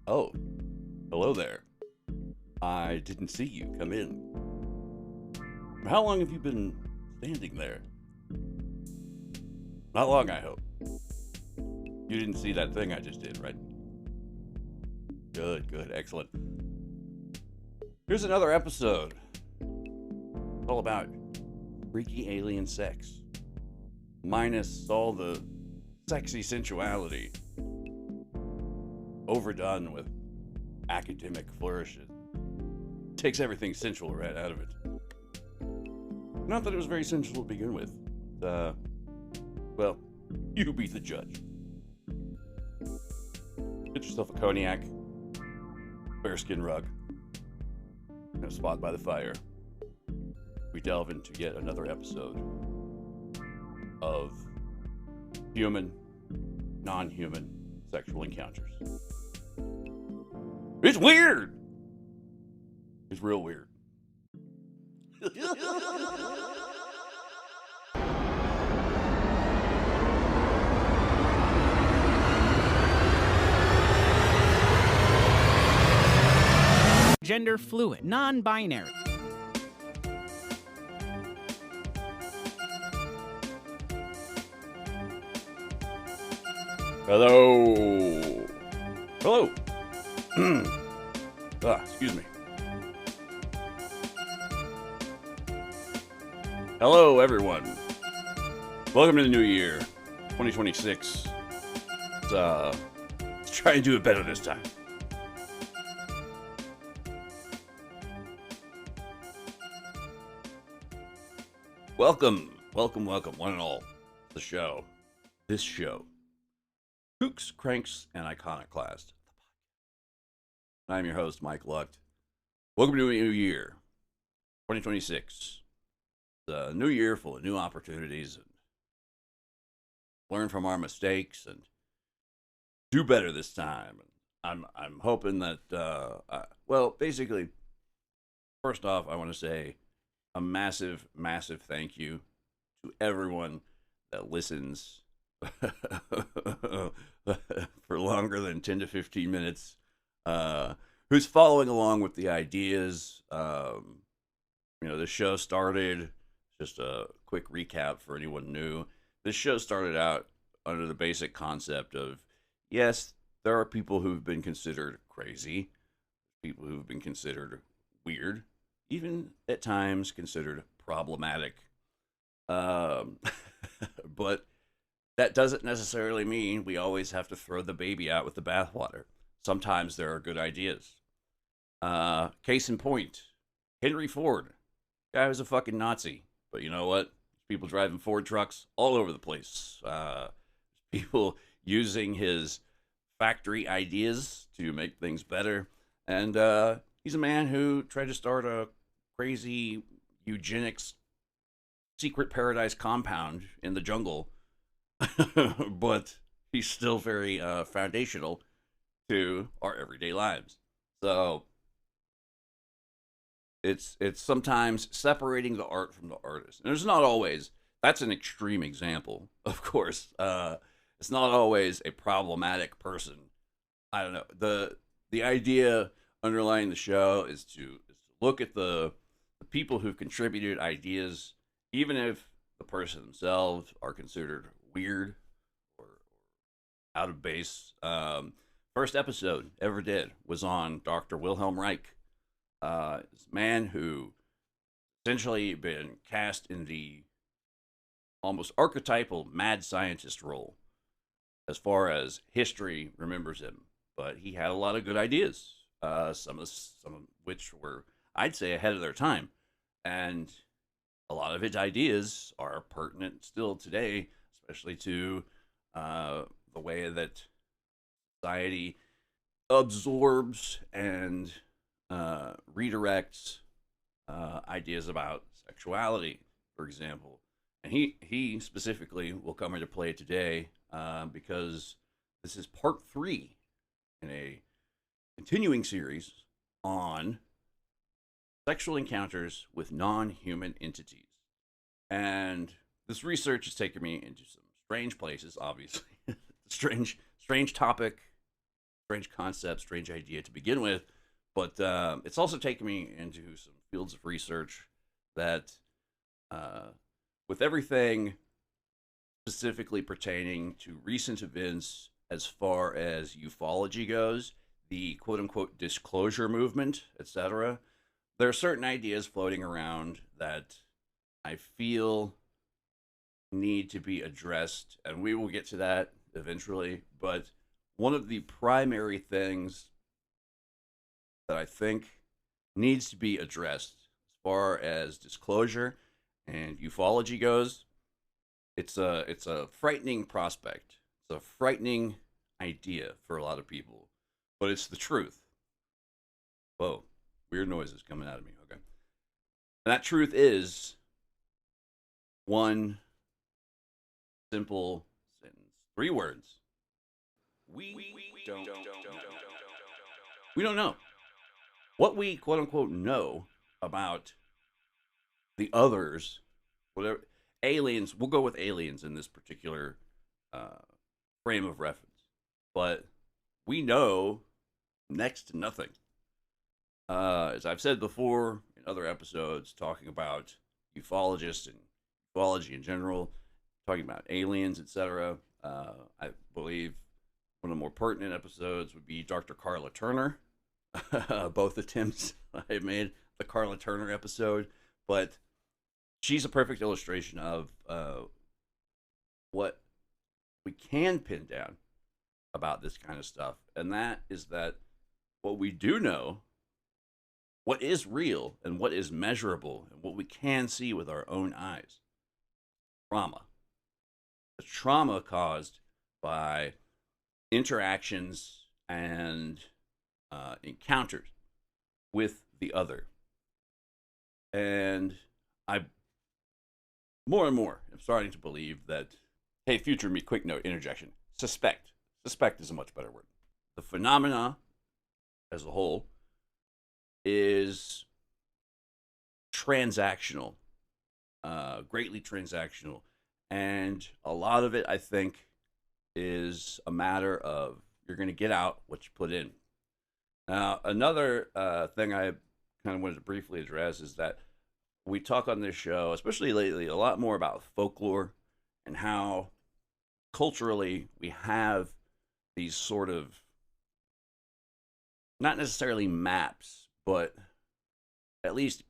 Oh, hello there. I didn't see you come in. How long have you been standing there? Not long, I hope. You didn't see that thing I just did, right? Good, good, excellent. Here's another episode. All about freaky alien sex. Minus all the sexy sensuality. Overdone with academic flourishes. Takes everything sensual right out of it. Not that it was very sensual to begin with. Well, you be the judge. Get yourself a cognac, bearskin rug, and a spot by the fire. We delve into yet another episode of human, non-human sexual encounters. It's weird! It's real weird. Gender fluid, non-binary. Hello. Hello. Excuse me. Hello, everyone. Welcome to the new year, 2026. Let's try and do it better this time. Welcome, one and all, to the show. This show. Kooks, Cranks, and Iconoclast. I'm your host, Mike Lucht. Welcome to a new year, 2026. It's a new year full of new opportunities and learn from our mistakes and do better this time. I'm hoping that, basically, first off, I want to say a massive, massive thank you to everyone that listens for longer than 10 to 15 minutes, who's following along with the ideas. The show started, just a quick recap for anyone new. This show started out under the basic concept of, yes, there are people who've been considered crazy, people who've been considered weird, even at times considered problematic. But that doesn't necessarily mean we always have to throw the baby out with the bathwater. Sometimes there are good ideas. Case in point, Henry Ford. Guy was a fucking Nazi. But you know what? People driving Ford trucks all over the place. People using his factory ideas to make things better. And he's a man who tried to start a crazy eugenics secret paradise compound in the jungle. But he's still very foundational to our everyday lives. So it's sometimes separating the art from the artist. And it's not always, that's an extreme example, of course. It's not always a problematic person. I don't know. The idea underlying the show is to look at the people who've contributed ideas, even if the person themselves are considered weird or out of base. First episode ever did was on Dr. Wilhelm Reich, this man who essentially been cast in the almost archetypal mad scientist role as far as history remembers him. But he had a lot of good ideas, some of which were, I'd say, ahead of their time. And a lot of his ideas are pertinent still today, especially to the way that society absorbs and redirects ideas about sexuality, for example. And he specifically will come into play today because this is part 3 in a continuing series on sexual encounters with non-human entities. And this research has taken me into some strange places, obviously. strange topic, strange concept, strange idea to begin with. But it's also taken me into some fields of research that, with everything specifically pertaining to recent events as far as ufology goes, the quote unquote disclosure movement, etc., there are certain ideas floating around that I feel need to be addressed, and we will get to that eventually. But one of the primary things that I think needs to be addressed as far as disclosure and ufology goes, it's a frightening prospect. It's a frightening idea for a lot of people, but it's the truth. Whoa, weird noises coming out of me. Okay. And that truth is one simple sentence. 3 words. We don't know. We don't know. What we quote unquote know about the others, whatever, aliens, we'll go with aliens in this particular uh, frame of reference. But we know next to nothing. As I've said before in other episodes, talking about ufologists and ufology in general, talking about aliens, etc. I believe one of the more pertinent episodes would be Dr. Carla Turner. Both attempts I made the Carla Turner episode, but she's a perfect illustration of what we can pin down about this kind of stuff, and that is that what we do know, what is real and what is measurable and what we can see with our own eyes, trauma. The trauma caused by interactions and encounters with the other. And I more and more am starting to believe that, hey, future me, quick note, interjection, suspect. Suspect is a much better word. The phenomena as a whole is transactional, greatly transactional. And a lot of it, I think, is a matter of you're going to get out what you put in. Now, another thing I kind of wanted to briefly address is that we talk on this show, especially lately, a lot more about folklore and how culturally we have these sort of, not necessarily maps, but at least,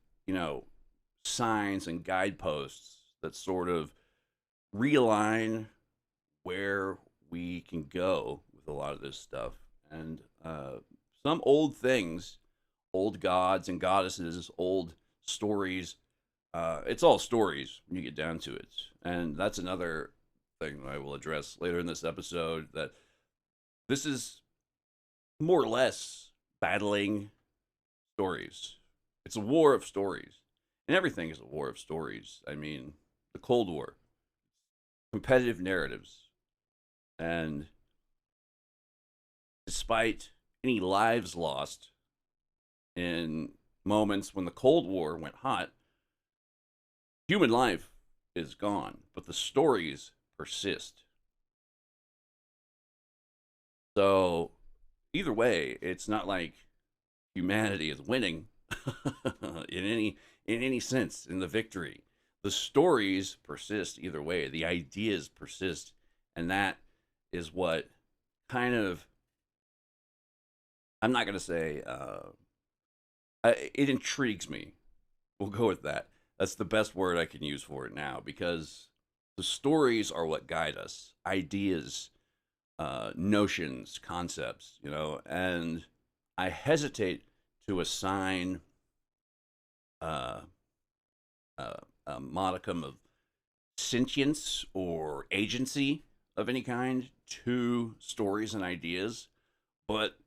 signs and guideposts that sort of realign where we can go with a lot of this stuff. And some old things, old gods and goddesses, old stories, it's all stories when you get down to it. And that's another thing that I will address later in this episode, that this is more or less battling stories. It's a war of stories. And everything is a war of stories. I mean, the Cold War, competitive narratives. And despite any lives lost in moments when the Cold War went hot, human life is gone, but the stories persist. So, either way, it's not like humanity is winning in any sense in the victory. The stories persist either way. The ideas persist, and that is what kind of, I'm not going to say, it intrigues me. We'll go with that. That's the best word I can use for it now, because the stories are what guide us. Ideas, notions, concepts, and I hesitate to assign a modicum of sentience or agency of any kind to stories and ideas. But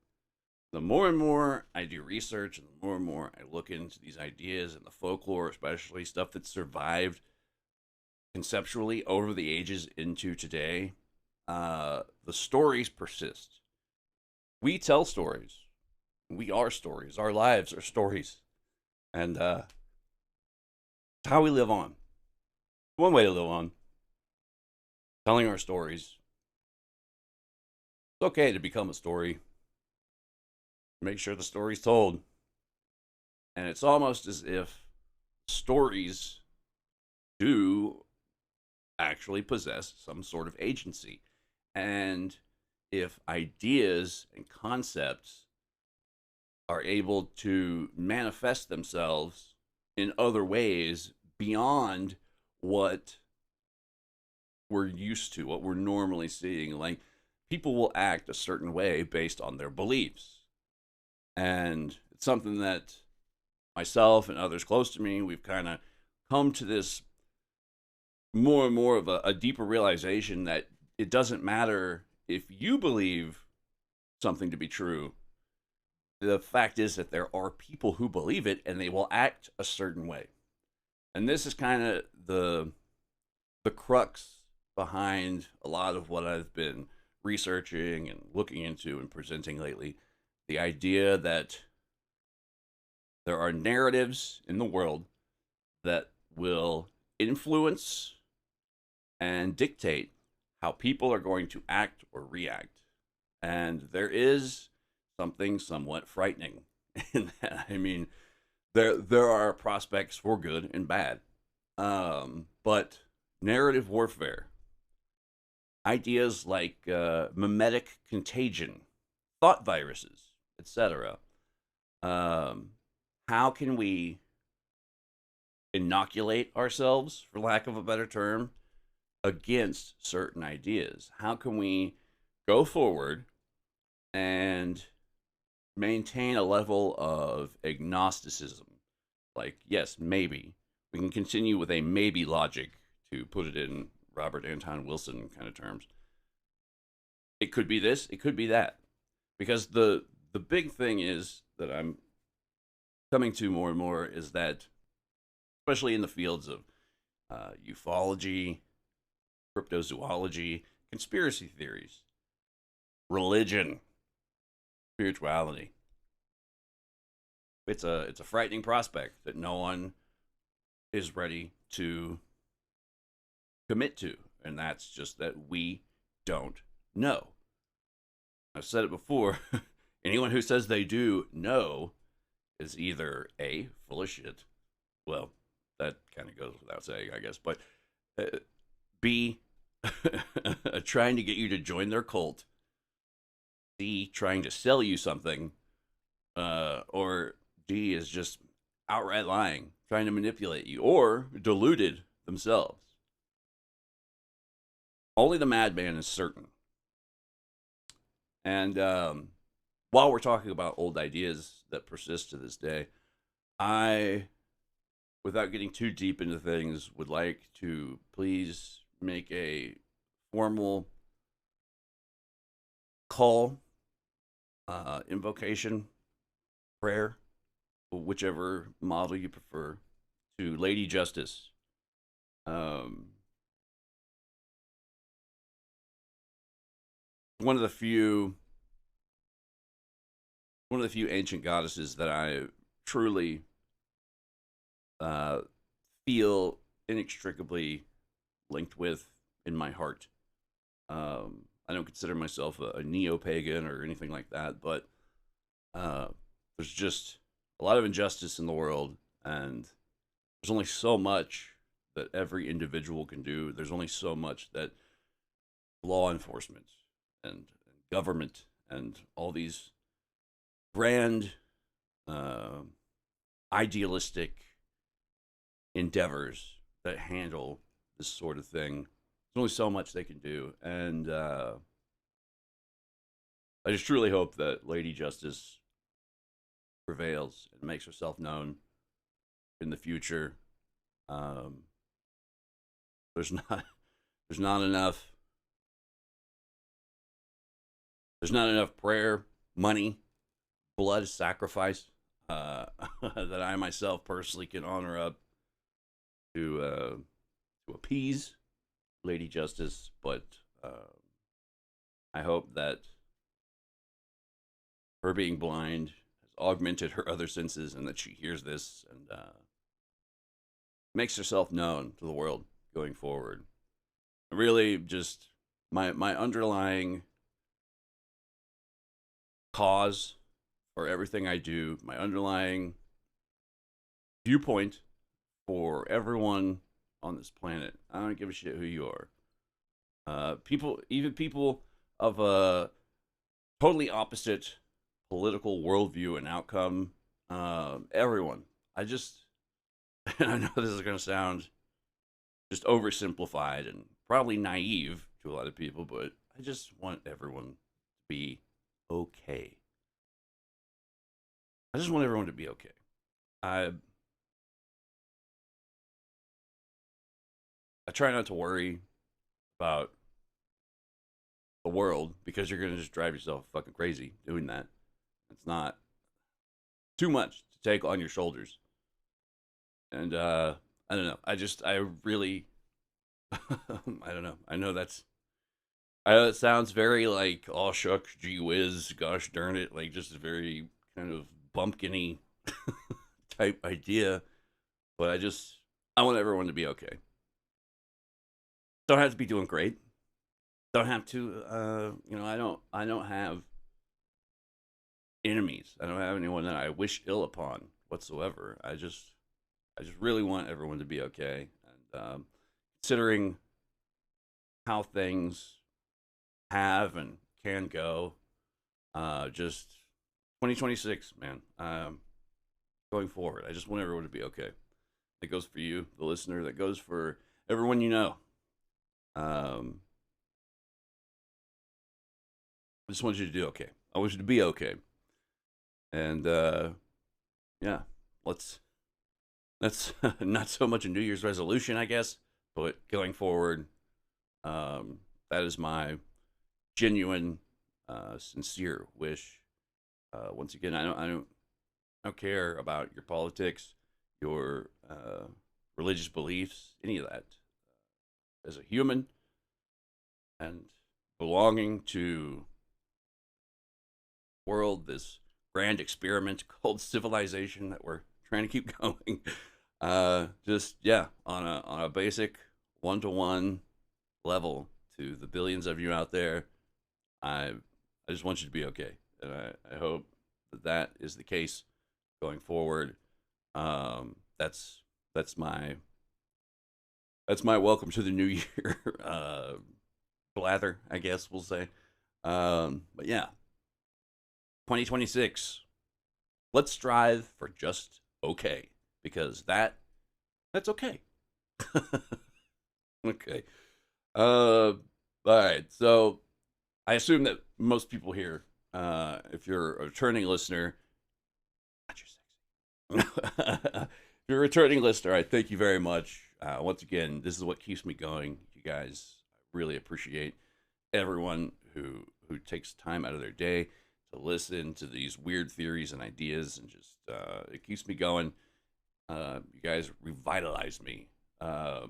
the more and more I do research and the more I look into these ideas and the folklore, especially stuff that survived conceptually over the ages into today, the stories persist. We tell stories. We are stories. Our lives are stories. And it's how we live on. One way to live on. Telling our stories. It's okay to become a story. make sure the story's told. And it's almost as if stories do actually possess some sort of agency. And if ideas and concepts are able to manifest themselves in other ways beyond what we're used to, what we're normally seeing, like people will act a certain way based on their beliefs. And it's something that myself and others close to me, we've kind of come to this more and more of a deeper realization that it doesn't matter if you believe something to be true. The fact is that there are people who believe it and they will act a certain way. And this is kind of the crux behind a lot of what I've been researching and looking into and presenting lately. The idea that there are narratives in the world that will influence and dictate how people are going to act or react. And there is something somewhat frightening in that. I mean, there are prospects for good and bad. But narrative warfare, ideas like mimetic contagion, thought viruses, etc. How can we inoculate ourselves, for lack of a better term, against certain ideas? How can we go forward and maintain a level of agnosticism? Like, yes, maybe. We can continue with a maybe logic, to put it in Robert Anton Wilson kind of terms. It could be this, it could be that. Because the big thing is that I'm coming to more and more is that, especially in the fields of ufology, cryptozoology, conspiracy theories, religion, spirituality, it's a frightening prospect that no one is ready to commit to, and that's just that we don't know. I've said it before. Anyone who says they do know is either A, full of shit. Well, that kind of goes without saying, I guess. But B, trying to get you to join their cult. C, trying to sell you something. Or D, is just outright lying, trying to manipulate you, or deluded themselves. Only the madman is certain. And while we're talking about old ideas that persist to this day, I, without getting too deep into things, would like to please make a formal call, invocation, prayer, whichever model you prefer, to Lady Justice. One of the few ancient goddesses that I truly feel inextricably linked with in my heart. I don't consider myself a neo-pagan or anything like that, but there's just a lot of injustice in the world, and there's only so much that every individual can do. There's only so much that law enforcement and government and all these grand idealistic endeavors that handle this sort of thing, there's only so much they can do. And I just truly hope that Lady Justice prevails and makes herself known in the future. There's not enough prayer, money, blood, sacrifice that I myself personally can honor up to appease Lady Justice. But I hope that her being blind has augmented her other senses, and that she hears this and makes herself known to the world going forward. Really, just my underlying cause for everything I do, my underlying viewpoint for everyone on this planet. I don't give a shit who you are. Even people of a totally opposite political worldview and outcome. Everyone. And I know this is going to sound just oversimplified and probably naive to a lot of people, but I just want everyone to be okay. I just want everyone to be okay. I try not to worry about the world because you're going to just drive yourself fucking crazy doing that. It's not too much to take on your shoulders. And I don't know. I really, I don't know. I know it sounds very like, oh, shucks, gee whiz, gosh darn it. Like just a very kind of bumpkiny type idea. But I want everyone to be okay. Don't have to be doing great. Don't have to, I don't have enemies. I don't have anyone that I wish ill upon whatsoever. I just really want everyone to be okay. And considering how things have and can go, just 2026, man. Going forward, I just want everyone to be okay. That goes for you, the listener. That goes for everyone you know. I just want you to do okay. I want you to be okay. And yeah, that's not so much a New Year's resolution, I guess, but going forward, that is my genuine, sincere wish. Once again, I don't care about your politics, your religious beliefs, any of that. As a human and belonging to the world, this grand experiment called civilization that we're trying to keep going. Just yeah, on a basic 1-to-1 level to the billions of you out there. I just want you to be okay, and I hope that is the case going forward. That's my welcome to the new year blather, I guess we'll say. But yeah, 2026. Let's strive for just okay, because that's okay. Okay. All right. So I assume that most people here, if you're a returning listener, not your sexy. If you're a returning listener, I thank you very much. Once again, this is what keeps me going. You guys, I really appreciate everyone who takes time out of their day to listen to these weird theories and ideas, and just it keeps me going. You guys revitalize me. I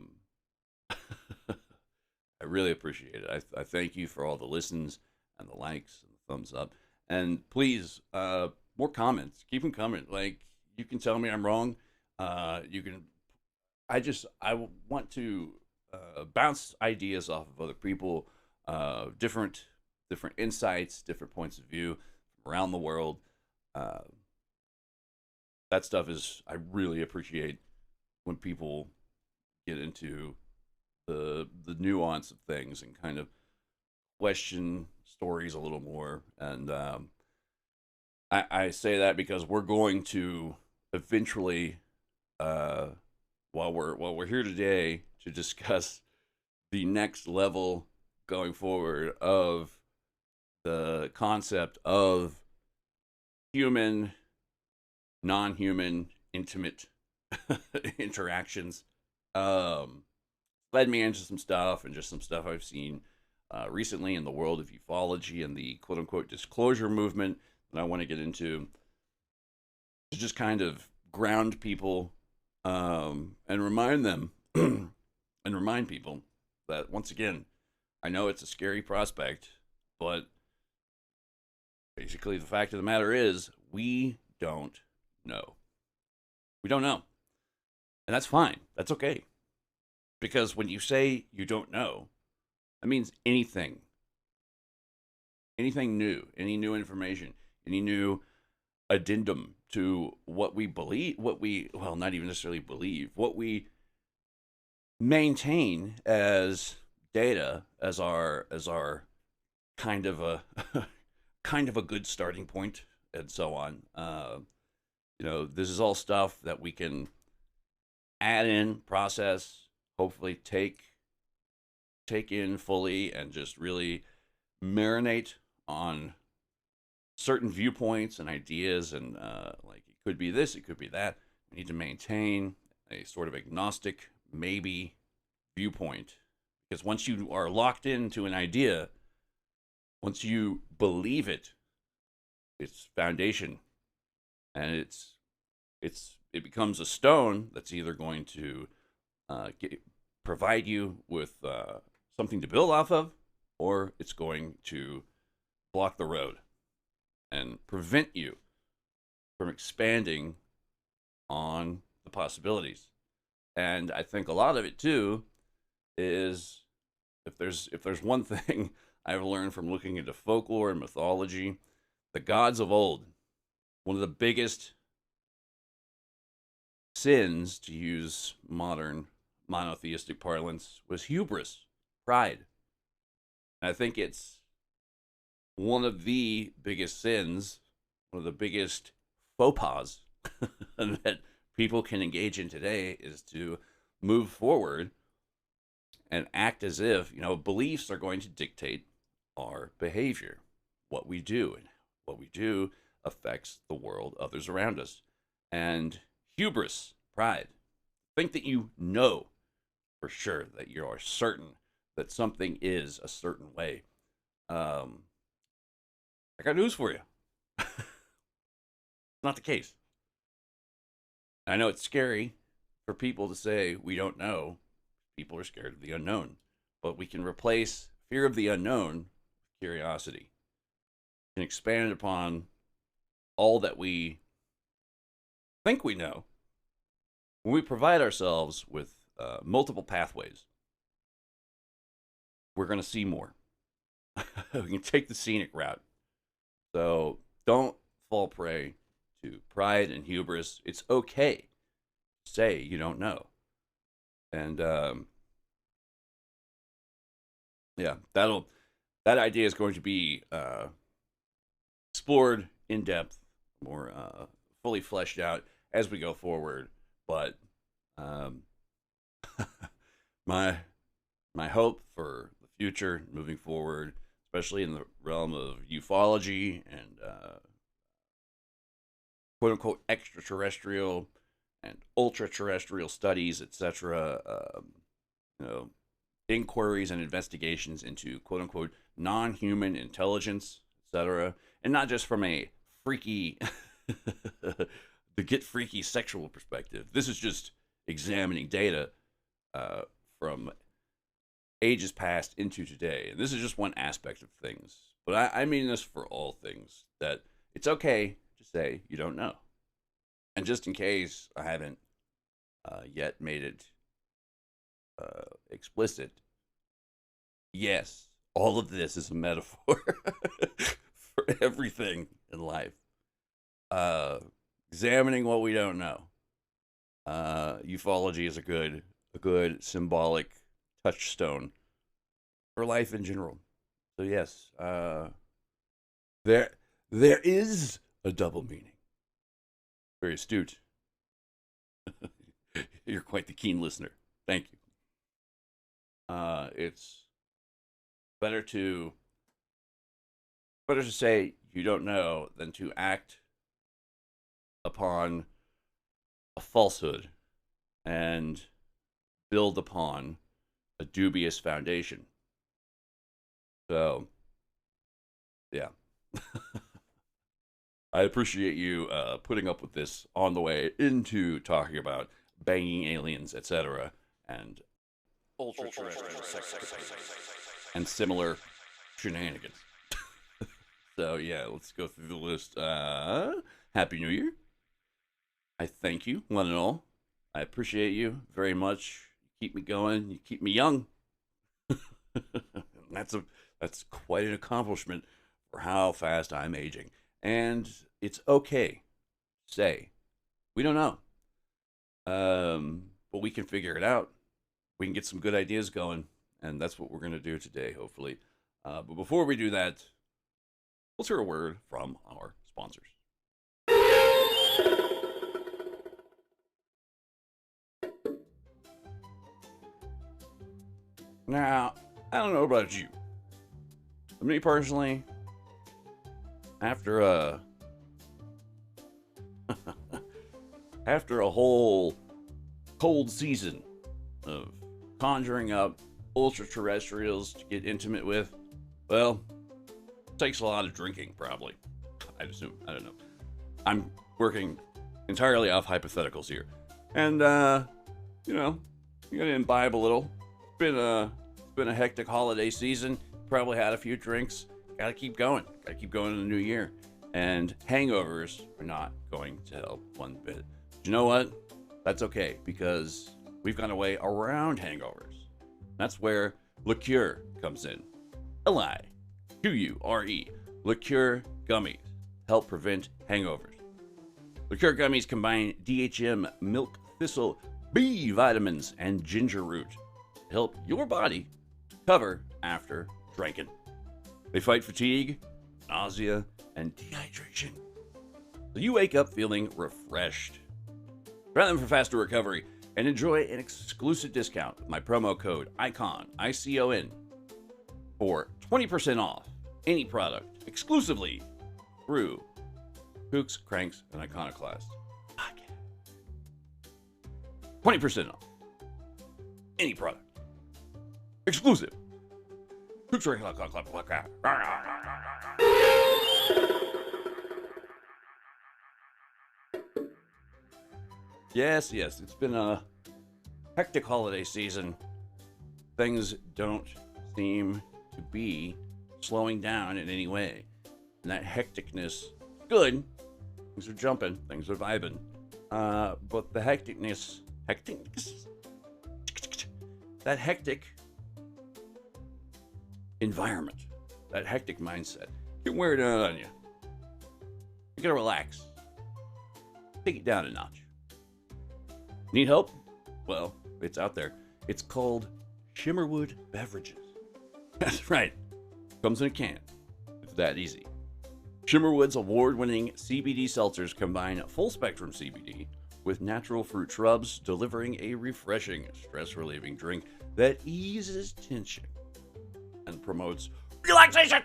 really appreciate it. I thank you for all the listens and the likes and the thumbs up. And please, more comments. Keep them coming. Like, you can tell me I'm wrong. You can. I want to bounce ideas off of other people, different insights, different points of view from around the world. That stuff I really appreciate when people get into the nuance of things and kind of question stories a little more. And I say that because we're going to eventually, while we're here today to discuss the next level going forward of the concept of human, non-human, intimate interactions. Led me into some stuff, and just some stuff I've seen recently in the world of ufology and the quote-unquote disclosure movement that I want to get into, to just kind of ground people and remind them and remind people that, once again, I know it's a scary prospect, but basically the fact of the matter is we don't know. We don't know. And that's fine. That's okay. Because when you say you don't know, that means anything new, any new information, any new addendum to what we believe, well, not even necessarily believe, what we maintain as data, as our kind of a kind of a good starting point, and so on. This is all stuff that we can add in, process, hopefully take in fully, and just really marinate on certain viewpoints and ideas, and like, it could be this, it could be that. We need to maintain a sort of agnostic, maybe, viewpoint, because once you are locked into an idea, once you believe it, it's foundation, and it becomes a stone that's either going to provide you with something to build off of, or it's going to block the road and prevent you from expanding on the possibilities. And I think a lot of it too is, if there's one thing I've learned from looking into folklore and mythology, the gods of old, one of the biggest sins, to use modern monotheistic parlance, was hubris, pride. And I think it's one of the biggest sins, one of the biggest faux pas that people can engage in today, is to move forward and act as if, beliefs are going to dictate our behavior, what we do, and what we do affects the world, others around us. And hubris, pride, think that you know for sure, that you are certain that something is a certain way. I got news for you. It's not the case. I know it's scary for people to say we don't know. People are scared of the unknown. But we can replace fear of the unknown with curiosity. We can expand upon all that we think we know when we provide ourselves with multiple pathways. We're going to see more. We can take the scenic route. So don't fall prey to pride and hubris. It's okay to say you don't know. And yeah, that idea is going to be explored in depth, more fully fleshed out as we go forward. But my hope for the future, moving forward, especially in the realm of ufology and quote unquote extraterrestrial and ultra terrestrial studies, etc. Inquiries and investigations into quote unquote non-human intelligence, etc. And not just from a freaky, the get freaky sexual perspective. This is just examining data from ages past into today. And this is just one aspect of things. But I mean this for all things, that it's okay to say you don't know. And just in case I haven't yet made it explicit, yes, all of this is a metaphor for everything in life. Examining what we don't know. Ufology is a good symbolic touchstone for life in general. So yes, there is a double meaning. Very astute. You're quite the keen listener. Thank you. It's better to say you don't know than to act upon a falsehood and build upon a dubious foundation. So, yeah. I appreciate you putting up with this on the way into talking about banging aliens, etc., and ultra-terrestrial sex and similar shenanigans. So, yeah, let's go through the list. Happy New Year. I thank you, one and all. I appreciate you very much. You keep me going. You keep me young. That's quite an accomplishment for how fast I'm aging. And it's okay. Say, we don't know. But we can figure it out. We can get some good ideas going. And that's what we're going to do today, hopefully. But before we do that, let's hear a word from our sponsors. Now, I don't know about you. But me personally, after after a whole cold season of conjuring up ultra terrestrials to get intimate with, well, it takes a lot of drinking, probably. I'd assume. I don't know. I'm working entirely off hypotheticals here. And, you gotta imbibe a little. It's been a hectic holiday season. Probably had a few drinks. Gotta keep going. Gotta keep going in the new year. And hangovers are not going to help one bit. But you know what? That's okay, because we've gone a way around hangovers. That's where liqueur comes in. Liquure. Liqueur gummies help prevent hangovers. Liqueur gummies combine DHM, milk thistle, B vitamins, and ginger root to help your body recover after drinking. They fight fatigue, nausea, and dehydration, so you wake up feeling refreshed. Try them for faster recovery and enjoy an exclusive discount with my promo code ICON, ICON, for 20% off any product exclusively through Kooks, Cranks, and Iconoclast. 20% off any product exclusive. Kooks, Cranks, and Iconoclast. Yes, it's been a hectic holiday season. Things don't seem to be slowing down in any way. And that hecticness, good. Things are jumping, things are vibing. But the hecticness, that hectic environment, that hectic mindset, can wear down on you. You gotta relax. Take it down a notch. Need help? Well, it's out there. It's called Shimmerwood Beverages. That's right. Comes in a can. It's that easy. Shimmerwood's award-winning CBD seltzers combine full-spectrum CBD with natural fruit shrubs, delivering a refreshing, stress-relieving drink that eases tension and promotes relaxation.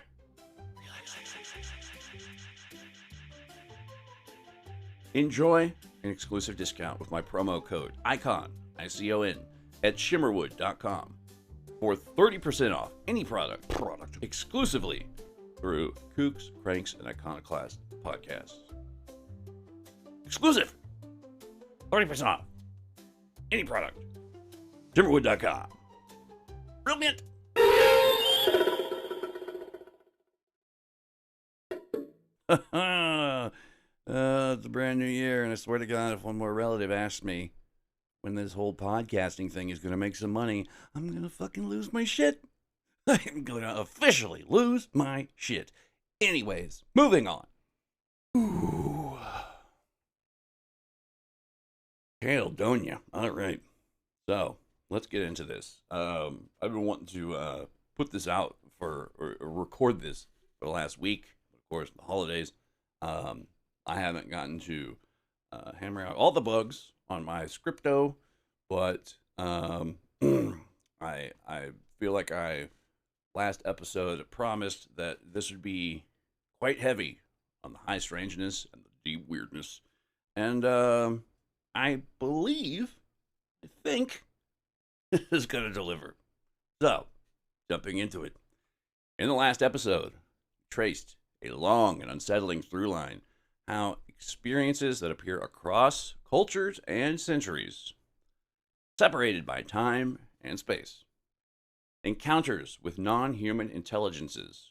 Enjoy an exclusive discount with my promo code ICON, ICON, at shimmerwood.com for 30% off any product exclusively through Kooks, Cranks, and Iconoclast podcasts. Exclusive! 30% off any product. Shimmerwood.com. Brilliant! It's a brand new year, and I swear to God, if one more relative asks me when this whole podcasting thing is going to make some money, I'm going to fucking lose my shit. I'm going to officially lose my shit. Anyways, moving on. Ooh. Hail, don't ya? All right. So, let's get into this. I've been wanting to put this out or record this for the last week. Of course, the holidays. I haven't gotten to hammer out all the bugs on my scripto, but I feel like I last episode promised that this would be quite heavy on the high strangeness and the deep weirdness, and I think it is going to deliver. So, jumping into it. In the last episode, traced a long and unsettling through line how experiences that appear across cultures and centuries, separated by time and space, encounters with non-human intelligences,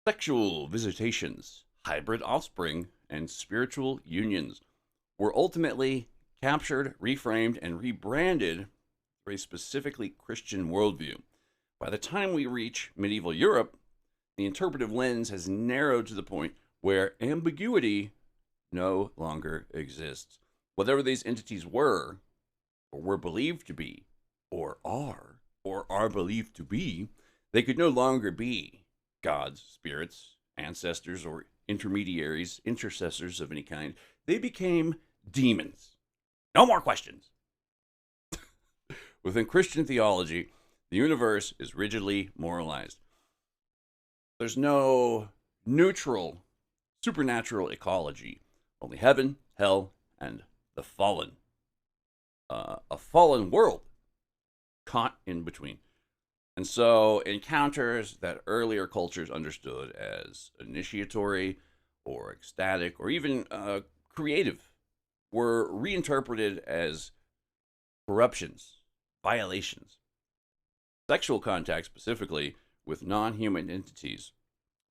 sexual visitations, hybrid offspring, and spiritual unions were ultimately captured, reframed, and rebranded for a specifically Christian worldview. By the time we reach medieval Europe, the interpretive lens has narrowed to the point where ambiguity no longer exists. Whatever these entities were, or were believed to be, or are believed to be, they could no longer be gods, spirits, ancestors, or intermediaries, intercessors of any kind. They became demons. No more questions. Within Christian theology, the universe is rigidly moralized. There's no neutral, supernatural ecology. Only heaven, hell, and the fallen. A fallen world caught in between. And so encounters that earlier cultures understood as initiatory or ecstatic or even creative were reinterpreted as corruptions, violations. Sexual contact, specifically with non-human entities,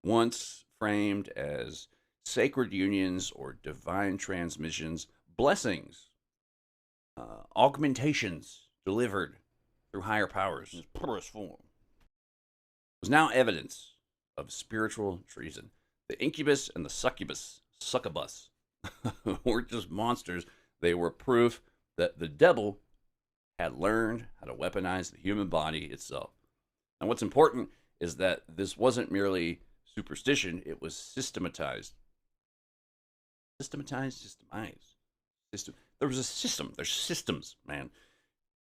once framed as sacred unions or divine transmissions, blessings, augmentations delivered through higher powers in its purest form, was now evidence of spiritual treason. The incubus and the succubus, weren't just monsters. They were proof that the devil had learned how to weaponize the human body itself. And what's important is that this wasn't merely superstition, it was systematized. Systemized. There was a system. There's systems, man.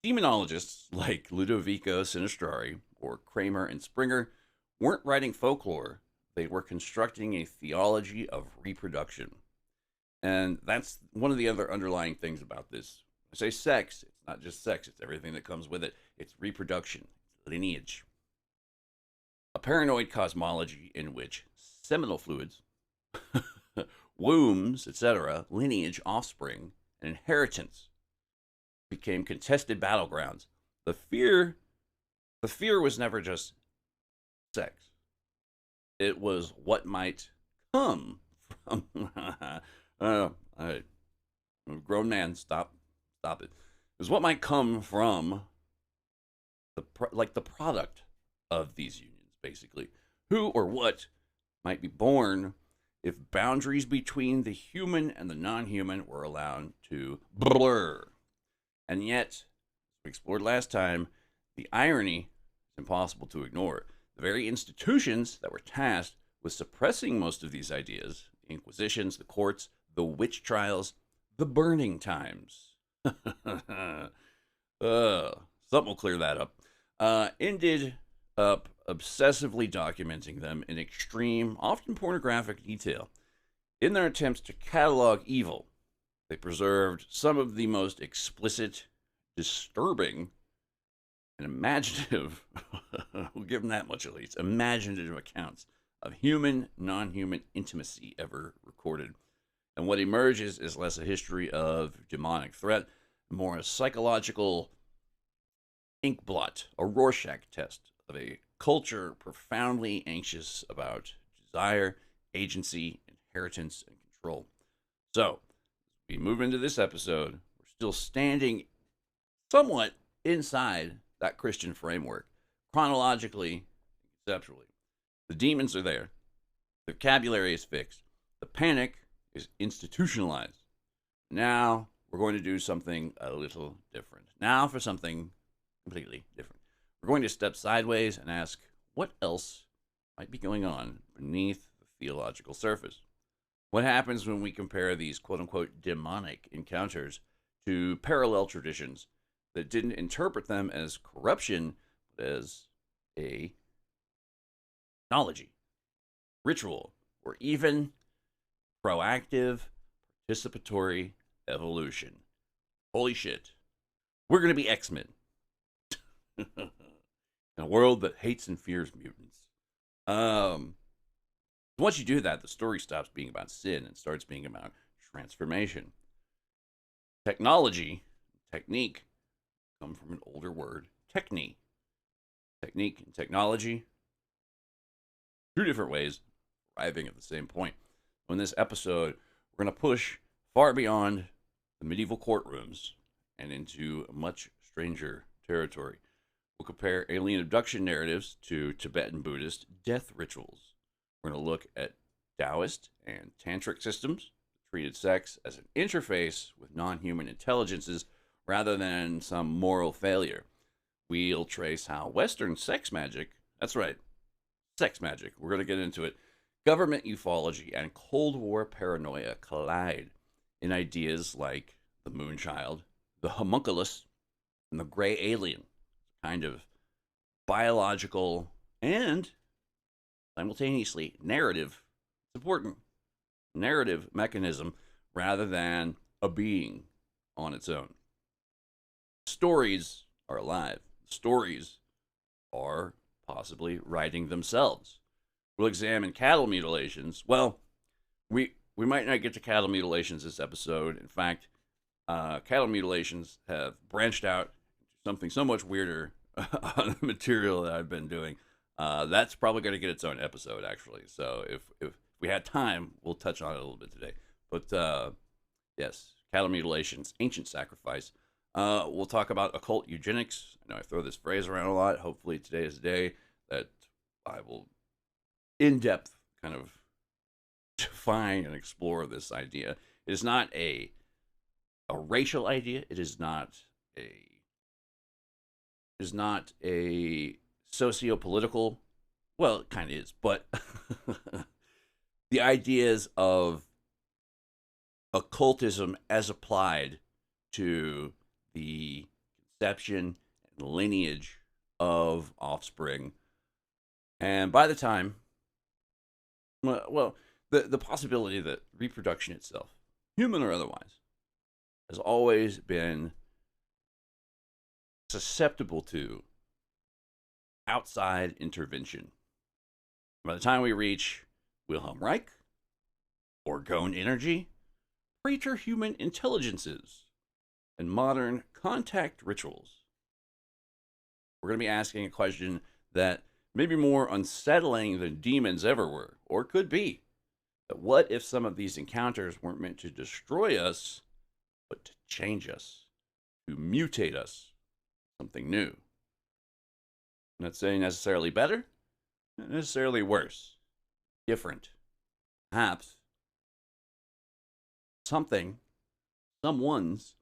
Demonologists like Ludovico Sinistrari or Kramer and Springer weren't writing folklore. They were constructing a theology of reproduction. And that's one of the other underlying things about this. I say sex, it's not just sex, it's everything that comes with it. It's reproduction, lineage. A paranoid cosmology in which seminal fluids, wombs, etc., lineage, offspring, and inheritance became contested battlegrounds. The fear was never just sex. It was what might come from. I'm a grown man. Stop it. It was what might come from the product of these unions, basically. Who or what might be born if boundaries between the human and the non-human were allowed to blur. And yet, as we explored last time, the irony is impossible to ignore. The very institutions that were tasked with suppressing most of these ideas, the inquisitions, the courts, the witch trials, the burning times, something will clear that up, ended up obsessively documenting them in extreme, often pornographic detail. In their attempts to catalog evil, they preserved some of the most explicit, disturbing, and imaginative, we'll give them that much at least, imaginative accounts of human, non-human intimacy ever recorded. And what emerges is less a history of demonic threat, more a psychological inkblot, a Rorschach test of a culture profoundly anxious about desire, agency, inheritance, and control. So, we move into this episode. We're still standing somewhat inside that Christian framework, chronologically, conceptually. The demons are there. The vocabulary is fixed. The panic is institutionalized. Now we're going to do something a little different. Now for something completely different. We're going to step sideways and ask what else might be going on beneath the theological surface. What happens when we compare these quote-unquote demonic encounters to parallel traditions that didn't interpret them as corruption, but as a technology, ritual, or even proactive, participatory evolution? Holy shit. We're going to be X-Men. In a world that hates and fears mutants. Once you do that, the story stops being about sin and starts being about transformation. Technology, technique, come from an older word, techne. Technique and technology, two different ways, arriving at the same point. In this episode, we're going to push far beyond the medieval courtrooms and into much stranger territory. We'll compare alien abduction narratives to Tibetan Buddhist death rituals. We're going to look at Taoist and Tantric systems treated sex as an interface with non human intelligences rather than some moral failure. We'll trace how Western sex magic, that's right, sex magic, we're going to get into it, government ufology, and Cold War paranoia collide in ideas like the moonchild, the homunculus, and the gray alien, kind of biological and simultaneously narrative. It's important. Narrative mechanism rather than a being on its own. Stories are alive. Stories are possibly writing themselves. We'll examine cattle mutilations. Well, we might not get to cattle mutilations this episode. In fact, cattle mutilations have branched out into something so much weirder on the material that I've been doing. That's probably going to get its own episode, actually. So if we had time, we'll touch on it a little bit today. But yes, cattle mutilations, ancient sacrifice. We'll talk about occult eugenics. I know I throw this phrase around a lot. Hopefully today is the day that I will in-depth kind of define and explore this idea. It is not a racial idea. It is not a socio-political, well, it kind of is, but the ideas of occultism as applied to the conception and lineage of offspring. And by the time, well, the possibility that reproduction itself, human or otherwise, has always been susceptible to outside intervention. By the time we reach Wilhelm Reich, orgone energy, preter-human intelligences, and modern contact rituals, we're going to be asking a question that may be more unsettling than demons ever were, or could be. But what if some of these encounters weren't meant to destroy us, but to change us, to mutate us, something new? I'm not saying necessarily better, not necessarily worse, different, perhaps something, someone's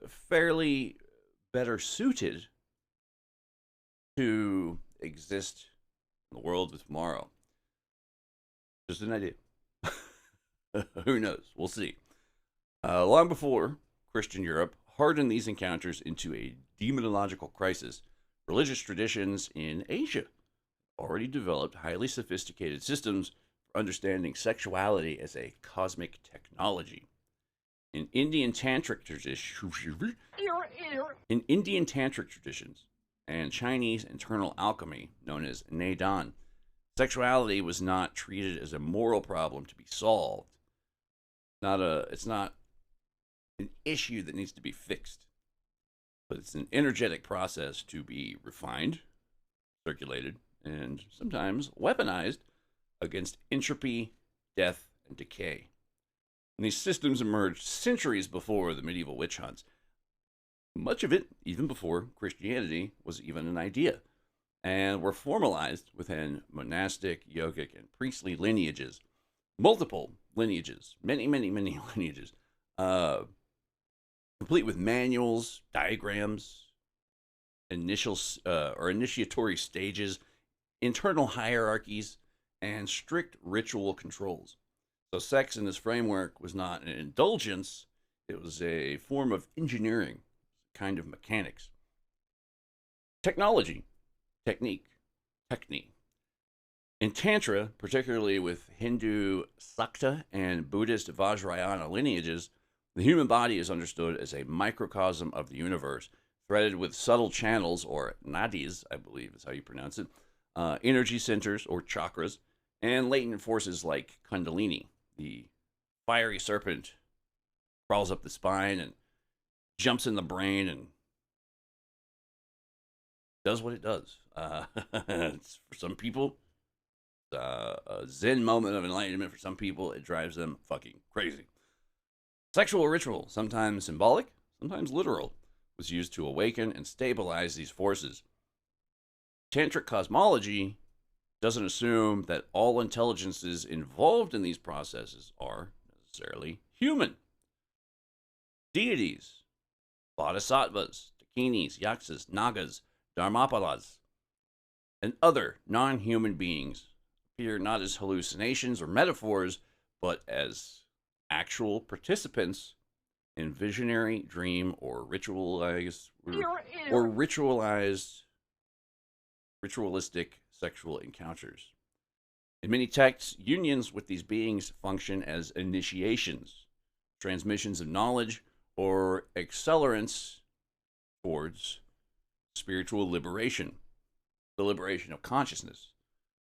fairly better suited to exist in the world of tomorrow. Just an idea. Who knows? We'll see. Long before Christian Europe hardened these encounters into a demonological crisis, religious traditions in Asia already developed highly sophisticated systems for understanding sexuality as a cosmic technology. In Indian tantric traditions and Chinese internal alchemy known as Neidan, sexuality was not treated as a moral problem to be solved. It's not an issue that needs to be fixed, but it's an energetic process to be refined, circulated, and sometimes weaponized against entropy, death, and decay. And these systems emerged centuries before the medieval witch hunts. Much of it, even before Christianity was even an idea, and were formalized within monastic, yogic, and priestly lineages. Multiple lineages, many lineages, complete with manuals, diagrams, initiatory stages, internal hierarchies, and strict ritual controls. So sex in this framework was not an indulgence, it was a form of engineering, kind of mechanics. Technology, technique. In Tantra, particularly with Hindu Sakta and Buddhist Vajrayana lineages, the human body is understood as a microcosm of the universe, threaded with subtle channels, or nadis, I believe is how you pronounce it, energy centers, or chakras, and latent forces like Kundalini. The fiery serpent crawls up the spine and jumps in the brain and does what it does. It's, for some people, a Zen moment of enlightenment. For some people, it drives them fucking crazy. Sexual ritual, sometimes symbolic, sometimes literal, was used to awaken and stabilize these forces. Tantric cosmology doesn't assume that all intelligences involved in these processes are necessarily human. Deities, bodhisattvas, dakinis, yaksas, nagas, dharmapalas, and other non human beings appear not as hallucinations or metaphors, but as actual participants in visionary, dream, or ritualistic sexual encounters. In many texts, unions with these beings function as initiations, transmissions of knowledge, or accelerants towards spiritual liberation, the liberation of consciousness.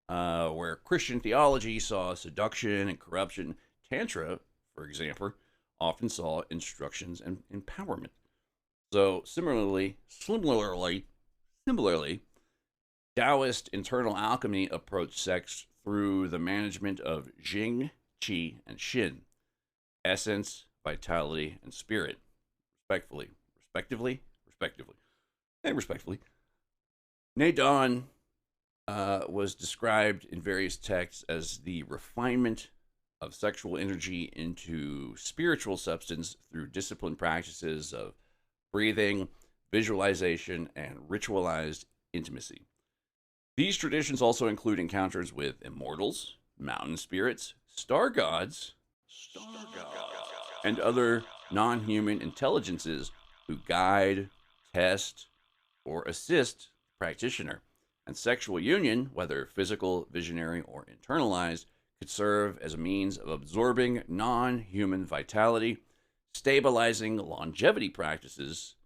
Where Christian theology saw seduction and corruption, Tantra, for example, often saw instructions and empowerment. So similarly, Taoist internal alchemy approached sex through the management of Jing, Qi, and Xin, essence, vitality, and spirit, respectively. Nadon was described in various texts as the refinement of sexual energy into spiritual substance through disciplined practices of breathing, visualization, and ritualized intimacy. These traditions also include encounters with immortals, mountain spirits, star gods, and other non human intelligences who guide, test, or assist the practitioner. And sexual union, whether physical, visionary, or internalized, could serve as a means of absorbing non human vitality, stabilizing longevity practices.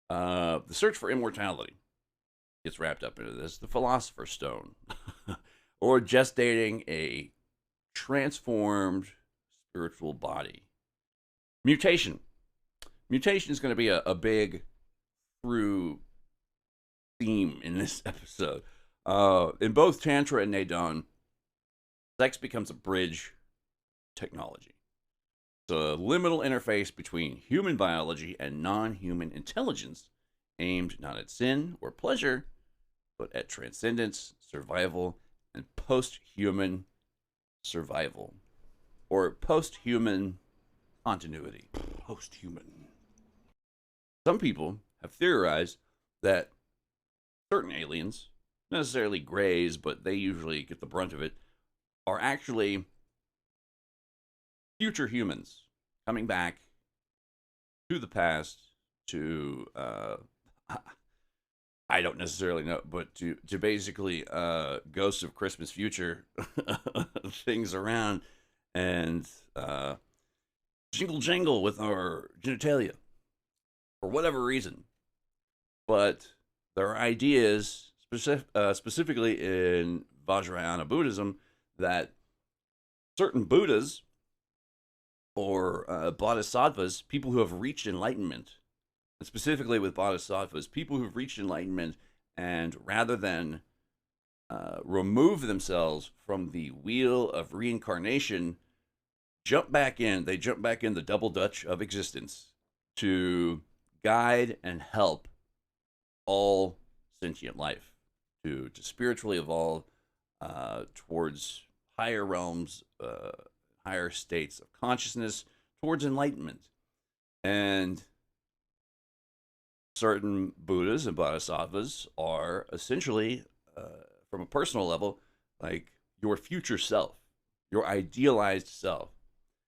The search for immortality gets wrapped up into this, the Philosopher's Stone, or gestating a transformed spiritual body. Mutation. Mutation is going to be a big through theme in this episode. In both Tantra and Nadon, sex becomes a bridge technology. It's a liminal interface between human biology and non-human intelligence, aimed not at sin or pleasure, but at transcendence, survival, and post-human survival, or post-human continuity. Post-human. Some people have theorized that certain aliens, not necessarily grays, but they usually get the brunt of it, are actually future humans coming back to the past to I don't necessarily know, but to basically ghosts of Christmas future things around and jingle jangle with our genitalia for whatever reason. But there are ideas, specifically in Vajrayana Buddhism, that certain Buddhas or bodhisattvas, people who have reached enlightenment, and specifically with bodhisattvas, people who've reached enlightenment, and rather than remove themselves from the wheel of reincarnation, they jump back in the double dutch of existence to guide and help all sentient life to spiritually evolve towards higher realms, higher states of consciousness, towards enlightenment. And certain Buddhas and Bodhisattvas are essentially, from a personal level, like your future self, your idealized self.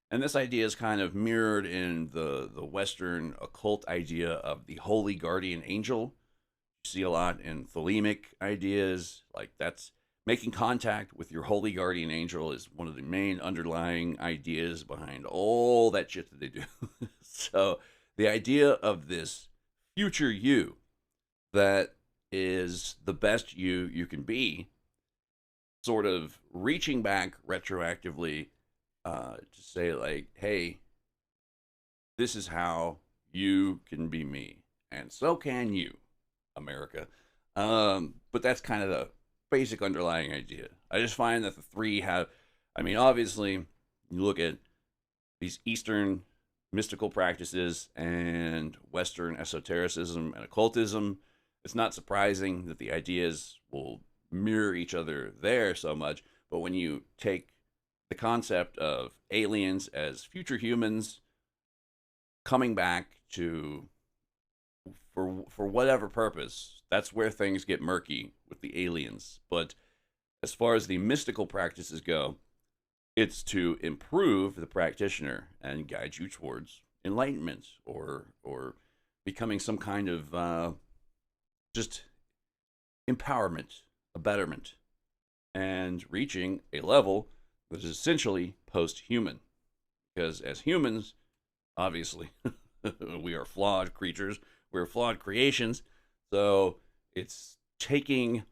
And this idea is kind of mirrored in the Western occult idea of the holy guardian angel. You see a lot in thelemic ideas, like that's making contact with your holy guardian angel is one of the main underlying ideas behind all that shit that they do. So the idea of this future you that is the best you can be, sort of reaching back retroactively to say like, hey, this is how you can be me, and so can you, America. But that's kind of the basic underlying idea. I just find that the three have, I mean, obviously, you look at these Eastern mystical practices and Western esotericism and occultism, it's not surprising that the ideas will mirror each other there so much. But when you take the concept of aliens as future humans coming back to for whatever purpose, that's where things get murky with the aliens. But as far as the mystical practices go, it's to improve the practitioner and guide you towards enlightenment or becoming some kind of just empowerment, a betterment, and reaching a level that is essentially post-human. Because as humans, obviously, we are flawed creatures, we're flawed creations, so it's taking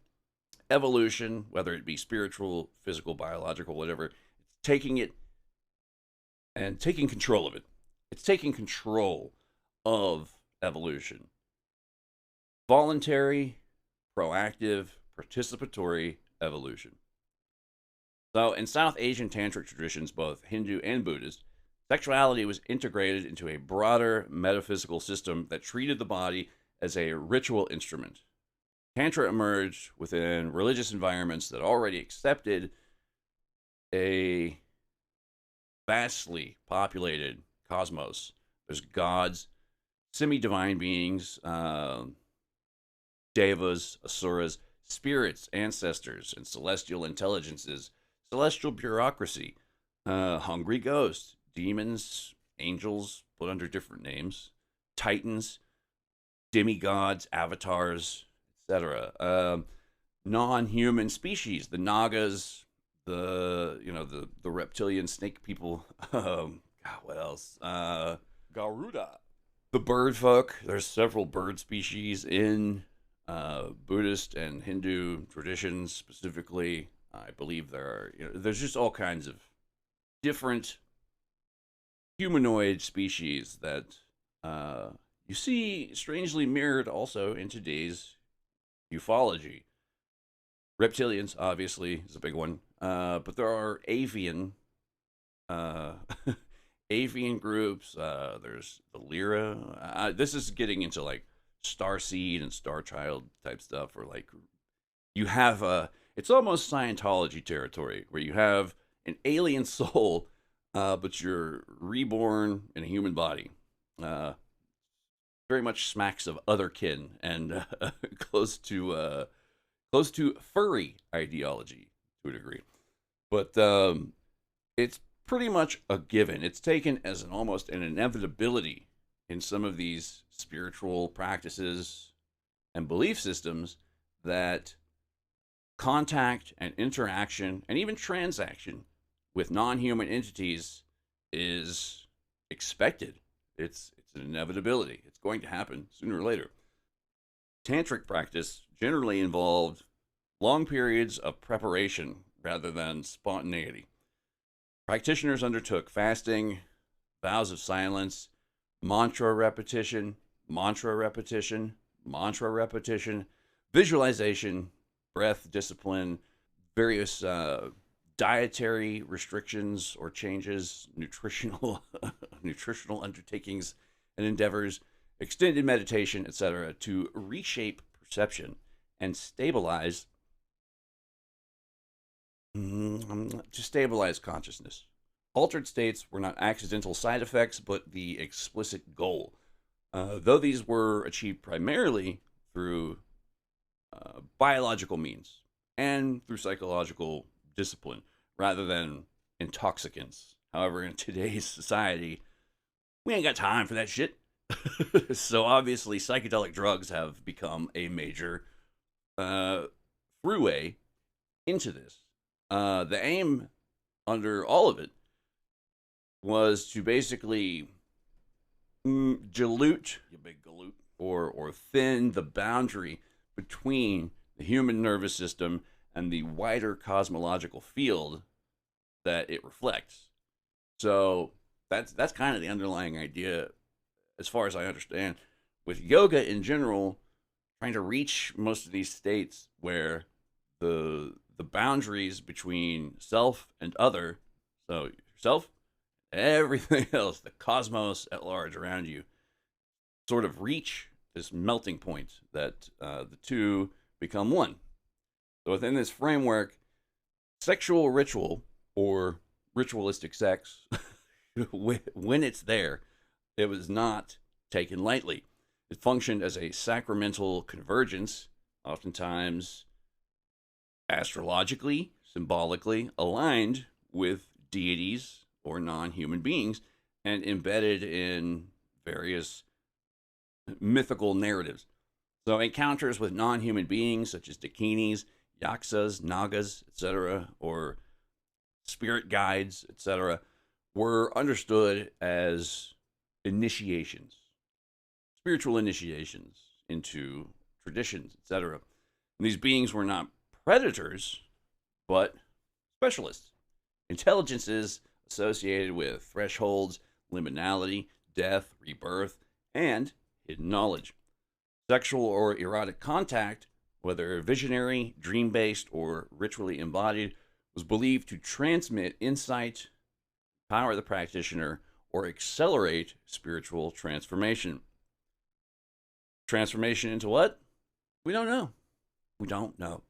evolution, whether it be spiritual, physical, biological, whatever, it's taking it and taking control of it. It's taking control of evolution. Voluntary, proactive, participatory evolution. So, in South Asian tantric traditions, both Hindu and Buddhist, sexuality was integrated into a broader metaphysical system that treated the body as a ritual instrument. Tantra emerged within religious environments that already accepted a vastly populated cosmos. There's gods, semi-divine beings, devas, asuras, spirits, ancestors, and celestial intelligences, celestial bureaucracy, hungry ghosts, demons, angels, put under different names, titans, demigods, avatars, etc. Non-human species, the Nagas, the reptilian snake people. God, what else? Garuda. The bird folk. There's several bird species in Buddhist and Hindu traditions specifically. I believe there's just all kinds of different humanoid species that you see strangely mirrored also in today's ufology. Reptilians, obviously, is a big one, but there are avian avian groups. There's the Lyra. This is getting into like Starseed and Star Child type stuff, or like you have it's almost Scientology territory where you have an alien soul, but you're reborn in a human body. Very much smacks of otherkin and close to furry ideology to a degree. But it's pretty much a given. It's taken as almost an inevitability in some of these spiritual practices and belief systems that contact and interaction and even transaction with non-human entities is expected. It's an inevitability. It's going to happen sooner or later. Tantric practice generally involved long periods of preparation rather than spontaneity. Practitioners undertook fasting, vows of silence, mantra repetition, visualization, breath discipline, various dietary restrictions or changes, nutritional undertakings and endeavors, extended meditation, etc., to reshape perception and stabilize consciousness. Altered states were not accidental side effects, but the explicit goal. Though these were achieved primarily through biological means and through psychological discipline rather than intoxicants. However, in today's society, we ain't got time for that shit. So obviously, psychedelic drugs have become a major throughway into this. The aim under all of it was to basically dilute, you big galoot, or thin the boundary between the human nervous system and the wider cosmological field that it reflects. So that's kind of the underlying idea, as far as I understand, with yoga in general, trying to reach most of these states where the boundaries between self and other, so yourself, everything else, the cosmos at large around you, sort of reach this melting point that the two become one. So within this framework, sexual ritual or ritualistic sex, when it's there, it was not taken lightly. It functioned as a sacramental convergence, oftentimes astrologically, symbolically aligned with deities or non-human beings and embedded in various mythical narratives. So encounters with non-human beings such as dakinis, yaksas, nagas, etc., or spirit guides, etc., were understood as initiations, spiritual initiations into traditions, etc. And these beings were not predators, but specialists, intelligences associated with thresholds, liminality, death, rebirth, and hidden knowledge. Sexual or erotic contact, whether visionary, dream-based, or ritually embodied, was believed to transmit insight, empower the practitioner, or accelerate spiritual transformation. Transformation into what? We don't know. We don't know.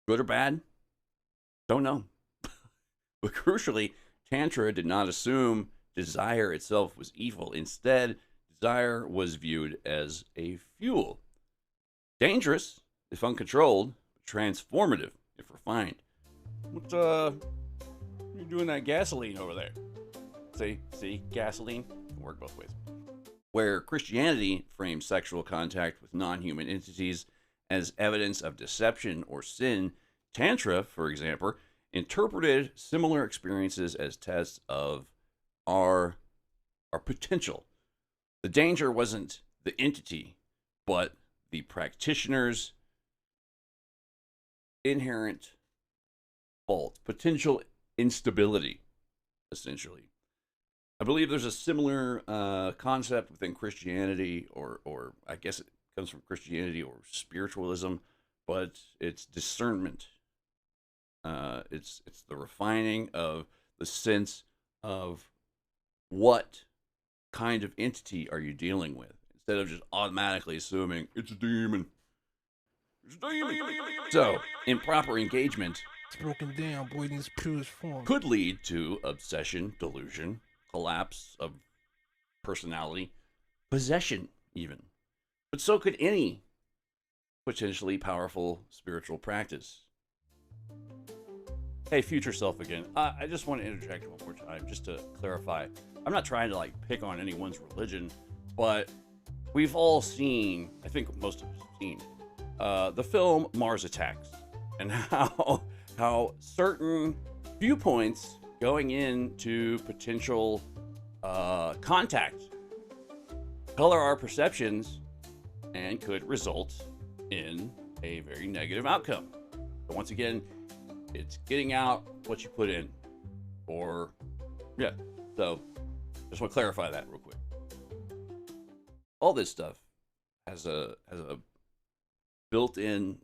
Good or bad? Don't know. But crucially, Tantra did not assume desire itself was evil. Instead, desire was viewed as a fuel. Dangerous if uncontrolled, transformative if refined. What, you doing that gasoline over there? See, gasoline can work both ways. Where Christianity framed sexual contact with non-human entities as evidence of deception or sin, Tantra, for example, interpreted similar experiences as tests of our potential. The danger wasn't the entity, but the practitioner's inherent fault, potential instability, essentially. I believe there's a similar concept within Christianity, or I guess it comes from Christianity or spiritualism, but it's discernment. It's the refining of the sense of what kind of entity are you dealing with, instead of just automatically assuming it's a demon. It's a demon. So, improper engagement It's broken down, boy, in its purest form. could lead to obsession, delusion, collapse of personality, possession, even. But so could any potentially powerful spiritual practice. Hey, future self again. I just want to interject one more time just to clarify. I'm not trying to pick on anyone's religion, but we've all seen, I think most of us have seen, the film Mars Attacks, and how certain viewpoints going into potential contact color our perceptions and could result in a very negative outcome. But once again, it's getting out what you put in. So just want to clarify that real quick. All this stuff has a built-in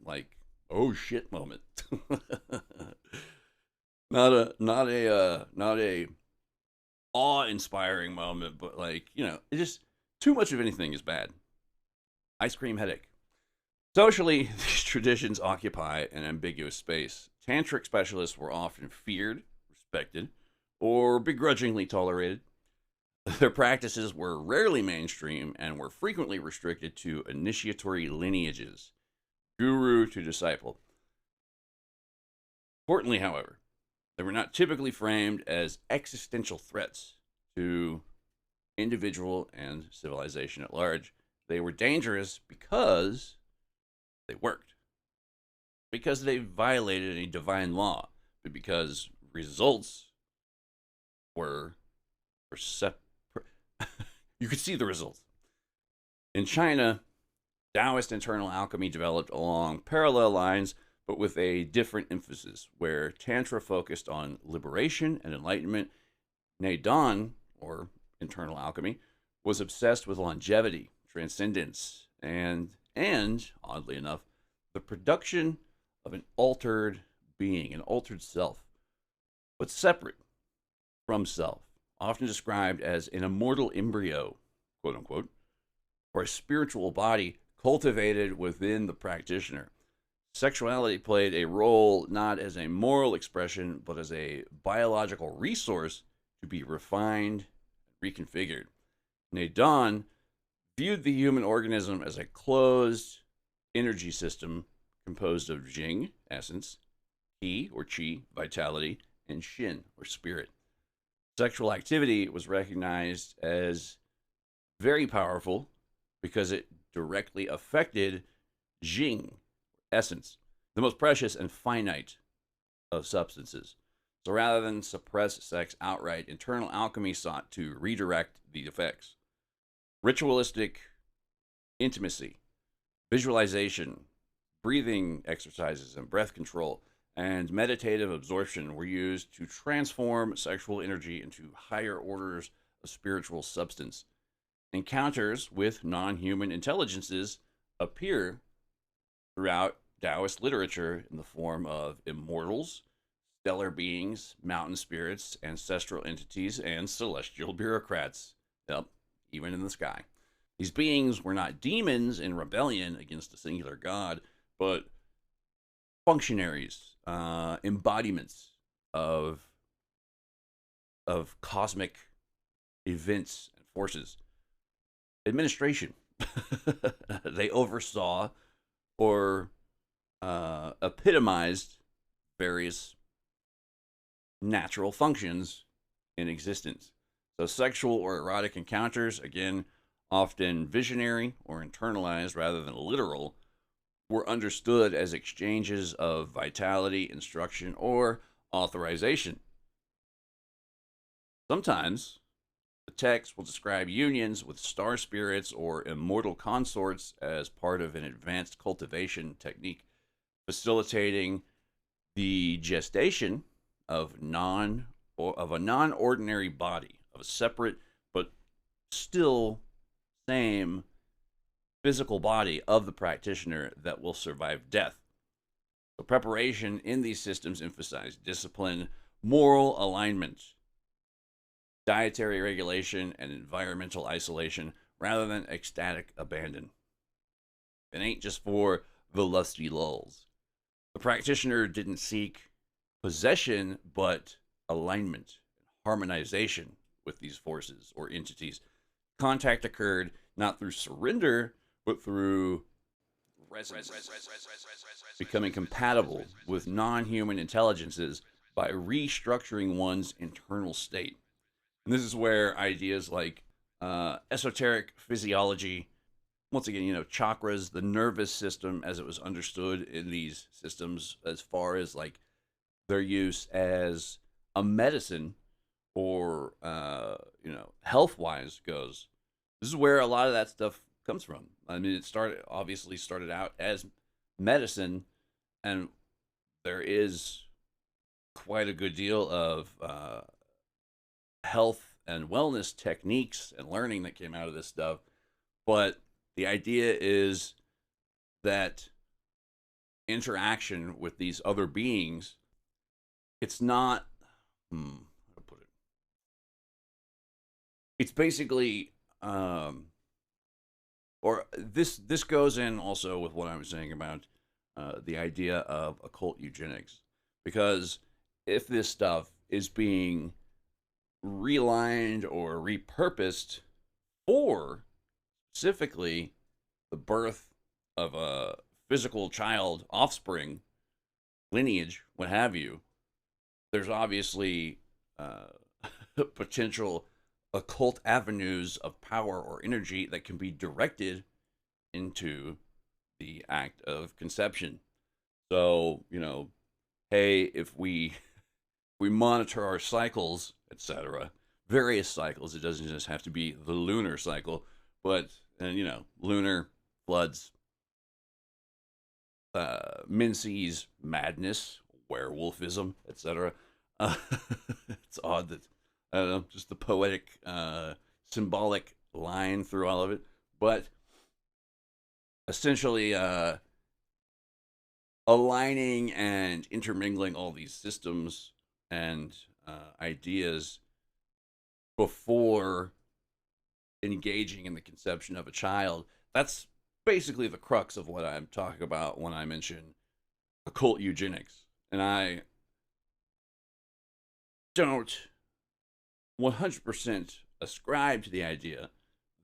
oh shit moment. not a awe-inspiring moment, but it just too much of anything is bad. Ice cream headache. Socially, these traditions occupy an ambiguous space. Tantric specialists were often feared, respected, or begrudgingly tolerated. Their practices were rarely mainstream and were frequently restricted to initiatory lineages, guru to disciple. Importantly, however, they were not typically framed as existential threats to individual and civilization at large. They were dangerous because they worked, because they violated a divine law, but because results were you could see the results. In China, Taoist internal alchemy developed along parallel lines, but with a different emphasis, where Tantra focused on liberation and enlightenment. Neidan, or internal alchemy, was obsessed with longevity, transcendence, and oddly enough, the production of an altered being, an altered self, but separate from self, often described as an immortal embryo, quote unquote, or a spiritual body cultivated within the practitioner. Sexuality played a role not as a moral expression, but as a biological resource to be refined, reconfigured. Nadon viewed the human organism as a closed energy system composed of Jing, essence, Qi or Qi, vitality, and Shin or spirit. Sexual activity was recognized as very powerful because it directly affected Jing, essence, the most precious and finite of substances. So rather than suppress sex outright, internal alchemy sought to redirect the effects. Ritualistic intimacy, visualization, breathing exercises, and breath control, and meditative absorption were used to transform sexual energy into higher orders of spiritual substance. Encounters with non human intelligences appear throughout Taoist literature in the form of immortals, stellar beings, mountain spirits, ancestral entities, and celestial bureaucrats. Yep, even in the sky. These beings were not demons in rebellion against a singular god, but functionaries, embodiments of cosmic events and forces. Administration. They oversaw or epitomized various natural functions in existence. So sexual or erotic encounters, again, often visionary or internalized rather than literal, were understood as exchanges of vitality, instruction, or authorization. Sometimes the text will describe unions with star spirits or immortal consorts as part of an advanced cultivation technique, facilitating the gestation of a non-ordinary body, of a separate but still same physical body of the practitioner that will survive death. So preparation in these systems emphasized discipline, moral alignment, dietary regulation, and environmental isolation rather than ecstatic abandon. It ain't just for the lusty lulls. The practitioner didn't seek possession, but alignment, harmonization with these forces or entities. Contact occurred not through surrender, but through resonance, becoming compatible with non-human intelligences by restructuring one's internal state. And this is where ideas like esoteric physiology, once again, chakras, the nervous system as it was understood in these systems, as far as like their use as a medicine or, health-wise goes. This is where a lot of that stuff comes from. I mean, it obviously started out as medicine, and there is quite a good deal of health and wellness techniques and learning that came out of this stuff. But the idea is that interaction with these other beings, it's not, how to put it? It's basically, or this goes in also with what I was saying about the idea of occult eugenics, because if this stuff is being realigned or repurposed for specifically the birth of a physical child, offspring, lineage, what have you, there's obviously potential occult avenues of power or energy that can be directed into the act of conception. So, hey, if we monitor our cycles, etc., various cycles, it doesn't just have to be the lunar cycle, but lunar floods, Menzies madness, werewolfism, etc. It's odd that, I don't know, just the poetic, symbolic line through all of it. But essentially, aligning and intermingling all these systems and ideas before engaging in the conception of a child, that's basically the crux of what I'm talking about when I mention occult eugenics. And I don't 100% ascribe to the idea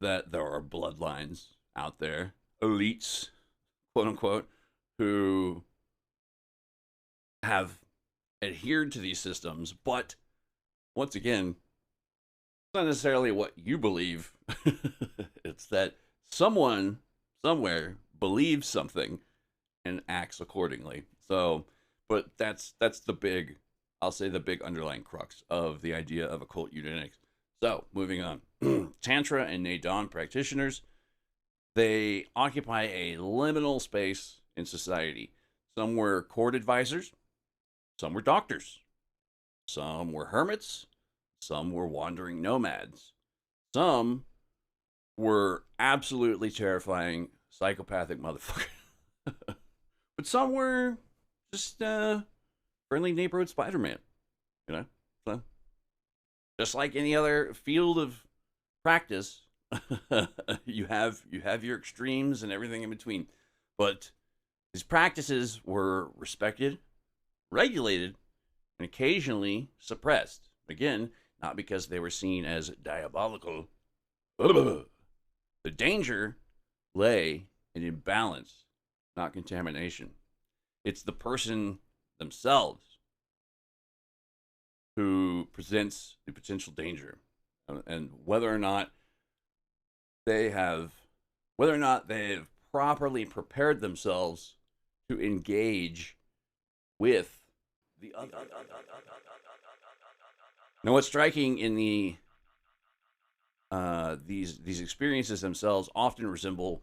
that there are bloodlines out there, elites, quote unquote, who have adhered to these systems. But once again, it's not necessarily what you believe. It's that someone somewhere believes something and acts accordingly. So, but that's the big, I'll say the big underlying crux of the idea of occult eugenics. So, moving on. Tantra and Nadon practitioners, they occupy a liminal space in society. Some were court advisors, some were doctors, some were hermits, some were wandering nomads, some were absolutely terrifying psychopathic motherfuckers. But some were just friendly neighborhood Spider-Man, you know? So, just like any other field of practice, you have your extremes and everything in between. But these practices were respected, regulated, and occasionally suppressed. Again, not because they were seen as diabolical. The danger lay in imbalance, not contamination. It's the person themselves who presents the potential danger, and whether or not they've properly prepared themselves to engage with the other. Now, what's striking in these experiences themselves often resemble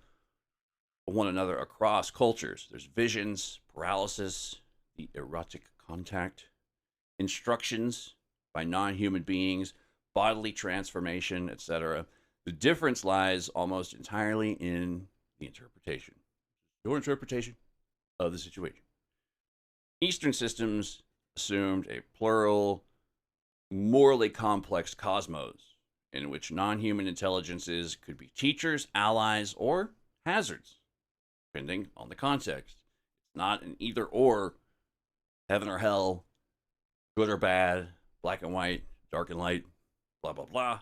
one another across cultures. There's visions, paralysis, the erotic contact, instructions by non-human beings, bodily transformation, etc. The difference lies almost entirely in the interpretation. Your interpretation of the situation. Eastern systems assumed a plural, morally complex cosmos in which non-human intelligences could be teachers, allies, or hazards, depending on the context. It's not an either or, heaven or hell, good or bad, black and white, dark and light, blah, blah, blah.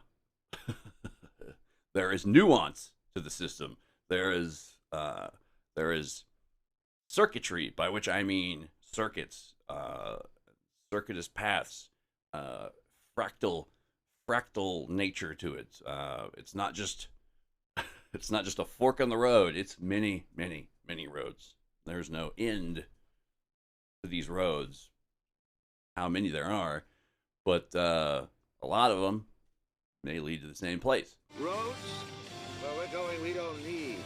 There is nuance to the system. There is circuitry, by which I mean circuits, circuitous paths, fractal nature to it. It's not just a fork on the road. It's many roads. There's no end to these roads. How many there are, but a lot of them may lead to the same place. Roads? Where we're going, we don't need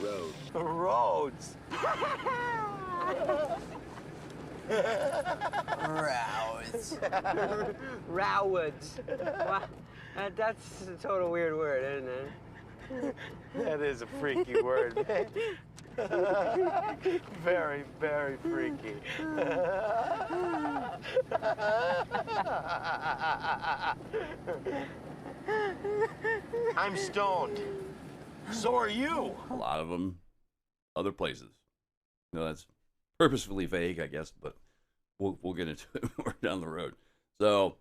roads. Roads. Rows. Rowards. Wow. That's a total weird word, isn't it? That is a freaky word, man. Very, very freaky. I'm stoned. So are you. A lot of them, other places. You know, that's purposefully vague, I guess, but we'll get into it more down the road. So,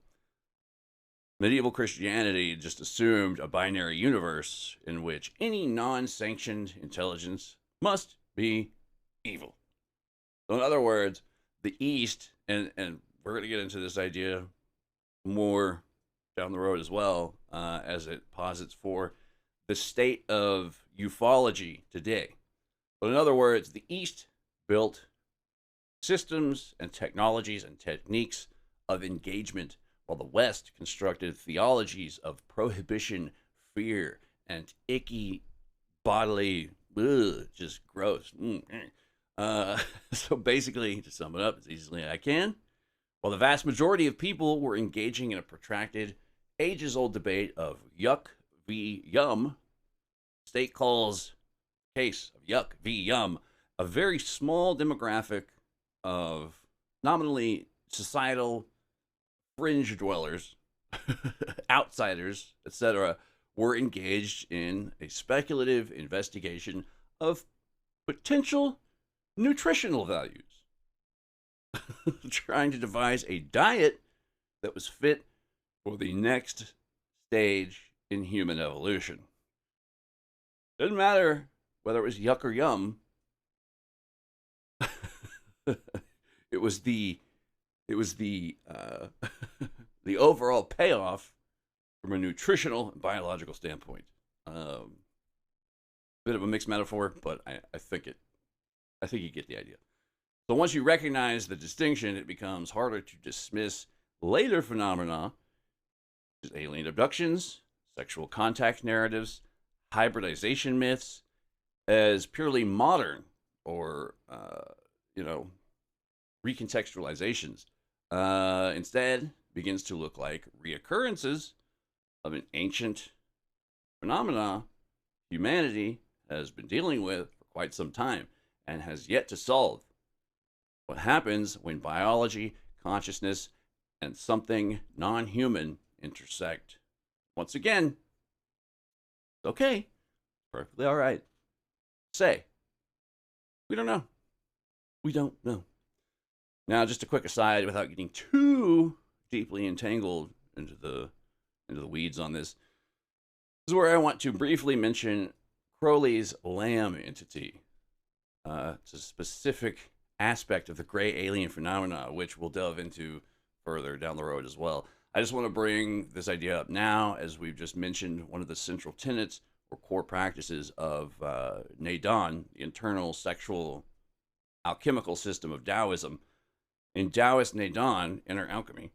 medieval Christianity just assumed a binary universe in which any non-sanctioned intelligence must be evil. So in other words, the East, and we're going to get into this idea more down the road as well, as it posits for the state of ufology today. But in other words, the East built systems and technologies and techniques of engagement, while the West constructed theologies of prohibition, fear, and icky bodily, just gross. So basically, to sum it up as easily as I can, while the vast majority of people were engaging in a protracted, ages-old debate of yuck v. yum, state calls case of yuck v. yum a very small demographic of nominally societal fringe dwellers, outsiders, etc., were engaged in a speculative investigation of potential nutritional values trying to devise a diet that was fit for the next stage in human evolution. Doesn't matter whether it was yuck or yum. it was the the overall payoff from a nutritional and biological standpoint. Bit of a mixed metaphor, but I think you get the idea. So once you recognize the distinction, it becomes harder to dismiss later phenomena, such as alien abductions, sexual contact narratives, hybridization myths, as purely modern or, recontextualizations. Instead, begins to look like reoccurrences of an ancient phenomena humanity has been dealing with for quite some time and has yet to solve. What happens when biology, consciousness, and something non-human intersect? Once again, it's okay, perfectly all right. Say, we don't know. We don't know. Now, just a quick aside, without getting too deeply entangled into the weeds on this, this is where I want to briefly mention Crowley's lamb entity. It's a specific aspect of the gray alien phenomena, which we'll delve into further down the road as well. I just want to bring this idea up now, as we've just mentioned, one of the central tenets or core practices of Neidan, the internal sexual alchemical system of Taoism. In Taoist Neidan, inner alchemy,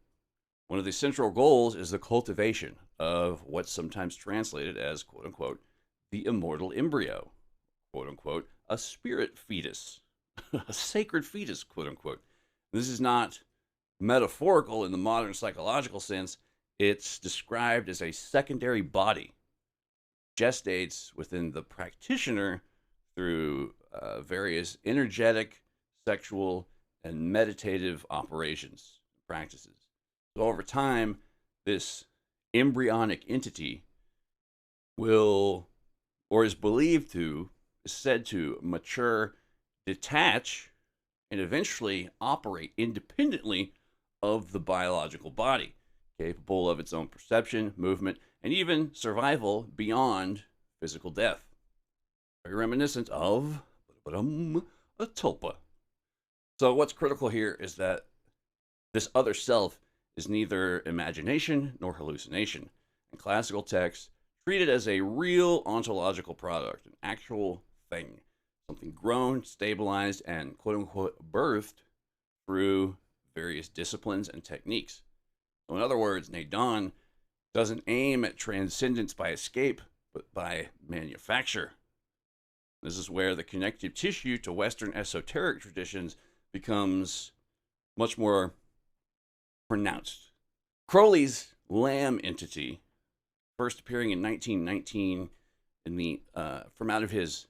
one of the central goals is the cultivation of what's sometimes translated as, quote unquote, the immortal embryo, quote unquote, a spirit fetus, a sacred fetus, quote unquote. This is not metaphorical in the modern psychological sense. It's described as a secondary body, gestates within the practitioner through various energetic, sexual, and meditative operations, practices. So over time, this embryonic entity will, or is believed to, is said to mature, detach, and eventually operate independently of the biological body, capable of its own perception, movement, and even survival beyond physical death. Very reminiscent of a tulpa. So what's critical here is that this other self is neither imagination nor hallucination, and classical texts treat it as a real ontological product, an actual thing, something grown, stabilized, and quote-unquote birthed through various disciplines and techniques. So in other words, Neidan doesn't aim at transcendence by escape, but by manufacture. This is where the connective tissue to Western esoteric traditions becomes much more pronounced. Crowley's lamb entity, first appearing in 1919 in the from out of his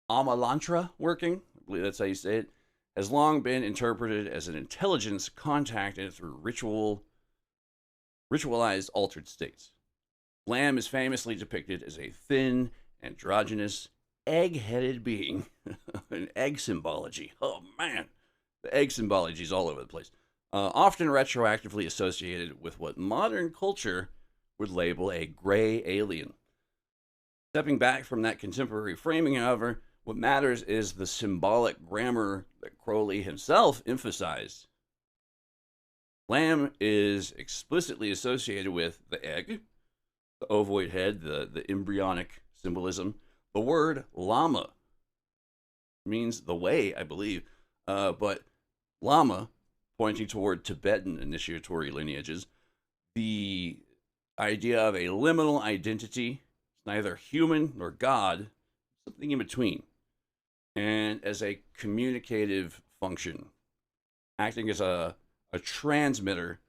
Amalantra working, I believe that's how you say it, has long been interpreted as an intelligence contacted through ritualized altered states. Lamb is famously depicted as a thin, androgynous, egg-headed being. An egg symbology. Oh man, the egg symbology is all over the place. Often retroactively associated with what modern culture would label a gray alien. Stepping back from that contemporary framing, however, what matters is the symbolic grammar that Crowley himself emphasized. Lamb is explicitly associated with the egg, the ovoid head, the embryonic symbolism. The word lama means the way, I believe, but lama, pointing toward Tibetan initiatory lineages, the idea of a liminal identity, neither human nor God, something in between, and as a communicative function, acting as a transmitter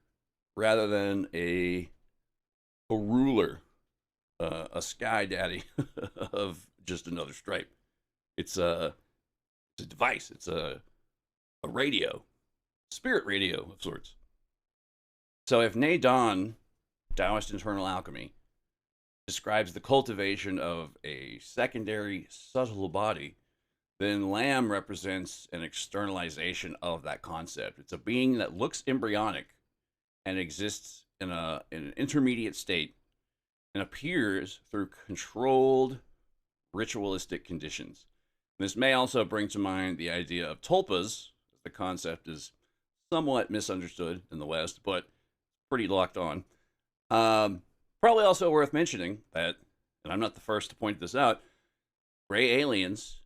rather than a ruler, a sky daddy of just another stripe. It's a device. It's a radio, spirit radio of sorts. So if Neidan, Taoist internal alchemy, describes the cultivation of a secondary subtle body, then Lamb represents an externalization of that concept. It's a being that looks embryonic and exists in an intermediate state and appears through controlled ritualistic conditions. This may also bring to mind the idea of tulpas. The concept is somewhat misunderstood in the West, but pretty locked on. Probably also worth mentioning that, and I'm not the first to point this out, gray aliens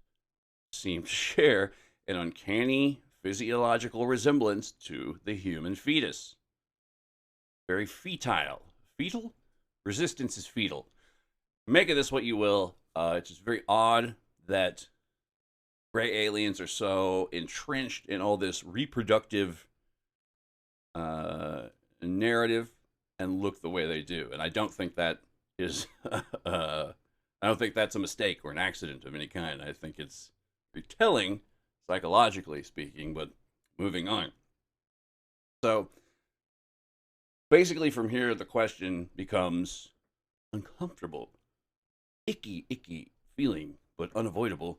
seem to share an uncanny physiological resemblance to the human fetus. Very fetile. Fetal? Resistance is fetal. Make of this what you will. It's just very odd that gray aliens are so entrenched in all this reproductive narrative and look the way they do. And I don't think that is, I don't think that's a mistake or an accident of any kind. I think it's telling, psychologically speaking, but moving on. So basically from here, the question becomes uncomfortable, icky feeling, but unavoidable.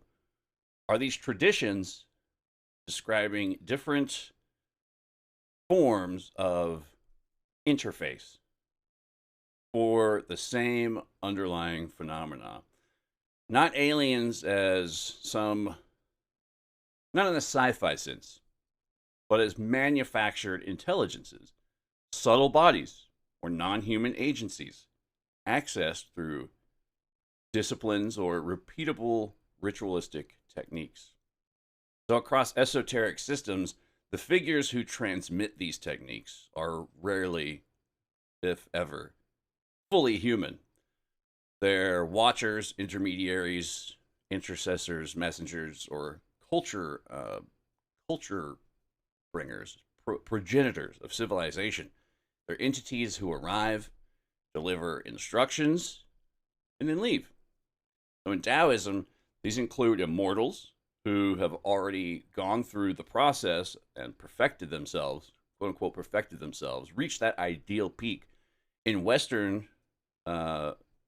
Are these traditions describing different forms of interface for the same underlying phenomena? Not aliens as some, not in a sci-fi sense, but as manufactured intelligences, subtle bodies, or non-human agencies, accessed through disciplines or repeatable ritualistic techniques. So across esoteric systems, the figures who transmit these techniques are rarely, if ever, fully human. They're watchers, intermediaries, intercessors, messengers, or culture bringers, progenitors of civilization. They're entities who arrive, deliver instructions, and then leave. So in Taoism, these include immortals who have already gone through the process and perfected themselves, quote unquote, perfected themselves, reached that ideal peak. In Western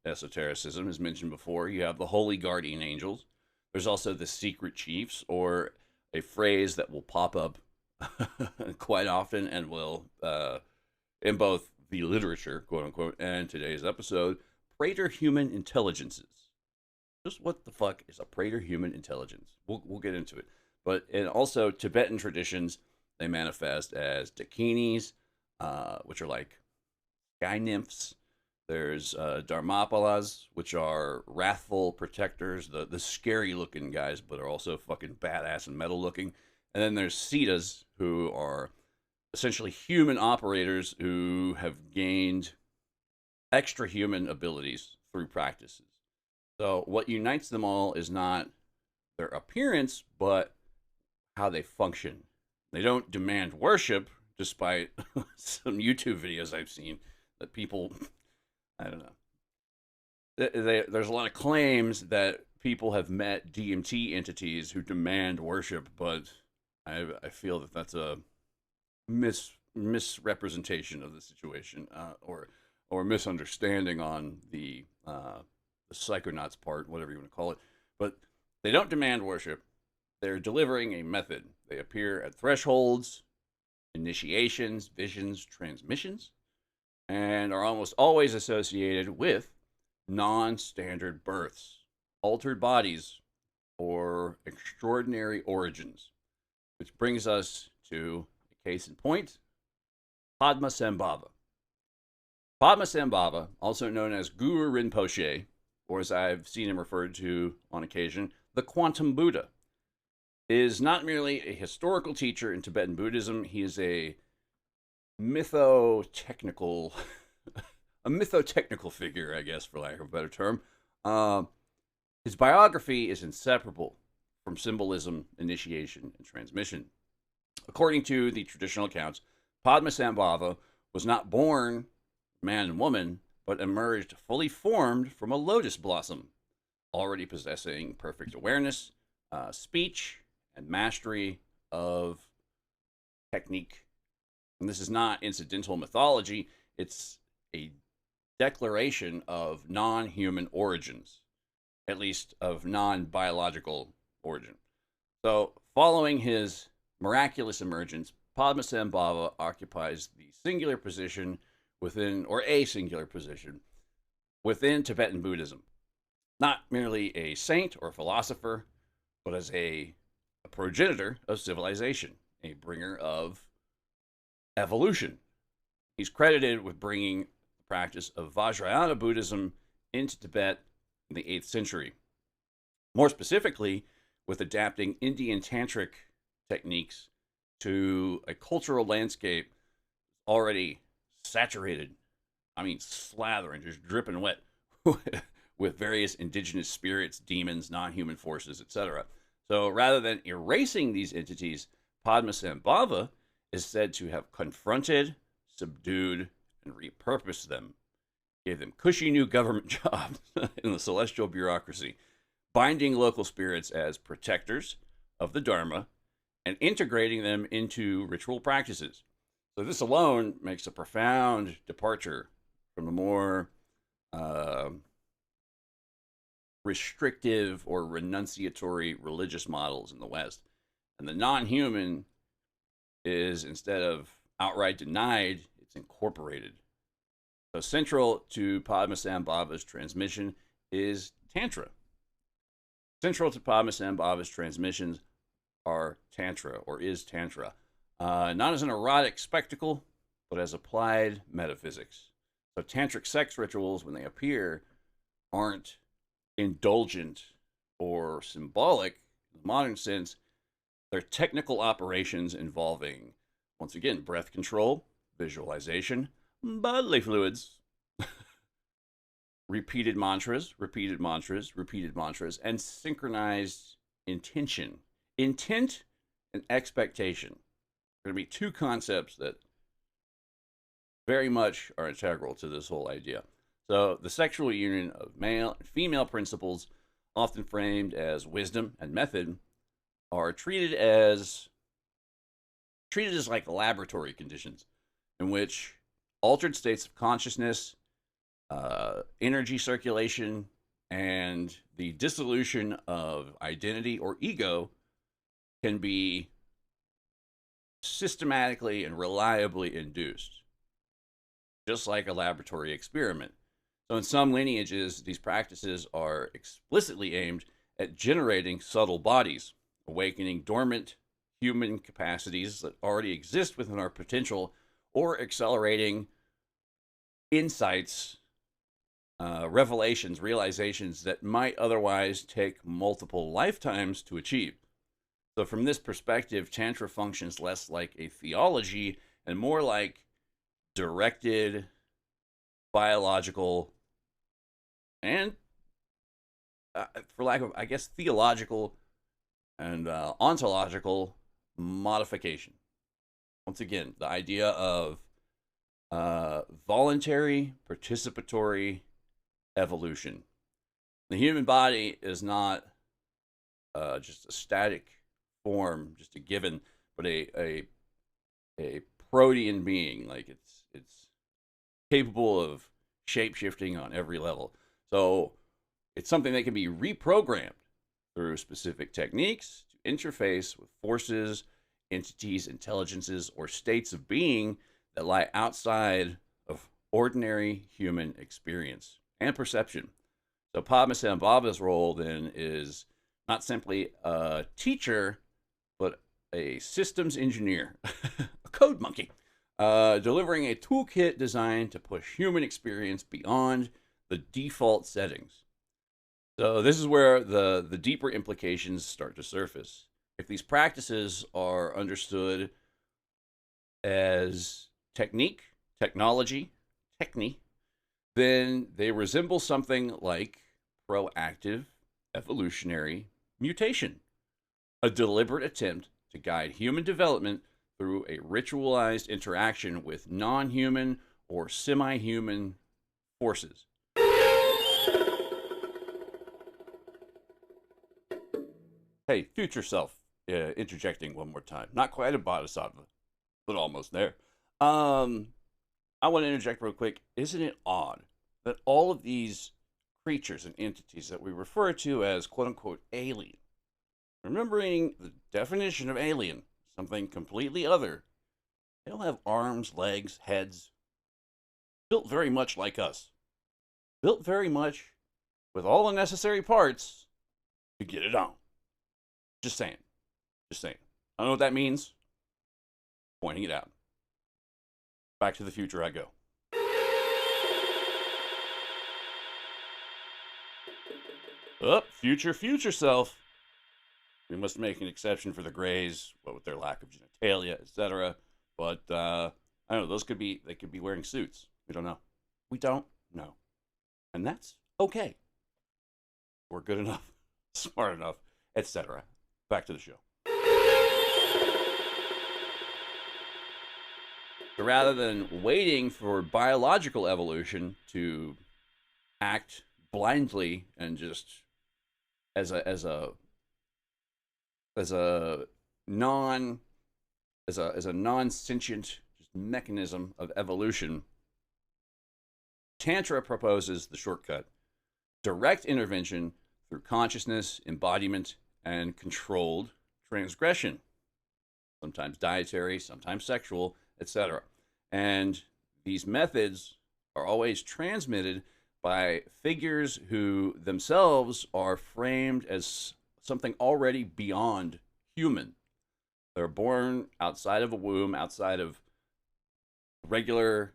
esotericism, as mentioned before, you have the holy guardian angels. There's also the secret chiefs, or a phrase that will pop up quite often and will, in both the literature, quote unquote, and today's episode, praeter-human intelligences. Just what the fuck is a praeter-human intelligence? We'll get into it. But and also Tibetan traditions, they manifest as dakinis, which are like sky nymphs. There's dharmapalas, which are wrathful protectors, the scary looking guys, but are also fucking badass and metal looking. And then there's siddhas, who are essentially human operators who have gained extra human abilities through practices. So what unites them all is not their appearance, but how they function. They don't demand worship, despite some YouTube videos I've seen that people, I don't know. There's a lot of claims that people have met DMT entities who demand worship, but I feel that that's a misrepresentation of the situation, or misunderstanding on the psychonauts part, whatever you want to call it. But they don't demand worship. They're delivering a method. They appear at thresholds, initiations, visions, transmissions, and are almost always associated with non-standard births, altered bodies, or extraordinary origins. Which brings us to a case in point, Padmasambhava. Padmasambhava, also known as Guru Rinpoche, or as I've seen him referred to on occasion, the Quantum Buddha, is not merely a historical teacher in Tibetan Buddhism. He is a mythotechnical figure, I guess, for lack of a better term. His biography is inseparable from symbolism, initiation, and transmission. According to the traditional accounts, Padmasambhava was not born man and woman, but emerged fully formed from a lotus blossom, already possessing perfect awareness, speech, and mastery of technique. And this is not incidental mythology, it's a declaration of non-human origins, at least of non-biological origin. So, following his miraculous emergence, Padmasambhava occupies the singular position within, or a singular position within Tibetan Buddhism. Not merely a saint or philosopher, but as a progenitor of civilization, a bringer of evolution. He's credited with bringing the practice of Vajrayana Buddhism into Tibet in the 8th century. More specifically, with adapting Indian tantric techniques to a cultural landscape already saturated, slathering, just dripping wet with various indigenous spirits, demons, non-human forces, etc. So rather than erasing these entities, Padmasambhava is said to have confronted, subdued, and repurposed them, gave them cushy new government jobs in the celestial bureaucracy, binding local spirits as protectors of the Dharma, and integrating them into ritual practices. So this alone makes a profound departure from the more restrictive or renunciatory religious models in the West. And the non-human is, instead of outright denied, it's incorporated. So central to Padmasambhava's transmission is Tantra. Central to Padmasambhava's transmissions are Tantra, or is Tantra. Not as an erotic spectacle, but as applied metaphysics. So tantric sex rituals, when they appear, aren't indulgent or symbolic in the modern sense. They're technical operations involving, once again, breath control, visualization, bodily fluids, repeated mantras, and synchronized intention. Intent and expectation are going to be two concepts that very much are integral to this whole idea. So the sexual union of male and female principles, often framed as wisdom and method, are treated as like laboratory conditions in which altered states of consciousness, energy circulation, and the dissolution of identity or ego can be systematically and reliably induced, just like a laboratory experiment. So in some lineages, these practices are explicitly aimed at generating subtle bodies, awakening dormant human capacities that already exist within our potential, or accelerating insights, revelations, realizations that might otherwise take multiple lifetimes to achieve. So from this perspective, Tantra functions less like a theology and more like directed biological and, for lack of, I guess, theological and ontological modification. Once again, the idea of voluntary, participatory evolution. The human body is not just a static form, just a given, but a protean being. Like it's capable of shape-shifting on every level. So it's something that can be reprogrammed through specific techniques to interface with forces, entities, intelligences, or states of being that lie outside of ordinary human experience and perception. So Padmasambhava's role then is not simply a teacher, but a systems engineer, a code monkey, delivering a toolkit designed to push human experience beyond the default settings. So this is where the deeper implications start to surface. If these practices are understood as technique, technology, techni, then they resemble something like proactive evolutionary mutation, a deliberate attempt to guide human development through a ritualized interaction with non-human or semi-human forces. Hey, future self, interjecting one more time. Not quite a bodhisattva, but almost there. I want to interject real quick. Isn't it odd that all of these creatures and entities that we refer to as quote-unquote alien Remembering the definition of alien, something completely other. They don't have arms, legs, heads. Built very much like us. Built very much with all the necessary parts to get it on. Just saying. Just saying. I don't know what that means. Pointing it out. Back to the future I go. Up, future self. We must make an exception for the Greys, what with their lack of genitalia, etc. But I don't know. They could be wearing suits. We don't know. We don't know, and that's okay. We're good enough, smart enough, etc. Back to the show. So rather than waiting for biological evolution to act blindly and just as a non-sentient mechanism of evolution, Tantra proposes the shortcut: direct intervention through consciousness, embodiment, and controlled transgression. Sometimes dietary, sometimes sexual, etc. And these methods are always transmitted by figures who themselves are framed as something already beyond human. They're born outside of a womb, outside of regular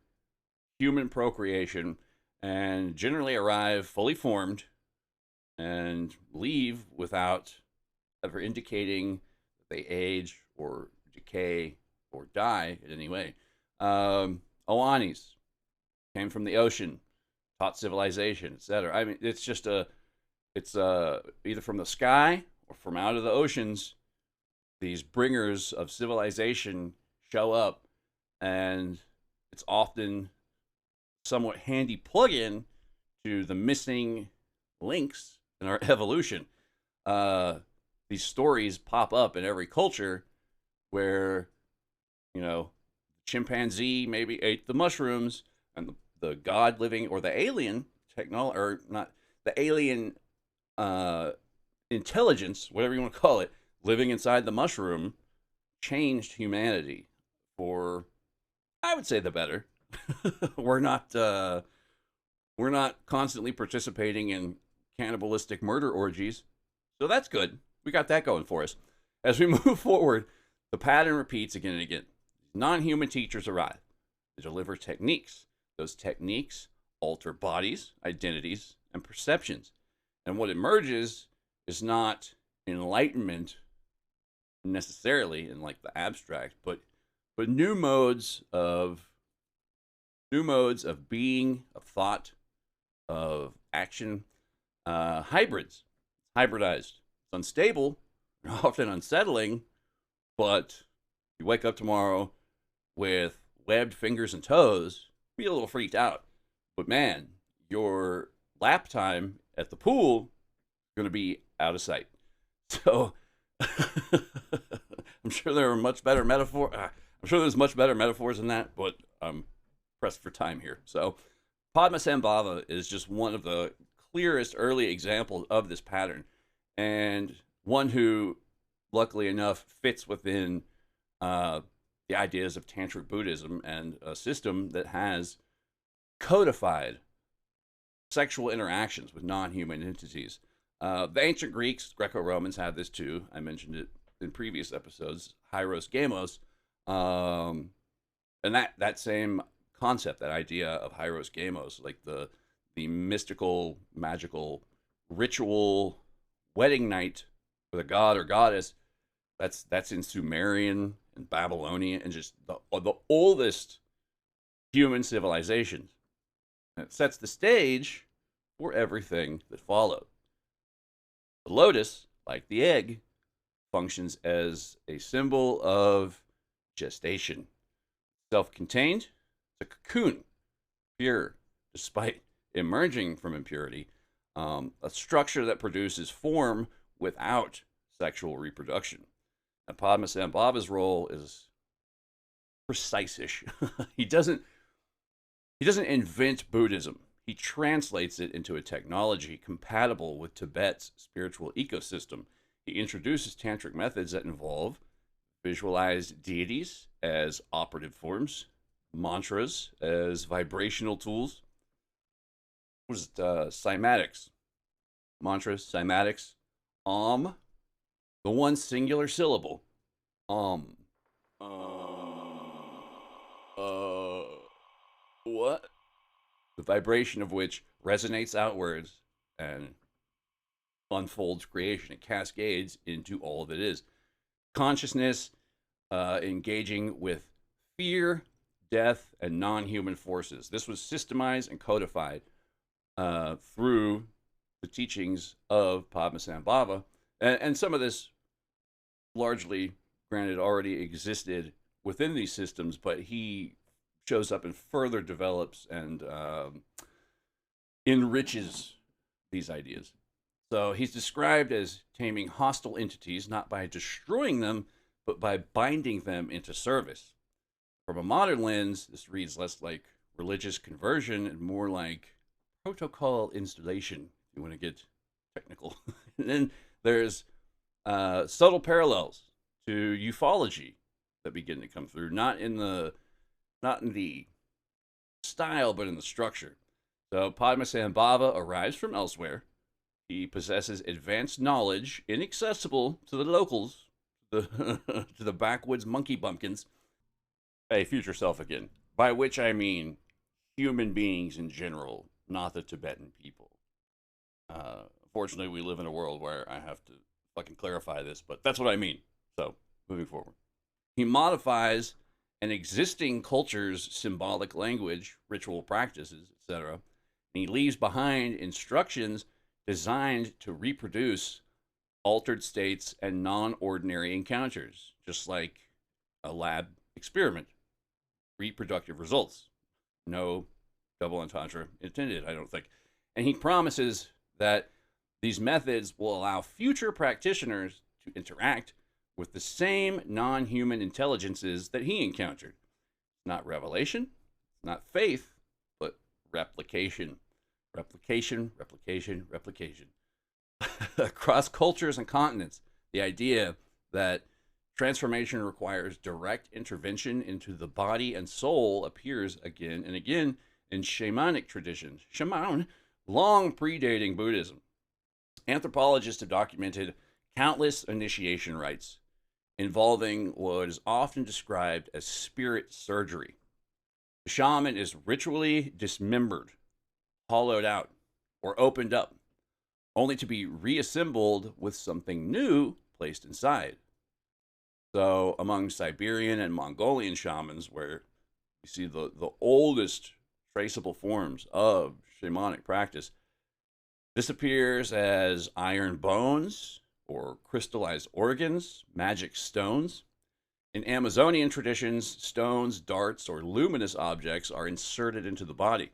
human procreation, and generally arrive fully formed and leave without ever indicating that they age or decay or die in any way. Oanis came from the ocean, taught civilization, etc. I mean, it's either from the sky or from out of the oceans. These bringers of civilization show up, and it's often somewhat handy plug-in to the missing links in our evolution. These stories pop up in every culture where, chimpanzee maybe ate the mushrooms, and the god living, or the alien technology, or not the alien intelligence, whatever you want to call it, living inside the mushroom, changed humanity for, I would say, the better. We're not constantly participating in cannibalistic murder orgies, so that's good. We got that going for us. As we move forward, the pattern repeats again and again. Non-human teachers arrive. They deliver techniques. Those techniques alter bodies, identities, and perceptions. And what emerges is not enlightenment necessarily in like the abstract, but new modes of being, of thought, of action, hybridized. It's unstable, often unsettling, but you wake up tomorrow with webbed fingers and toes, be a little freaked out. But man, your lap time at the pool is going to be out of sight. So I'm sure there are much better metaphor. I'm sure there's much better metaphors than that, but I'm pressed for time here. So Padmasambhava is just one of the clearest early examples of this pattern, and one who, luckily enough, fits within the ideas of Tantric Buddhism and a system that has codified sexual interactions with non-human entities. The ancient Greeks, Greco-Romans, had this too. I mentioned it in previous episodes, Hieros Gamos. And that same concept, that idea of Hieros Gamos, like the mystical, magical, ritual wedding night with a god or goddess, that's in Sumerian and Babylonian and just the oldest human civilizations. And it sets the stage for everything that followed. The lotus, like the egg, functions as a symbol of gestation. Self-contained, it's a cocoon, pure, despite emerging from impurity, a structure that produces form without sexual reproduction. And Padmasambhava's role is precise-ish. He doesn't invent Buddhism. He translates it into a technology compatible with Tibet's spiritual ecosystem. He introduces tantric methods that involve visualized deities as operative forms, mantras as vibrational tools. What is it? Cymatics. Mantras, cymatics. The one singular syllable. What? The vibration of which resonates outwards and unfolds creation. It cascades into all that is. Consciousness engaging with fear, death, and non-human forces. This was systemized and codified through the teachings of Padmasambhava. And some of this largely, granted, already existed within these systems, but he shows up and further develops and enriches these ideas. So he's described as taming hostile entities, not by destroying them, but by binding them into service. From a modern lens, this reads less like religious conversion and more like protocol installation, if you want to get technical. And then there's subtle parallels to ufology that begin to come through, not in the style, but in the structure. So Padmasambhava arrives from elsewhere. He possesses advanced knowledge inaccessible to the locals, to the backwoods monkey bumpkins. Hey, future self again. By which I mean human beings in general, not the Tibetan people. Fortunately, we live in a world where I have to fucking clarify this, but that's what I mean. So, moving forward. He modifies an existing culture's symbolic language, ritual practices, etc. And he leaves behind instructions designed to reproduce altered states and non-ordinary encounters, just like a lab experiment. Reproductive results. No double entendre intended, I don't think. And he promises that these methods will allow future practitioners to interact with the same non-human intelligences that he encountered. Not revelation, not faith, but replication. Replication, replication, replication. Across cultures and continents, the idea that transformation requires direct intervention into the body and soul appears again and again in shamanic traditions. Shaman, long predating Buddhism. Anthropologists have documented countless initiation rites involving what is often described as spirit surgery. The shaman is ritually dismembered, hollowed out, or opened up, only to be reassembled with something new placed inside. So among Siberian and Mongolian shamans, where you see the oldest traceable forms of shamanic practice, this appears as iron bones or crystallized organs, magic stones. In Amazonian traditions, stones, darts, or luminous objects are inserted into the body.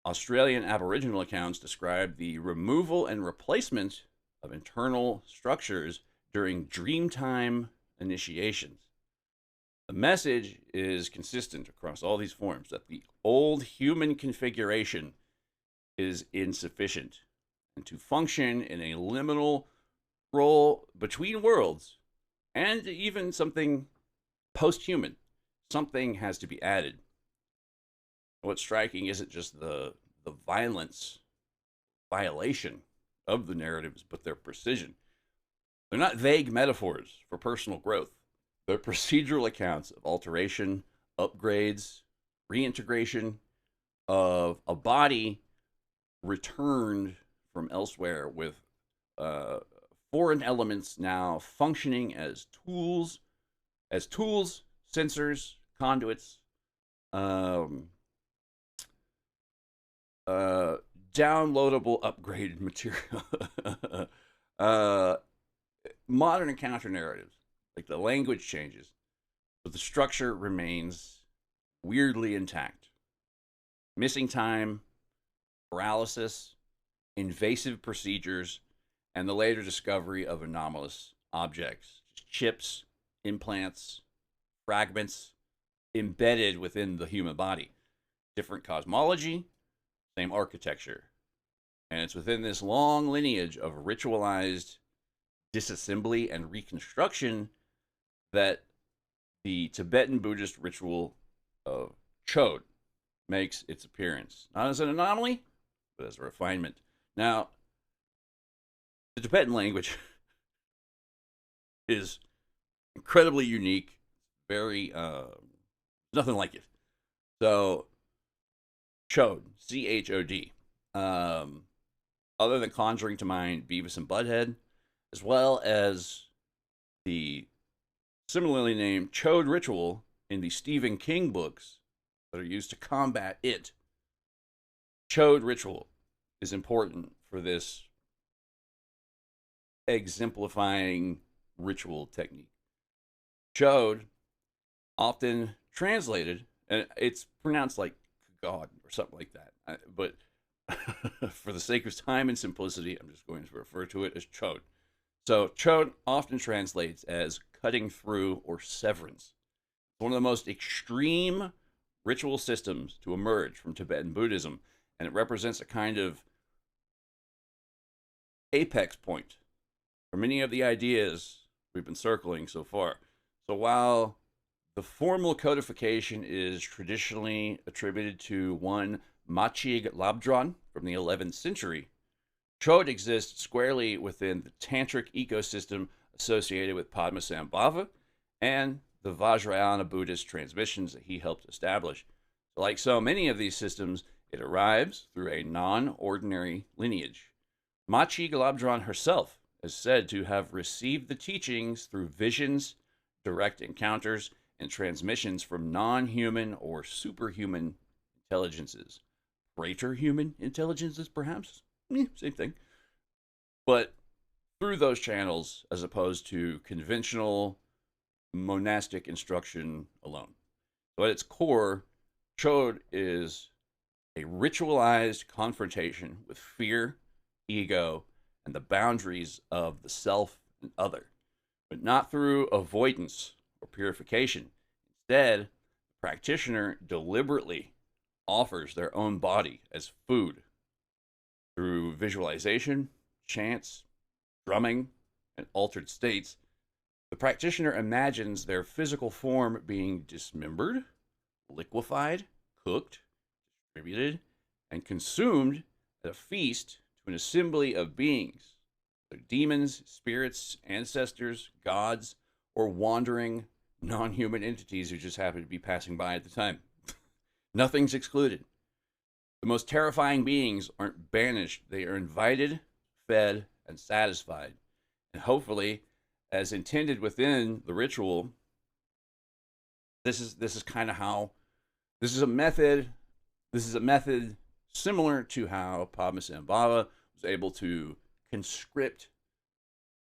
Australian Aboriginal accounts describe the removal and replacement of internal structures during dreamtime initiations. The message is consistent across all these forms, that the old human configuration is insufficient, and to function in a liminal role between worlds, and even something post-human, something has to be added. What's striking isn't just the violation of the narratives, but their precision. They're not vague metaphors for personal growth. They're procedural accounts of alteration, upgrades, reintegration of a body returned from elsewhere with foreign elements now functioning as tools, sensors, conduits, downloadable upgraded material. Modern encounter narratives, like the language changes, but the structure remains weirdly intact. Missing time, paralysis, invasive procedures, and the later discovery of anomalous objects, chips, implants, fragments embedded within the human body. Different cosmology, same architecture. And it's within this long lineage of ritualized disassembly and reconstruction that the Tibetan Buddhist ritual of Chode makes its appearance. Not as an anomaly, but as a refinement. Now, the Tibetan language is incredibly unique, very, nothing like it. So, Chode, C-H-O-D. Other than conjuring to mind Beavis and Butthead, as well as the similarly named Chode ritual in the Stephen King books that are used to combat it. Chode ritual is important for this exemplifying ritual technique. Chode, often translated, and it's pronounced like God or something like that, but for the sake of time and simplicity, I'm just going to refer to it as Chode. So Chode often translates as cutting through or severance. It's one of the most extreme ritual systems to emerge from Tibetan Buddhism, and it represents a kind of apex point for many of the ideas we've been circling so far. So while the formal codification is traditionally attributed to one Magick from the 11th century, Chode exists squarely within the tantric ecosystem associated with Padmasambhava and the Vajrayana Buddhist transmissions that he helped establish. Like so many of these systems, it arrives through a non-ordinary lineage. Magick herself is said to have received the teachings through visions, direct encounters, and transmissions from non-human or superhuman intelligences. Greater-human intelligences, perhaps? Same thing. But through those channels, as opposed to conventional monastic instruction alone. So at its core, Chode is a ritualized confrontation with fear, ego, and the boundaries of the self and other, but not through avoidance or purification. Instead, the practitioner deliberately offers their own body as food through visualization, chants, drumming, and altered states. The practitioner imagines their physical form being dismembered, liquefied, cooked, distributed, and consumed at a feast to an assembly of beings. They're demons, spirits, ancestors, gods, or wandering non-human entities who just happen to be passing by at the time. Nothing's excluded. The most terrifying beings aren't banished. They are invited, fed, and satisfied. And hopefully, as intended within the ritual, this is kind of how, this is a method similar to how Padmasambhava was able to conscript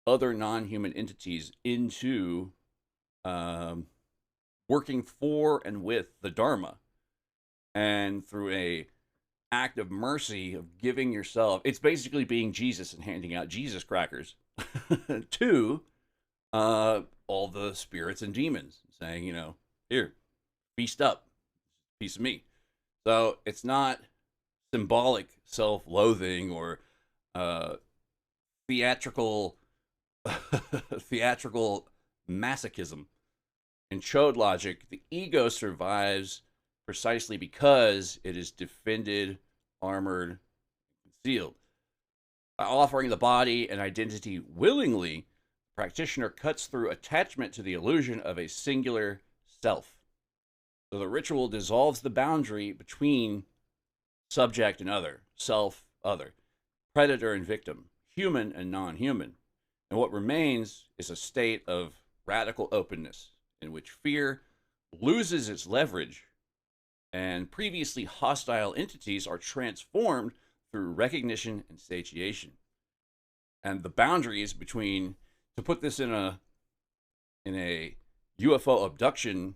other non-human entities into working for and with the Dharma. And through a act of mercy of giving yourself, it's basically being Jesus and handing out Jesus crackers to all the spirits and demons, saying, you know, here, feast up, piece of me. So it's not symbolic self-loathing or theatrical masochism. In Chode logic, the ego survives precisely because it is defended, armored, concealed. By offering the body and identity willingly, the practitioner cuts through attachment to the illusion of a singular self. So the ritual dissolves the boundary between subject and other, self, other, predator and victim, human and non-human. And what remains is a state of radical openness in which fear loses its leverage and previously hostile entities are transformed through recognition and satiation. And the boundaries between, to put this in a UFO abduction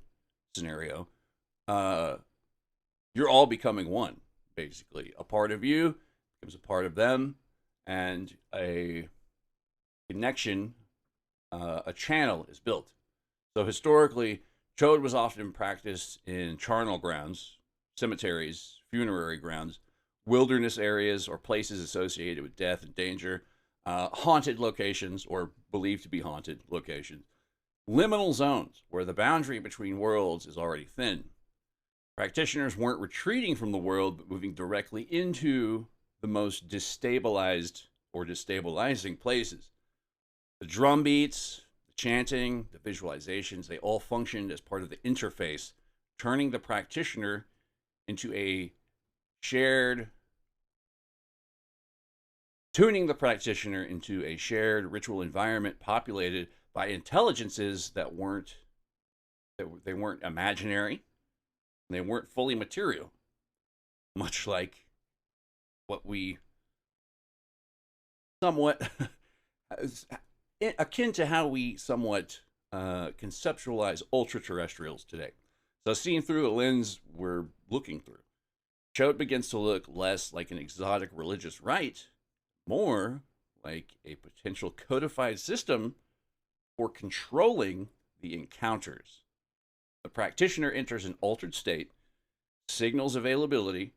scenario, you're all becoming one, basically. A part of you becomes a part of them, and a connection, a channel is built. So historically, Chode was often practiced in charnel grounds, cemeteries, funerary grounds, wilderness areas, or places associated with death and danger. haunted locations or believed to be haunted locations, liminal zones where the boundary between worlds is already thin. Practitioners weren't retreating from the world, but moving directly into the most destabilized or destabilizing places. The drum beats, the chanting, the visualizations, they all functioned as part of the interface, turning the practitioner into a shared, tuning the practitioner into a shared ritual environment populated by intelligences that weren't imaginary, and they weren't fully material, much like what we somewhat akin to how we somewhat conceptualize ultra-terrestrials today. So seen through a lens we're looking through, Chode begins to look less like an exotic religious rite, more like a potential codified system for controlling the encounters. The practitioner enters an altered state, signals availability,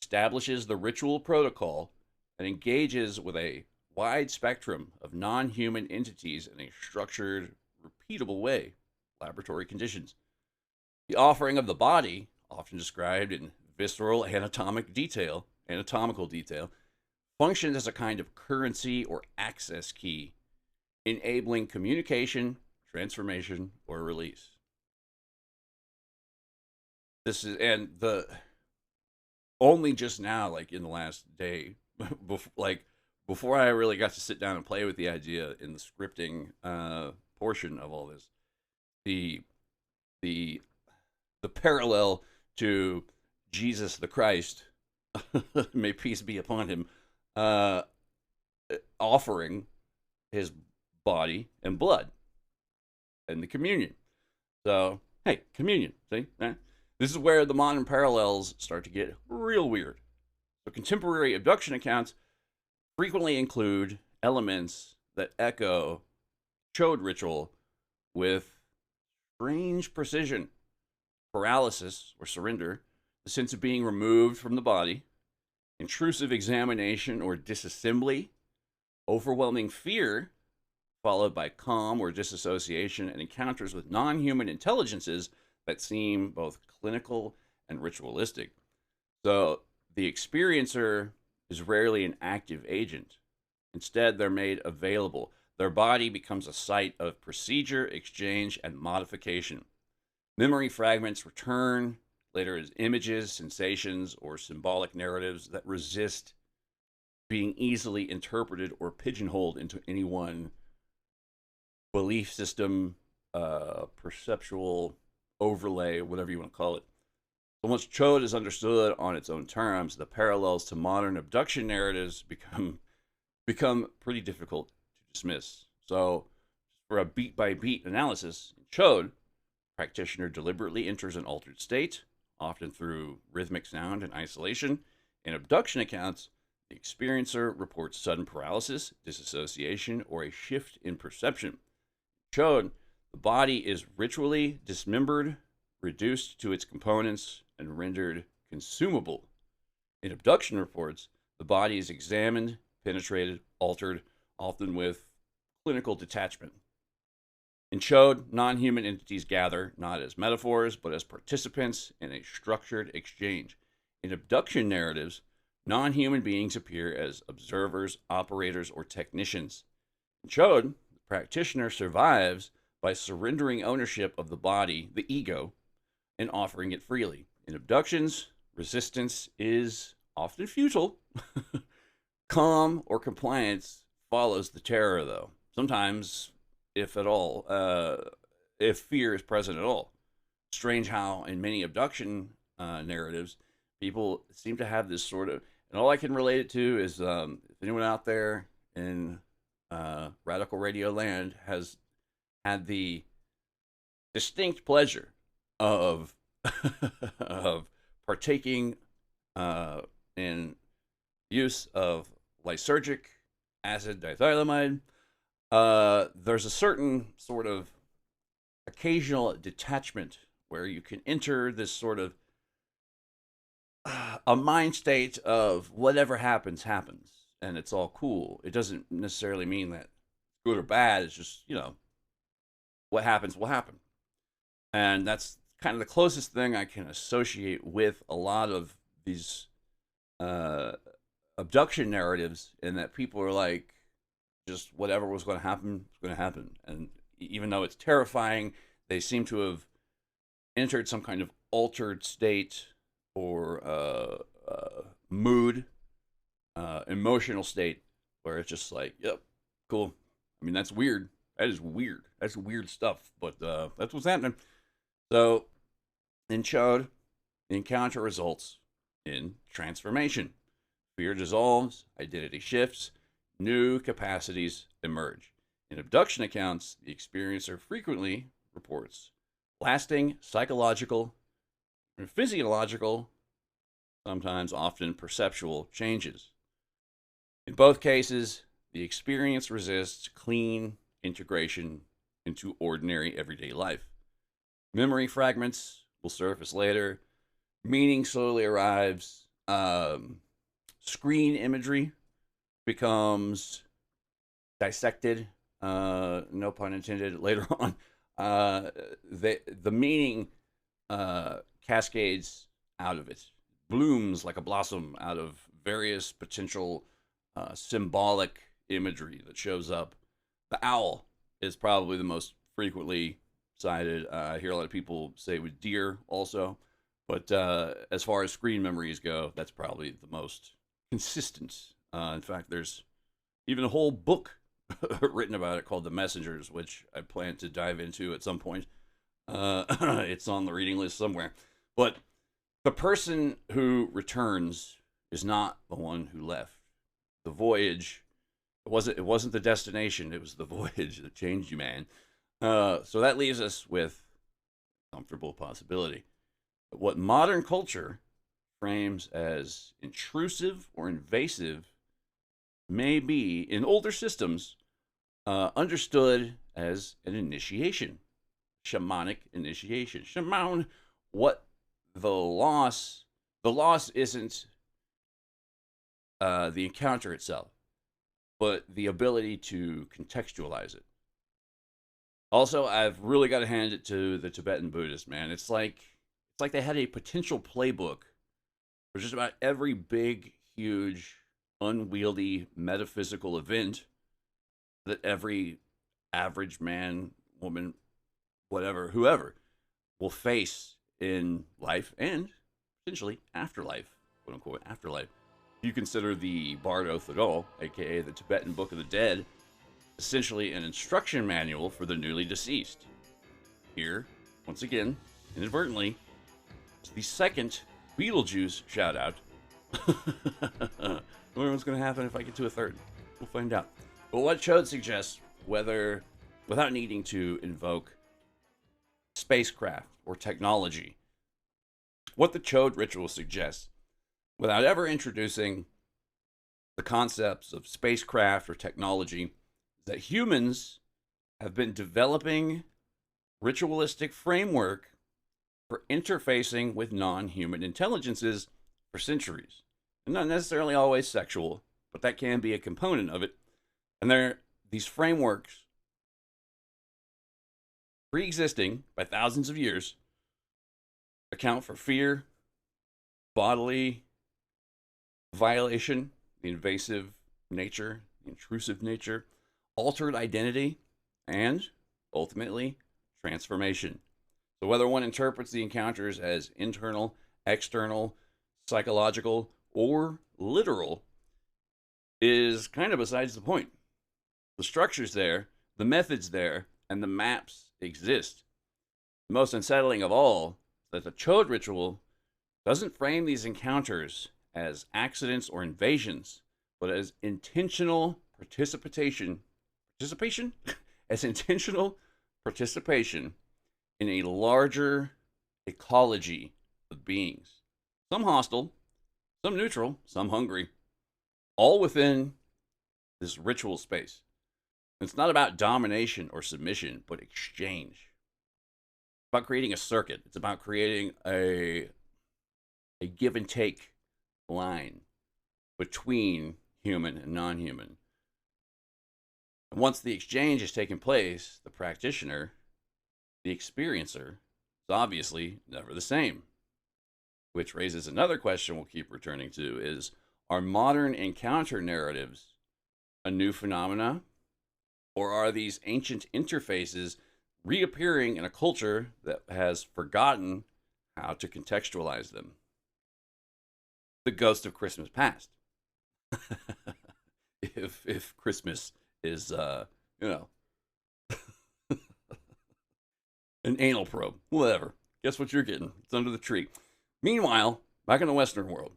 establishes the ritual protocol, and engages with a wide spectrum of non-human entities in a structured, repeatable way, laboratory conditions. The offering of the body, often described in visceral anatomical detail, functions as a kind of currency or access key, enabling communication, transformation, or release. This is, and the only just now, like in the last day, before I really got to sit down and play with the idea in the scripting portion of all this, the parallel to Jesus the Christ, may peace be upon him, offering his body and blood and the communion. So, hey, communion, see? This is where the modern parallels start to get real weird. So contemporary abduction accounts frequently include elements that echo Chode ritual with strange precision. Paralysis or surrender, the sense of being removed from the body, intrusive examination or disassembly, overwhelming fear, followed by calm or disassociation, and encounters with non-human intelligences that seem both clinical and ritualistic. So the experiencer is rarely an active agent. Instead, they're made available. Their body becomes a site of procedure, exchange, and modification. Memory fragments return later as images, sensations, or symbolic narratives that resist being easily interpreted or pigeonholed into any one belief system, perceptual overlay, whatever you want to call it. So once Chode is understood on its own terms, the parallels to modern abduction narratives become pretty difficult to dismiss. So for a beat-by-beat analysis, in Chode, practitioner deliberately enters an altered state, often through rhythmic sound and isolation. In abduction accounts, the experiencer reports sudden paralysis, disassociation, or a shift in perception. Chode, the body is ritually dismembered, reduced to its components, and rendered consumable. In abduction reports, the body is examined, penetrated, altered, often with clinical detachment. In Chode, non-human entities gather not as metaphors, but as participants in a structured exchange. In abduction narratives, non-human beings appear as observers, operators, or technicians. In Chode, the practitioner survives by surrendering ownership of the body, the ego, and offering it freely. In abductions, resistance is often futile. Calm or compliance follows the terror, though. Sometimes, if at all, if fear is present at all. Strange how in many abduction narratives, people seem to have this sort of, and all I can relate it to is if anyone out there in Radical Radio Land has had the distinct pleasure of of partaking in use of lysergic acid dithylamide, there's a certain sort of occasional detachment where you can enter this sort of a mind state of whatever happens, happens. and it's all cool. It doesn't necessarily mean that good or bad. It's just, what happens will happen. And that's kind of the closest thing I can associate with a lot of these abduction narratives, in that people are like, just whatever was going to happen is going to happen. And even though it's terrifying, they seem to have entered some kind of altered state or mood, emotional state, where it's just like, yep, cool. I mean, that's weird. That is weird. That's weird stuff. But that's what's happening. So, in Chode, the encounter results in transformation. Fear dissolves, identity shifts, new capacities emerge. In abduction accounts, the experiencer frequently reports lasting psychological and physiological, sometimes often perceptual changes. In both cases, the experience resists clean integration into ordinary everyday life. Memory fragments will surface later. Meaning slowly arrives. Screen imagery becomes dissected. No pun intended. Later on, the meaning cascades out of it, blooms like a blossom out of various potential symbolic imagery that shows up. The owl is probably the most frequently cited. I hear a lot of people say with deer also. But as far as screen memories go, that's probably the most consistent. In fact, there's even a whole book written about it called The Messengers, which I plan to dive into at some point. It's on the reading list somewhere. But the person who returns is not the one who left. The voyage, it wasn't the destination, it was the voyage that changed you, man. So that leaves us with a comfortable possibility. What modern culture frames as intrusive or invasive may be, in older systems, understood as an initiation, shamanic initiation. Shaman, what the loss isn't the encounter itself, but the ability to contextualize it. Also, I've really got to hand it to the Tibetan Buddhists, man. It's like they had a potential playbook for just about every big, huge, unwieldy metaphysical event that every average man, woman, whatever, whoever will face in life and potentially afterlife, quote unquote, afterlife. You consider the Bardo Thadol, aka the Tibetan Book of the Dead, essentially an instruction manual for the newly deceased. Here, once again, inadvertently, the second Beetlejuice shout out. I wonder what's going to happen if I get to a third. We'll find out. But what Chode suggests, without needing to invoke spacecraft or technology, what the Chode ritual suggests, without ever introducing the concepts of spacecraft or technology, is that humans have been developing ritualistic framework for interfacing with non-human intelligences for centuries. And not necessarily always sexual, but that can be a component of it. And these frameworks, pre-existing by thousands of years, account for fear, bodily violation, the invasive nature, the intrusive nature, altered identity, and ultimately transformation. So whether one interprets the encounters as internal, external, psychological, or literal is kind of besides the point. The structure's there, the method's there, and the maps exist. The most unsettling of all is that the Chode ritual doesn't frame these encounters as accidents or invasions, but as intentional participation as intentional participation in a larger ecology of beings. Some hostile, some neutral, some hungry, all within this ritual space. It's not about domination or submission, but exchange. It's about creating a circuit. It's about creating a give and take line between human and non-human. And once the exchange has taken place, the practitioner, the experiencer, is obviously never the same. Which raises another question we'll keep returning to is, are modern encounter narratives a new phenomena? Or are these ancient interfaces reappearing in a culture that has forgotten how to contextualize them? The ghost of Christmas past. if Christmas is, an anal probe, whatever. Guess what you're getting? It's under the tree. Meanwhile, back in the Western world,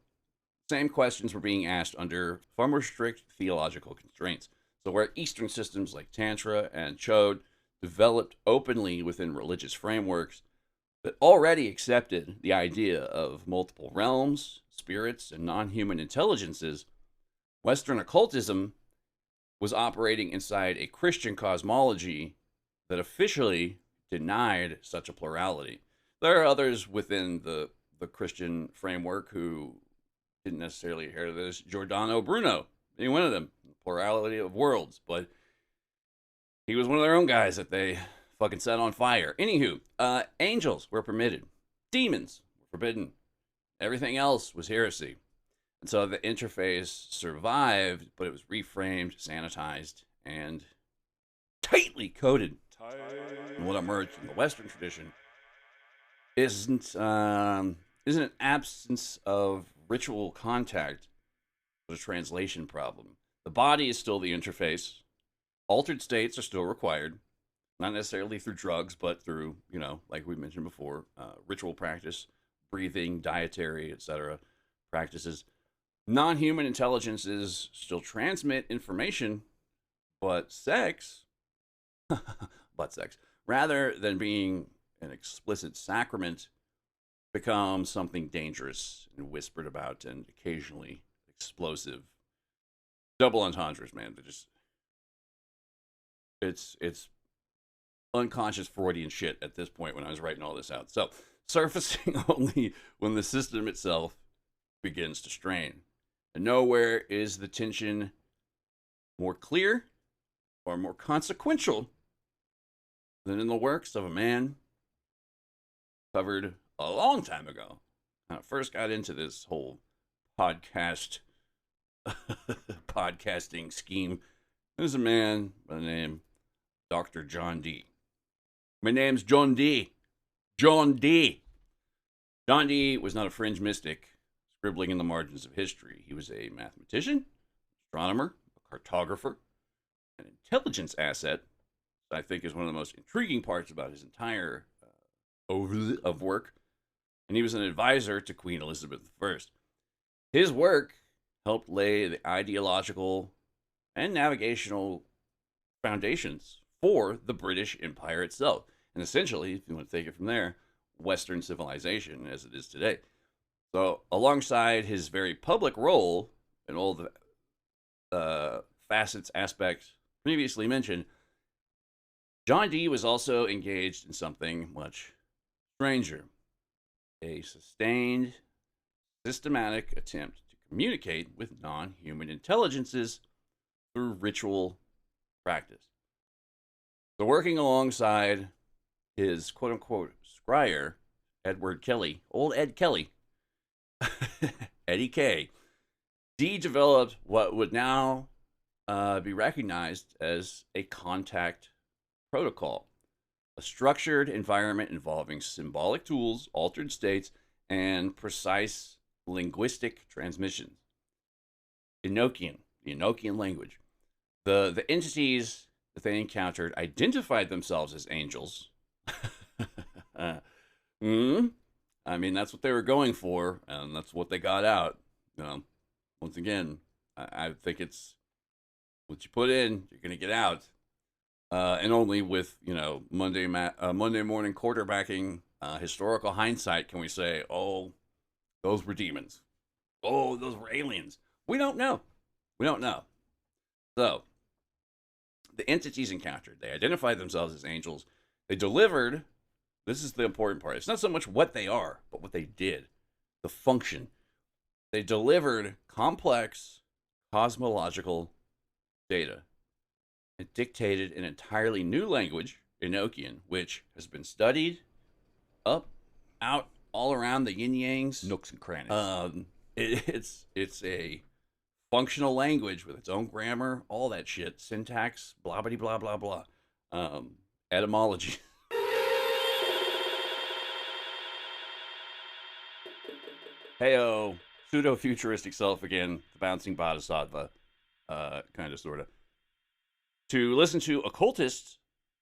same questions were being asked under far more strict theological constraints. So where Eastern systems like Tantra and Chode developed openly within religious frameworks that already accepted the idea of multiple realms, spirits, and non-human intelligences, Western occultism was operating inside a Christian cosmology that officially denied such a plurality. There are others within the Christian framework who didn't necessarily adhere to this. Giordano Bruno, any one of them, plurality of worlds, but he was one of their own guys that they fucking set on fire. Anywho, angels were permitted, demons were forbidden, everything else was heresy. And so the interface survived, but it was reframed, sanitized, and tightly coded. And what emerged from the Western tradition isn't an absence of ritual contact, but a translation problem. The body is still the interface. Altered states are still required, not necessarily through drugs, but through, like we mentioned before, ritual practice, breathing, dietary, etc. practices. Non-human intelligences still transmit information, but sex, rather than being an explicit sacrament, becomes something dangerous and whispered about and occasionally explosive. Double entendres, man. It's unconscious Freudian shit at this point when I was writing all this out. So, surfacing only when the system itself begins to strain. And nowhere is the tension more clear or more consequential than in the works of a man covered a long time ago. When I first got into this whole podcasting scheme, there's a man by the name Dr. John Dee. My name's John Dee. John Dee. John Dee was not a fringe mystic scribbling in the margins of history. He was a mathematician, astronomer, a cartographer, an intelligence asset that I think is one of the most intriguing parts about his entire of work. And he was an advisor to Queen Elizabeth I. His work helped lay the ideological and navigational foundations for the British Empire itself. And essentially, if you want to take it from there, Western civilization as it is today. So alongside his very public role in all the facets, aspects previously mentioned, John Dee was also engaged in something much stranger. A sustained, systematic attempt to communicate with non-human intelligences through ritual practice. So working alongside his quote-unquote scryer, Edward Kelly, old Ed Kelly, Eddie K, Dee developed what would now be recognized as a contact protocol, a structured environment involving symbolic tools, altered states, and precise linguistic transmissions. The Enochian language. The entities that they encountered identified themselves as angels. I mean, that's what they were going for, and that's what they got out. Once again, I think it's what you put in, you're going to get out. And only with, Monday morning quarterbacking, historical hindsight can we say, oh, those were demons. Oh, those were aliens. We don't know. So, the entities encountered, they identified themselves as angels. They delivered, this is the important part. It's not so much what they are, but what they did, the function. They delivered complex, cosmological data. It dictated an entirely new language, Enochian, which has been studied up, out, all around the yin yangs, Nooks and crannies. It's a functional language with its own grammar, all that shit, syntax, blah blah blah blah blah, etymology. Heyo, pseudo futuristic self again, the bouncing bodhisattva, kind of sort of. To listen to occultists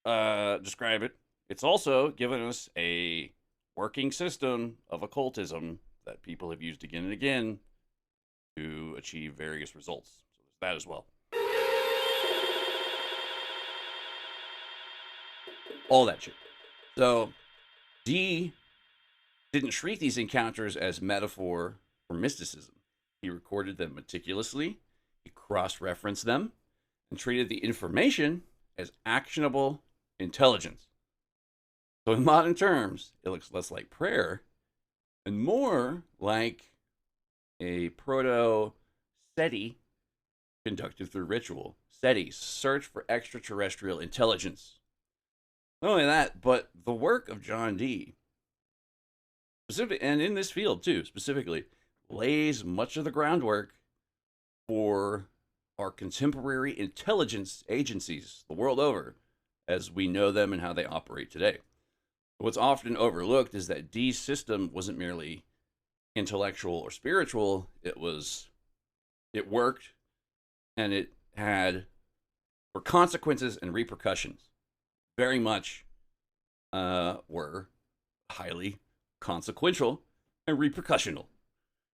describe it, it's also given us a working system of occultism that people have used again and again to achieve various results. So there's that as well. All that shit. So Dee didn't treat these encounters as metaphor for mysticism. He recorded them meticulously, he cross-referenced them, and treated the information as actionable intelligence. So in modern terms, it looks less like prayer and more like a proto-Seti conducted through ritual. Seti, search for extraterrestrial intelligence. Not only that, but the work of John Dee, and in this field too, specifically, lays much of the groundwork for our contemporary intelligence agencies the world over as we know them and how they operate today. What's often overlooked is that Dee's system wasn't merely intellectual or spiritual, it worked, and it had for consequences and repercussions. Very much were highly consequential and repercussional.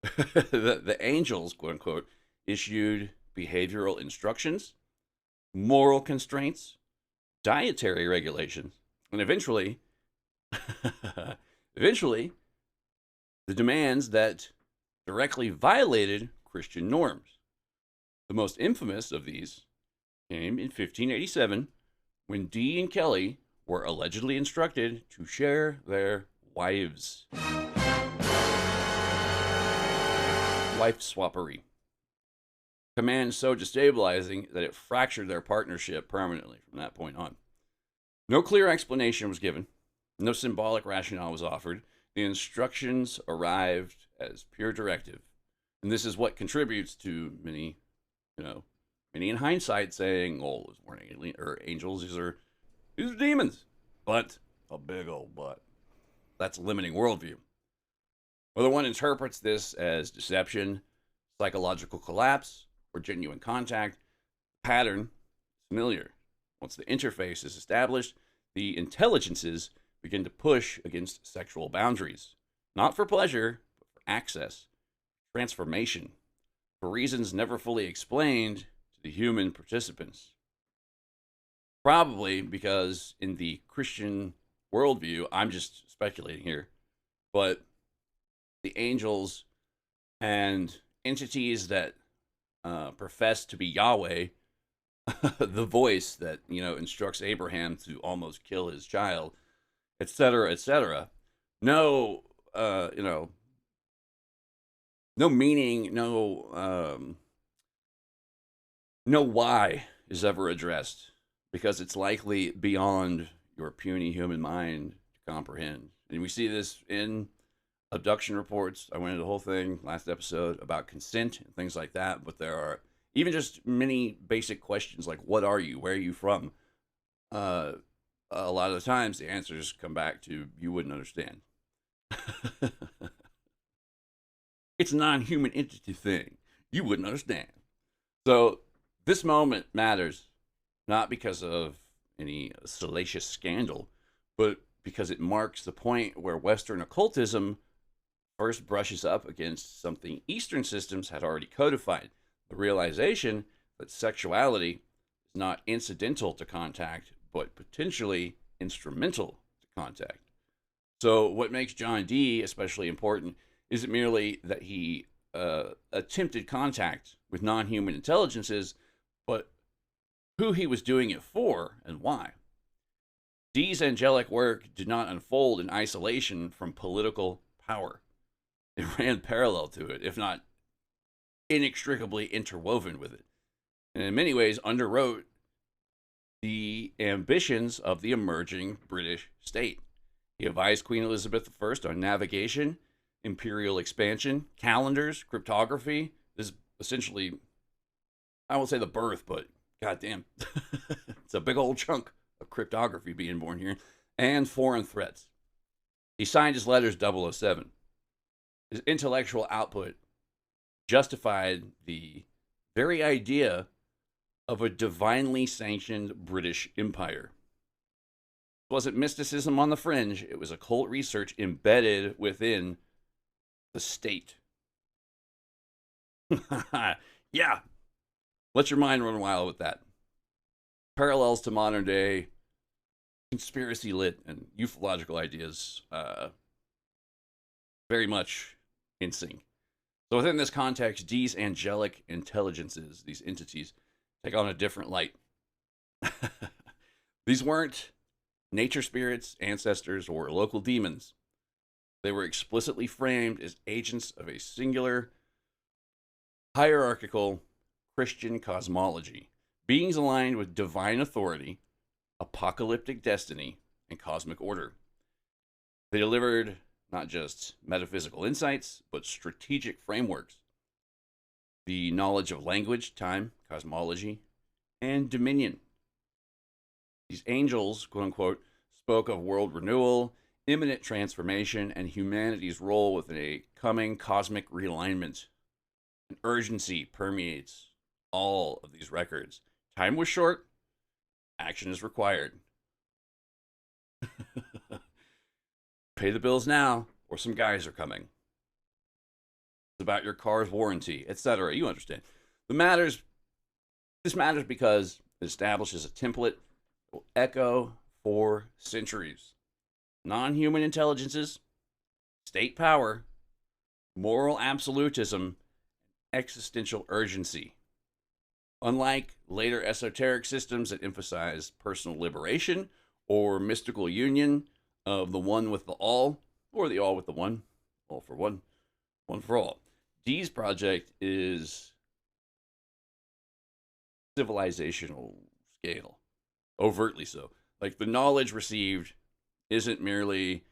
The angels, quote unquote, issued behavioral instructions, moral constraints, dietary regulations, and eventually, the demands that directly violated Christian norms. The most infamous of these came in 1587 when Dee and Kelly were allegedly instructed to share their wives. Wife swappery. Command so destabilizing that it fractured their partnership permanently from that point on. No clear explanation was given. No symbolic rationale was offered. The instructions arrived as pure directive. And this is what contributes to many in hindsight saying, oh, those weren't angels, these are demons. But, a big old but. That's a limiting worldview. Whether one interprets this as deception, psychological collapse, or genuine contact, pattern is familiar. Once the interface is established, the intelligences begin to push against sexual boundaries, not for pleasure, but for access, transformation, for reasons never fully explained to the human participants. Probably because in the Christian worldview, I'm just speculating here, but the angels and entities that profess to be Yahweh, the voice that, instructs Abraham to almost kill his child, etc., no, no meaning, no why is ever addressed, because it's likely beyond your puny human mind to comprehend. And we see this in abduction reports. I went into the whole thing last episode about consent and things like that, but there are even just many basic questions like, what are you? Where are you from? A lot of the times the answers come back to, you wouldn't understand. It's a non-human entity thing. You wouldn't understand. So this moment matters, not because of any salacious scandal, but because it marks the point where Western occultism first brushes up against something Eastern systems had already codified, the realization that sexuality is not incidental to contact, but potentially instrumental to contact. So what makes John Dee especially important isn't merely that he attempted contact with non-human intelligences, but who he was doing it for and why. Dee's angelic work did not unfold in isolation from political power. It ran parallel to it, if not inextricably interwoven with it, and in many ways underwrote the ambitions of the emerging British state. He advised Queen Elizabeth I on navigation, imperial expansion, calendars, cryptography. This is essentially, I won't say the birth, but goddamn, it's a big old chunk of cryptography being born here, and foreign threats. He signed his letters 007. His intellectual output justified the very idea of a divinely sanctioned British empire. It wasn't mysticism on the fringe, it was occult research embedded within the state. Yeah, let your mind run wild with that. Parallels to modern day conspiracy lit and ufological ideas, very much in sync. So within this context, these angelic intelligences, these entities, take on a different light. These weren't nature spirits, ancestors, or local demons. They were explicitly framed as agents of a singular, hierarchical Christian cosmology, beings aligned with divine authority, apocalyptic destiny, and cosmic order. They delivered not just metaphysical insights, but strategic frameworks. The knowledge of language, time, cosmology, and dominion. These angels, quote unquote, spoke of world renewal, imminent transformation, and humanity's role within a coming cosmic realignment. An urgency permeates all of these records. Time was short, action is required. Pay the bills now, or some guys are coming. It's about your car's warranty, etc. You understand. This matters because it establishes a template that will echo for centuries. Non-human intelligences, state power, moral absolutism, existential urgency. Unlike later esoteric systems that emphasize personal liberation or mystical union of the one with the all, or the all with the one, all for one, one for all. Dee's project is civilizational scale, overtly so. Like, the knowledge received isn't merely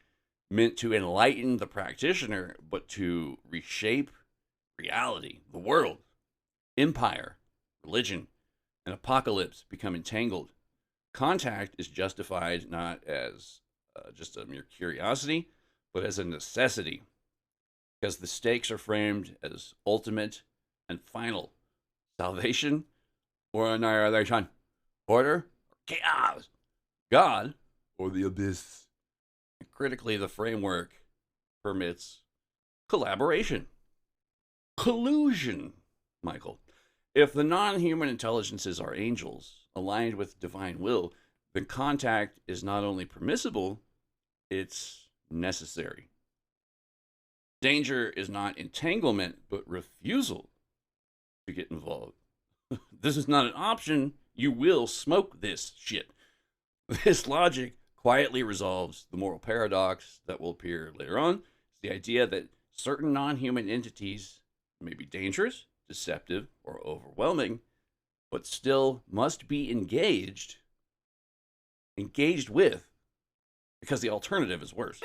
meant to enlighten the practitioner, but to reshape reality, the world. Empire, religion, and apocalypse become entangled. Contact is justified not as just a mere curiosity, but as a necessity, because the stakes are framed as ultimate and final. Salvation or annihilation, order or chaos, God or the abyss. And critically, the framework permits collaboration. Collusion, Michael. If the non-human intelligences are angels, aligned with divine will, then contact is not only permissible, it's necessary. Danger is not entanglement, but refusal to get involved. This is not an option. You will smoke this shit. This logic quietly resolves the moral paradox that will appear later on. It's the idea that certain non-human entities may be dangerous, deceptive, or overwhelming, but still must be engaged with, because the alternative is worse.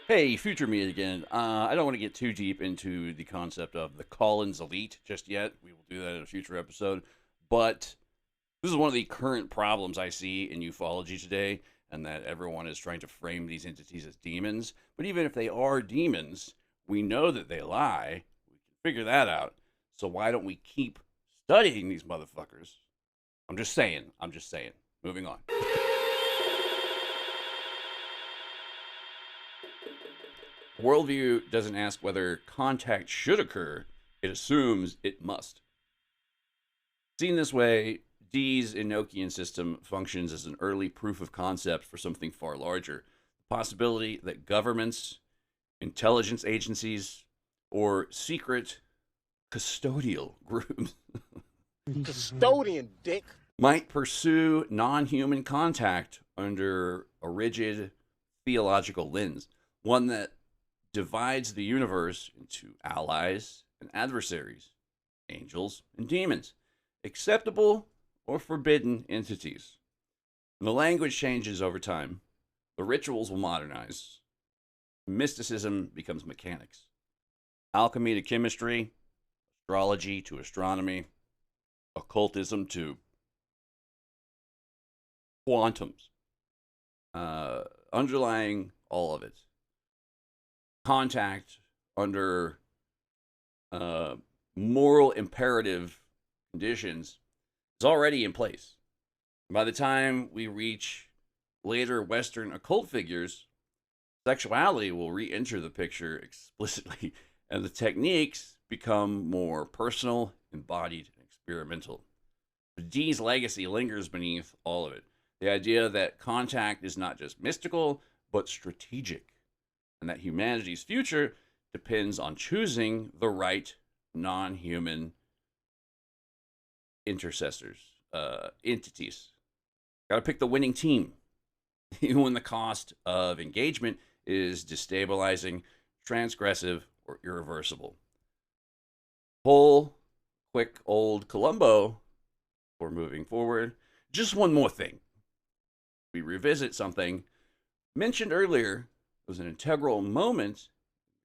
Hey, future me again. I don't want to get too deep into the concept of the Collins elite just yet. We will do that in a future episode. But this is one of the current problems I see in ufology today, and that everyone is trying to frame these entities as demons. But even if they are demons, we know that they lie. We can figure that out. So why don't we keep studying these motherfuckers? I'm just saying. Moving on. Worldview doesn't ask whether contact should occur. It assumes it must. Seen this way, Dee's Enochian system functions as an early proof of concept for something far larger. The possibility that governments, intelligence agencies, or secret custodial groups Custodian, dick. might pursue non-human contact under a rigid theological lens, one that divides the universe into allies and adversaries, angels and demons, acceptable or forbidden entities. And the language changes over time. The rituals will modernize. Mysticism becomes mechanics. Alchemy to chemistry, astrology to astronomy, occultism to quantums. Underlying all of it, contact under moral imperative conditions is already in place. By the time we reach later Western occult figures, sexuality will re-enter the picture explicitly, and the techniques become more personal, embodied, and experimental. Dee's legacy lingers beneath all of it. The idea that contact is not just mystical, but strategic, and that humanity's future depends on choosing the right non-human intercessors, entities. Got to pick the winning team, even when the cost of engagement is destabilizing, transgressive, or irreversible. Pull quick old Columbo for moving forward. Just one more thing. We revisit something mentioned earlier. It was an integral moment,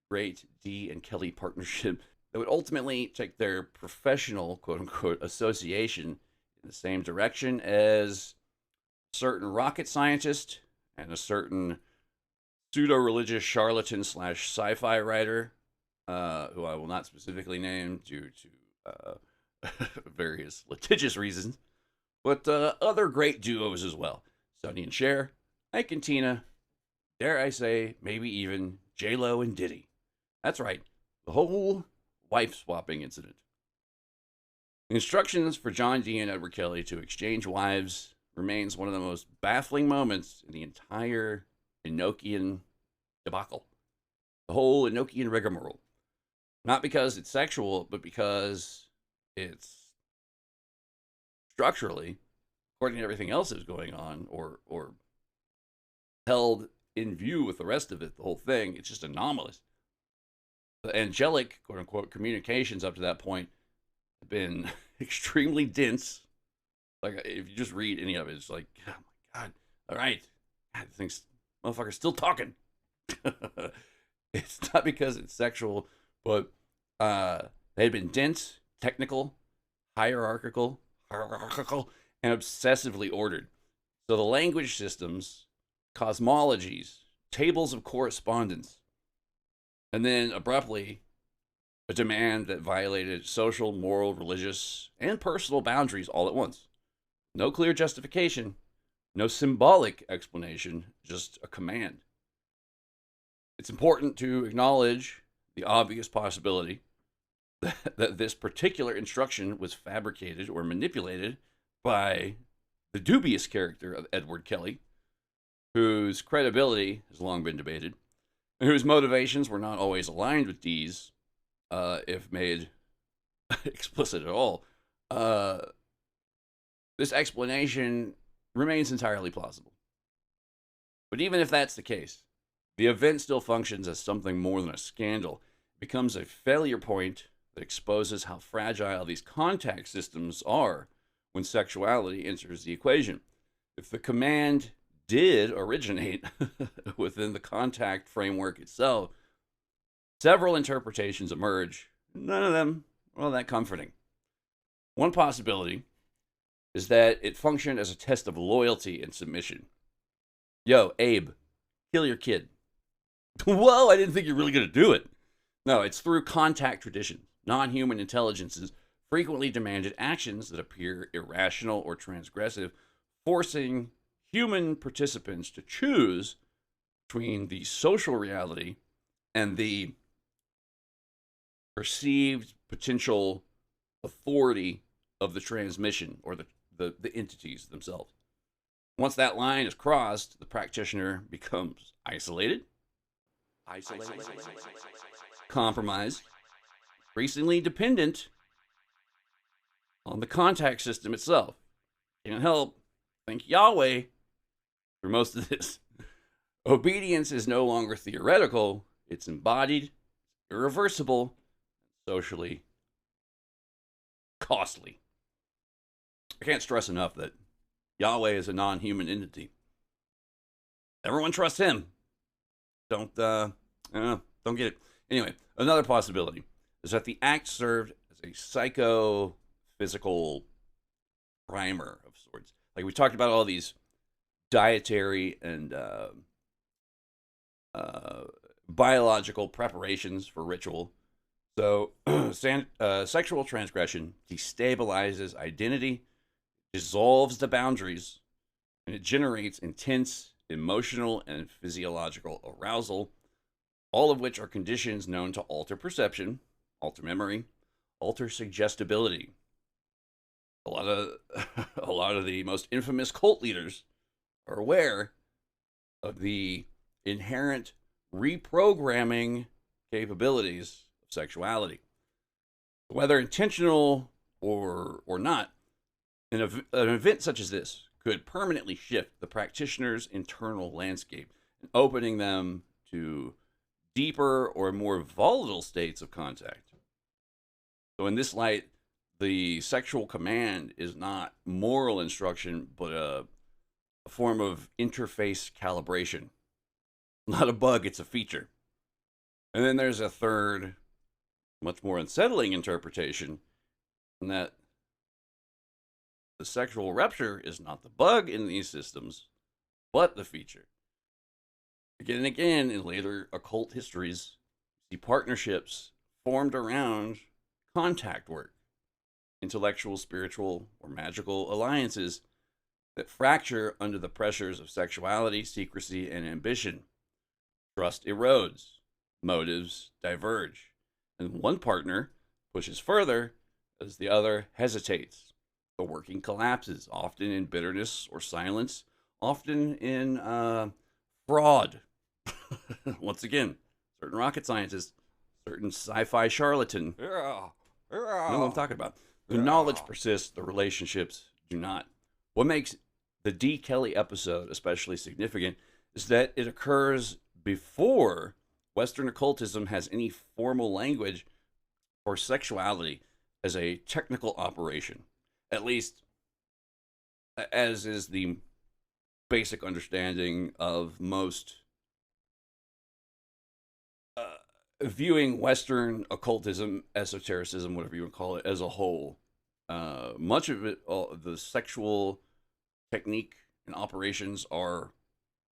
great Dee and Kelly partnership, that would ultimately take their professional, quote-unquote, association in the same direction as a certain rocket scientist and a certain pseudo-religious charlatan / sci-fi writer, who I will not specifically name due to various litigious reasons, but other great duos as well. Sonny and Cher, Ike and Tina, dare I say, maybe even J-Lo and Diddy. That's right, the whole wife-swapping incident. The instructions for John Dee and Edward Kelly to exchange wives remains one of the most baffling moments in the entire Enochian debacle. The whole Enochian rigmarole. Not because it's sexual, but because it's structurally, according to everything else that's going on, or held in view with the rest of it, the whole thing, it's just anomalous. The angelic, quote-unquote, communications up to that point have been extremely dense. Like, if you just read any of it, it's like, oh my God, all right. God, this motherfucker's still talking. It's not because it's sexual, but they've been dense, technical, hierarchical, and obsessively ordered. So the language systems, cosmologies, tables of correspondence, and then abruptly a demand that violated social, moral, religious, and personal boundaries all at once. No clear justification, no symbolic explanation, just a command. It's important to acknowledge the obvious possibility that this particular instruction was fabricated or manipulated by the dubious character of Edward Kelly, whose credibility has long been debated, and whose motivations were not always aligned with Dee's, if made explicit at all. This explanation remains entirely plausible. But even if that's the case, the event still functions as something more than a scandal. It becomes a failure point that exposes how fragile these contact systems are when sexuality enters the equation. If the command did originate within the contact framework itself, several interpretations emerge, none of them all that comforting. One possibility is that it functioned as a test of loyalty and submission. Yo, Abe, kill your kid. Whoa, I didn't think you were really going to do it. No, it's through contact tradition. Non-human intelligences frequently demanded actions that appear irrational or transgressive, forcing human participants to choose between the social reality and the perceived potential authority of the transmission or the entities themselves. Once that line is crossed, the practitioner becomes isolated, compromised, increasingly dependent on the contact system itself. Can't help thank Yahweh for most of this. Obedience is no longer theoretical, It's embodied, irreversible, socially costly. I can't stress enough that Yahweh is a non-human entity. Everyone trusts him. Don't get it. Anyway, another possibility is that the act served as a psycho-physical primer of sorts. Like we talked about all these dietary and biological preparations for ritual. So, sexual transgression destabilizes identity, dissolves the boundaries, and it generates intense emotional and physiological arousal, all of which are conditions known to alter perception, alter memory, alter suggestibility. A lot of the most infamous cult leaders are aware of the inherent reprogramming capabilities of sexuality. Whether intentional or not, an event such as this could permanently shift the practitioner's internal landscape, opening them to deeper or more volatile states of contact. So in this light, the sexual command is not moral instruction, but a form of interface calibration. Not a bug, it's a feature. And then there's a third, much more unsettling interpretation, in that the sexual rupture is not the bug in these systems, but the feature. Again and again, in later occult histories, see partnerships formed around contact work, intellectual, spiritual, or magical alliances that fracture under the pressures of sexuality, secrecy, and ambition. Trust erodes, motives diverge, and one partner pushes further as the other hesitates. The working collapses, often in bitterness or silence, often in fraud. Once again, certain rocket scientists, certain sci-fi charlatan. You know what I'm talking about. The knowledge persists, the relationships do not. What makes the D. Kelly episode especially significant is that it occurs before Western occultism has any formal language for sexuality as a technical operation, at least as is the basic understanding of most viewing Western occultism, esotericism, whatever you would call it, as a whole. Much of it, the sexual technique and operations are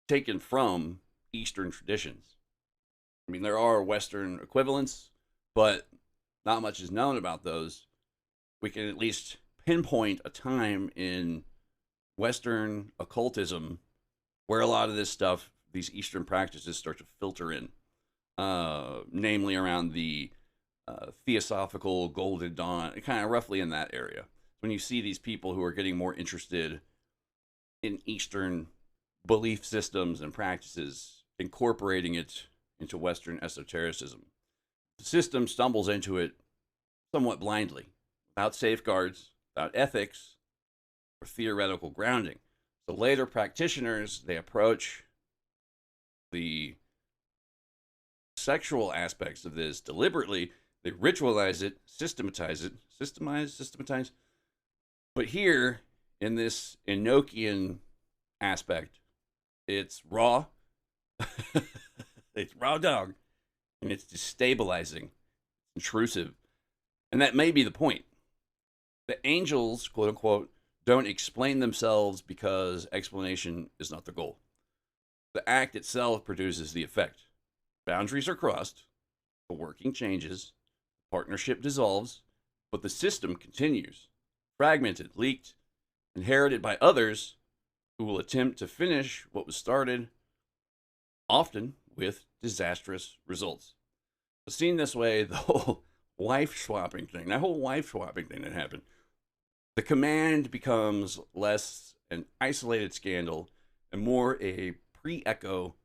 taken from Eastern traditions. I mean, there are Western equivalents, but not much is known about those. We can at least pinpoint a time in Western occultism where a lot of this stuff, these Eastern practices, start to filter in, namely around the Theosophical Golden Dawn, kind of roughly in that area. When you see these people who are getting more interested in Eastern belief systems and practices, incorporating it into Western esotericism. The system stumbles into it somewhat blindly, without safeguards, without ethics, or theoretical grounding. So later practitioners, they approach the sexual aspects of this deliberately. They ritualize it, systematize. But here, in this Enochian aspect, it's raw. It's raw dog. And it's destabilizing, intrusive. And that may be the point. The angels, quote unquote, don't explain themselves because explanation is not the goal. The act itself produces the effect. Boundaries are crossed, the working changes, partnership dissolves, but the system continues, fragmented, leaked, inherited by others who will attempt to finish what was started, often with disastrous results. So seen this way, the whole wife swapping thing that happened, the command becomes less an isolated scandal and more a pre-echo,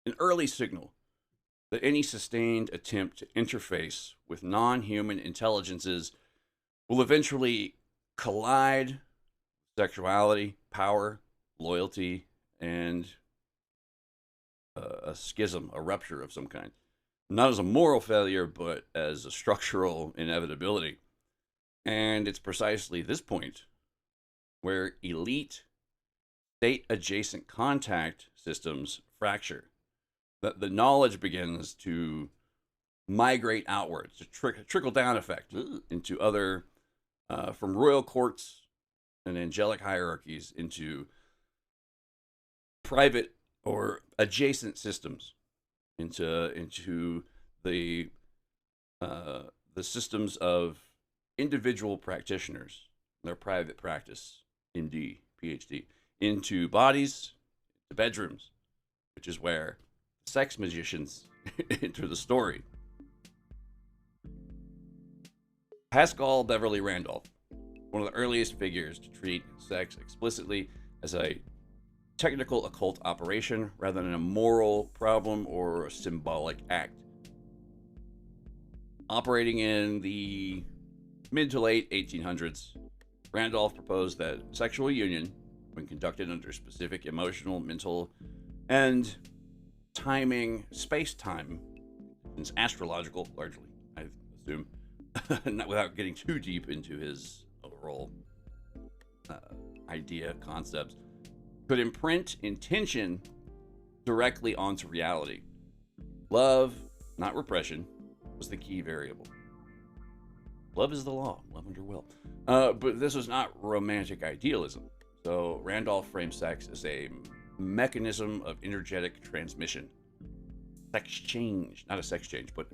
an early signal that any sustained attempt to interface with non-human intelligences will eventually collide sexuality, power, loyalty, and a schism, a rupture of some kind. not as a moral failure, but as a structural inevitability. And it's precisely this point where elite state-adjacent contact systems fracture, that the knowledge begins to migrate outwards, to trickle-down effect into other, from royal courts and angelic hierarchies into private or adjacent systems, into the systems of individual practitioners, their private practice, MD, PhD, into bodies, to bedrooms, which is where sex magicians enter the story. Pascal Beverly Randolph, one of the earliest figures to treat sex explicitly as a technical occult operation rather than a moral problem or a symbolic act. Operating in the mid to late 1800s, Randolph proposed that sexual union, when conducted under specific emotional, mental, and timing space-time, it's astrological largely, I assume, not without getting too deep into his overall idea, concepts, could imprint intention directly onto reality. Love, not repression, was the key variable. Love is the law, love under will. But this was not romantic idealism. So Randolph framed sex as a mechanism of energetic transmission. Sex change, not a sex change, but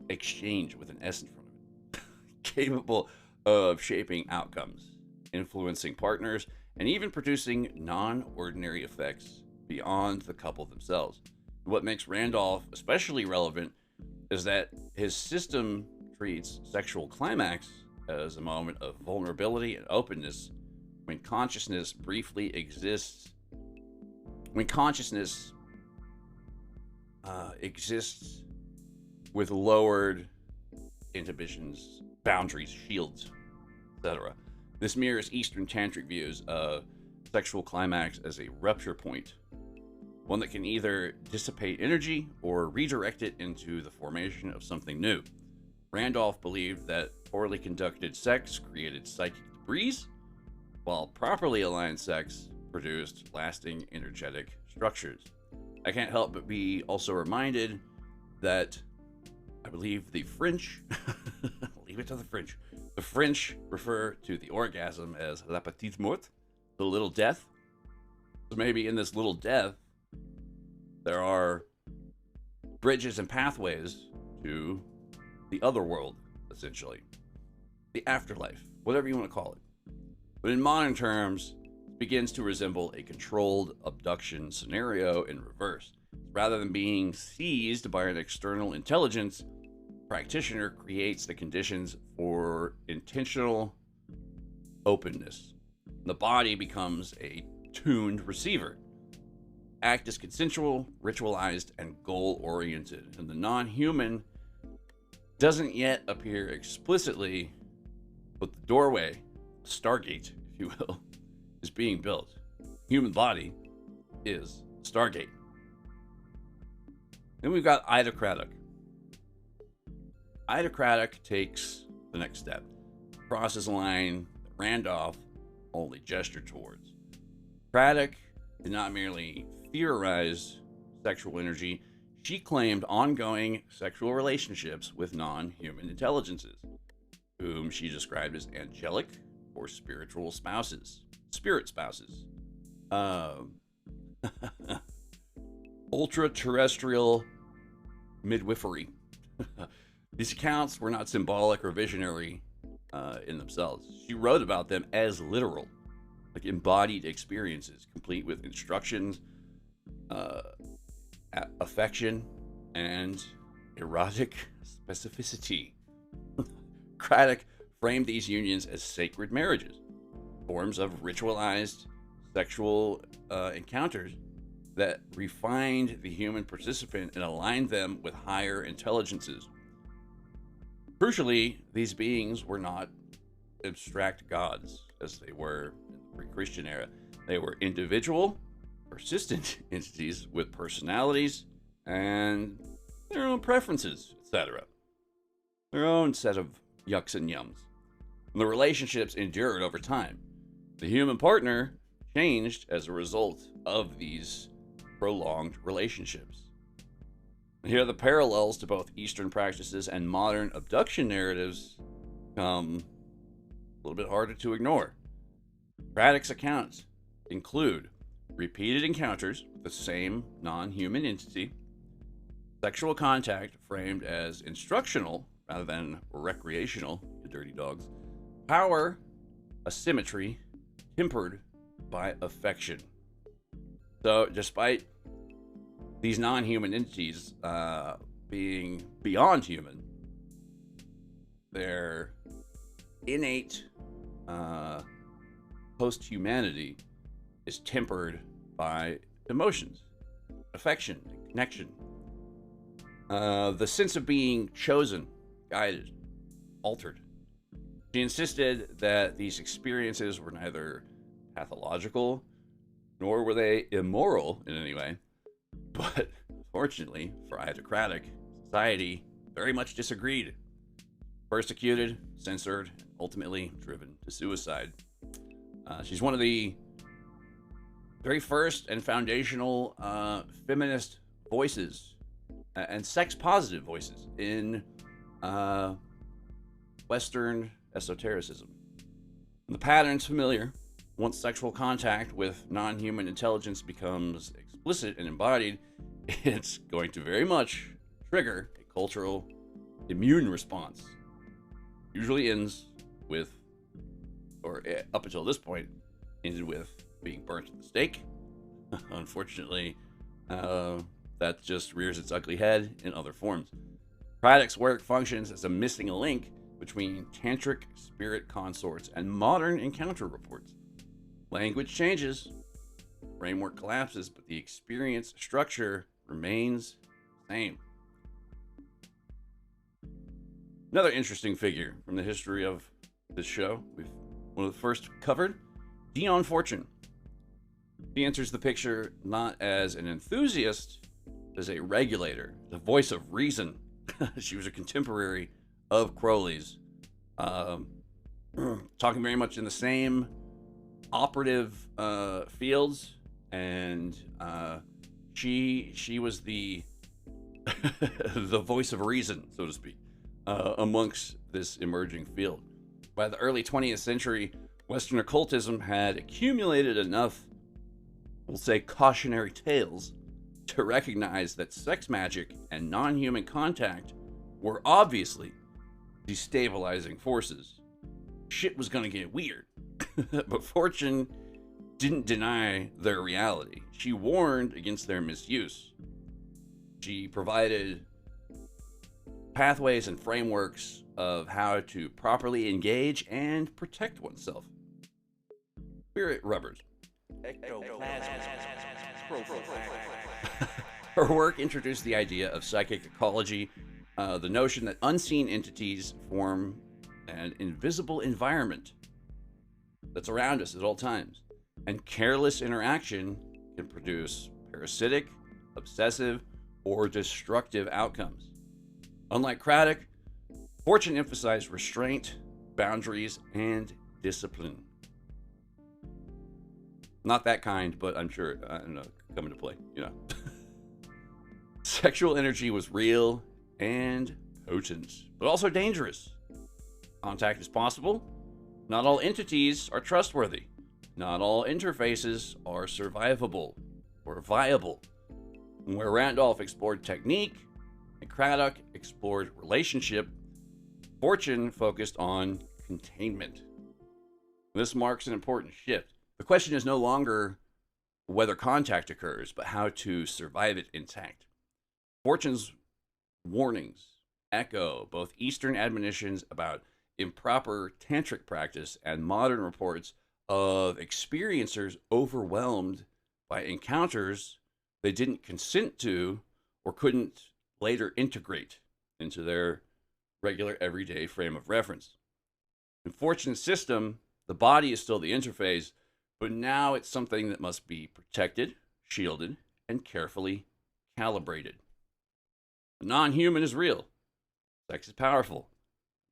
exchange with an S in front of it. Capable of shaping outcomes, influencing partners, and even producing non-ordinary effects beyond the couple themselves. What makes Randolph especially relevant is that his system treats sexual climax as a moment of vulnerability and openness when consciousness briefly exists. When consciousness exists with lowered inhibitions, boundaries, shields, etc. This mirrors Eastern tantric views of sexual climax as a rupture point, one that can either dissipate energy or redirect it into the formation of something new. Randolph believed that poorly conducted sex created psychic debris, while properly aligned sex produced lasting energetic structures. I can't help but be also reminded that I believe the French, leave it to the French, the French refer to the orgasm as la petite mort, the little death. So maybe in this little death, there are bridges and pathways to the other world, essentially. The afterlife, whatever you want to call it. But in modern terms, it begins to resemble a controlled abduction scenario in reverse. Rather than being seized by an external intelligence, practitioner creates the conditions for intentional openness. The body becomes a tuned receiver. Act is consensual, ritualized, and goal-oriented, and the non-human doesn't yet appear explicitly, but the doorway, Stargate, if you will, is being built. Human body is Stargate. Then we've got Idocratic. Idocratic takes the next step, crosses a line that Randolph only gestured towards. Craddock did not merely theorize sexual energy, she claimed ongoing sexual relationships with non-human intelligences, whom she described as angelic or spiritual spouses. Spirit spouses. Ultra-terrestrial midwifery. These accounts were not symbolic or visionary in themselves. She wrote about them as literal, like embodied experiences, complete with instructions, affection, and erotic specificity. Craddock framed these unions as sacred marriages, forms of ritualized sexual encounters that refined the human participant and aligned them with higher intelligences. Crucially, these beings were not abstract gods, as they were in the pre-Christian era. They were individual, persistent entities with personalities and their own preferences, etc. Their own set of yucks and yums. And the relationships endured over time. The human partner changed as a result of these prolonged relationships. Here, the parallels to both Eastern practices and modern abduction narratives come a little bit harder to ignore. Craddock's accounts include repeated encounters with the same non-human entity, sexual contact framed as instructional rather than recreational, the dirty dogs, power, asymmetry, tempered by affection. So, despite these non-human entities being beyond human, their innate post-humanity is tempered by emotions, affection, and connection. The sense of being chosen, guided, altered. She insisted that these experiences were neither pathological nor were they immoral in any way. But fortunately for autocratic society, very much disagreed. Persecuted, censored, and ultimately driven to suicide. She's one of the very first and foundational feminist voices and sex-positive voices in Western esotericism. The pattern's familiar. Once sexual contact with non-human intelligence becomes explicit and embodied, it's going to very much trigger a cultural immune response. Usually ends with, or up until this point, ended with being burnt at the stake. Unfortunately, that just rears its ugly head in other forms. Craddock's work functions as a missing link between tantric spirit consorts and modern encounter reports. Language changes, framework collapses, but the experience structure remains the same. Another interesting figure from the history of this show, one of the first covered, Dion Fortune. He enters the picture not as an enthusiast, but as a regulator, the voice of reason. She was a contemporary of Crowley's, talking very much in the same operative fields, and she was the the voice of reason, so to speak, amongst this emerging field. By the early 20th century, Western occultism had accumulated enough, we'll say, cautionary tales to recognize that sex magic and non-human contact were obviously destabilizing forces. Shit was gonna get weird. But Fortune didn't deny their reality. She warned against their misuse. She provided pathways and frameworks of how to properly engage and protect oneself. Spirit rubbers. Her work introduced the idea of psychic ecology, the notion that unseen entities form an invisible environment that's around us at all times, and careless interaction can produce parasitic, obsessive, or destructive outcomes. Unlike Craddock, Fortune emphasized restraint, boundaries, and discipline. Not that kind, but I'm sure come into play, you know. Sexual energy was real and potent, but also dangerous. Contact is possible. Not all entities are trustworthy. Not all interfaces are survivable or viable. Where Randolph explored technique and Craddock explored relationship, Fortune focused on containment. This marks an important shift. The question is no longer whether contact occurs, but how to survive it intact. Fortune's warnings echo both Eastern admonitions about improper tantric practice and modern reports of experiencers overwhelmed by encounters they didn't consent to or couldn't later integrate into their regular everyday frame of reference. In Fortune's system, the body is still the interface, but now it's something that must be protected, shielded, and carefully calibrated. The non-human is real. Sex is powerful.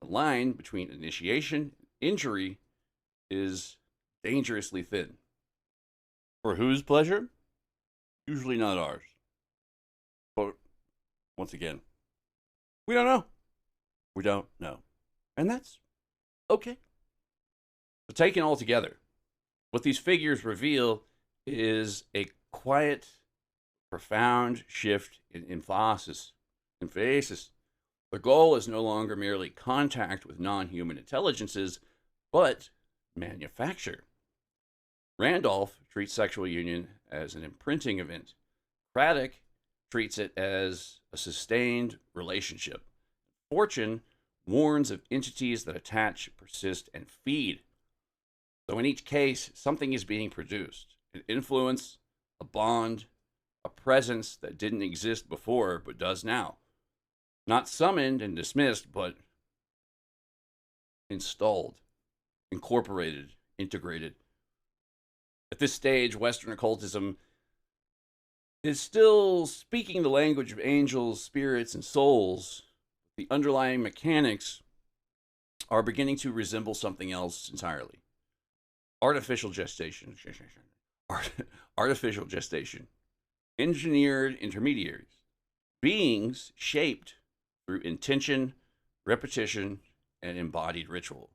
The line between initiation and injury is dangerously thin. For whose pleasure? Usually not ours. But once again, we don't know. We don't know. And that's okay. So taken all together, what these figures reveal is a quiet, profound shift in emphasis. The goal is no longer merely contact with non-human intelligences, but manufacture. Randolph treats sexual union as an imprinting event. Craddock treats it as a sustained relationship. Fortune warns of entities that attach, persist, and feed. So in each case, something is being produced. An influence, a bond, a presence that didn't exist before but does now. Not summoned and dismissed, but installed, incorporated, integrated. At this stage, Western occultism is still speaking the language of angels, spirits, and souls. The underlying mechanics are beginning to resemble something else entirely. Artificial gestation. Artificial gestation. Engineered intermediaries. Beings shaped through intention, repetition, and embodied ritual.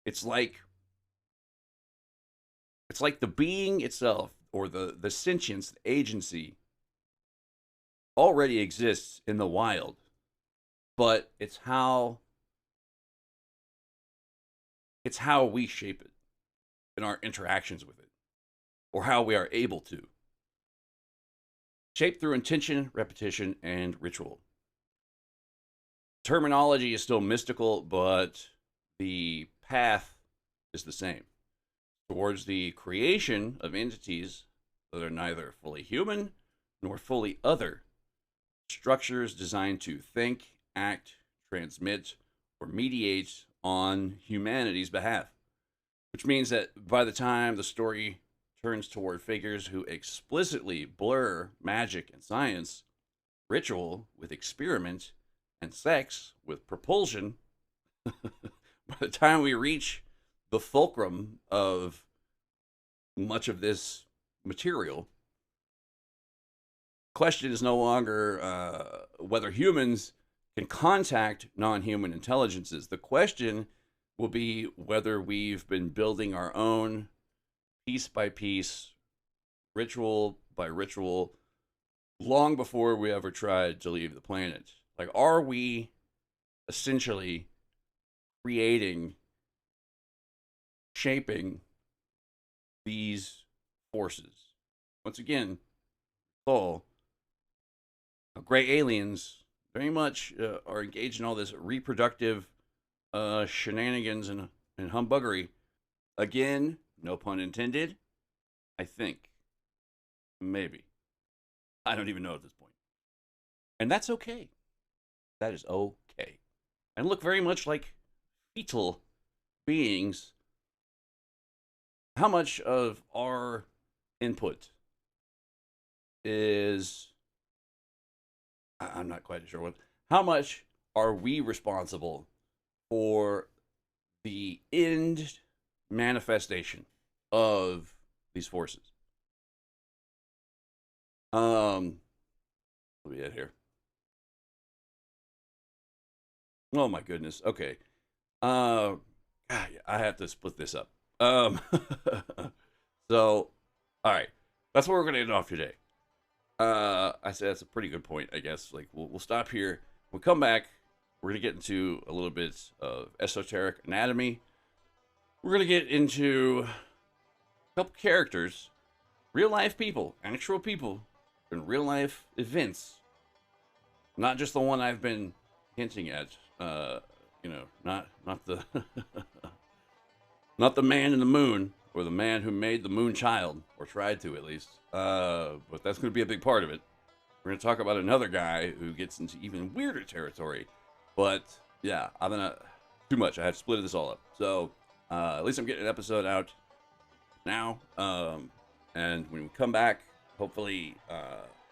It's like the being itself, or the sentience, the agency, already exists in the wild, but it's how we shape it in our interactions with it, or how we are able to. Shaped through intention, repetition, and ritual. Terminology is still mystical, but the path is the same. Towards the creation of entities that are neither fully human nor fully other. Structures designed to think, act, transmit, or mediate on humanity's behalf. Which means that by the time the story turns toward figures who explicitly blur magic and science, ritual with experiment, and sex with propulsion, by the time we reach the fulcrum of much of this material, question is no longer whether humans can contact non-human intelligences. The question will be whether we've been building our own, piece by piece, ritual by ritual, long before we ever tried to leave the planet. Like, are we essentially creating, shaping these forces? Once again, gray aliens very much are engaged in all this reproductive shenanigans and humbuggery. Again, no pun intended. I think. Maybe. I don't even know at this point. And that's okay. That is okay. And look very much like fetal beings. How much of our input is, I'm not quite sure what, how much are we responsible for the end manifestation of these forces? Let me get here. Oh my goodness. Okay. God, I have to split this up. So, all right. That's where we're gonna end off today. I said that's a pretty good point, I guess. Like, we'll stop here. We'll come back. We're gonna get into a little bit of esoteric anatomy. We're gonna get into a couple characters, real life people, actual people, and real life events. Not just the one I've been hinting at. Not the not the man in the moon, or the man who made the moon child, or tried to at least. But that's going to be a big part of it. We're going to talk about another guy who gets into even weirder territory. But yeah, too much. I have split this all up. So at least I'm getting an episode out now. And when we come back, hopefully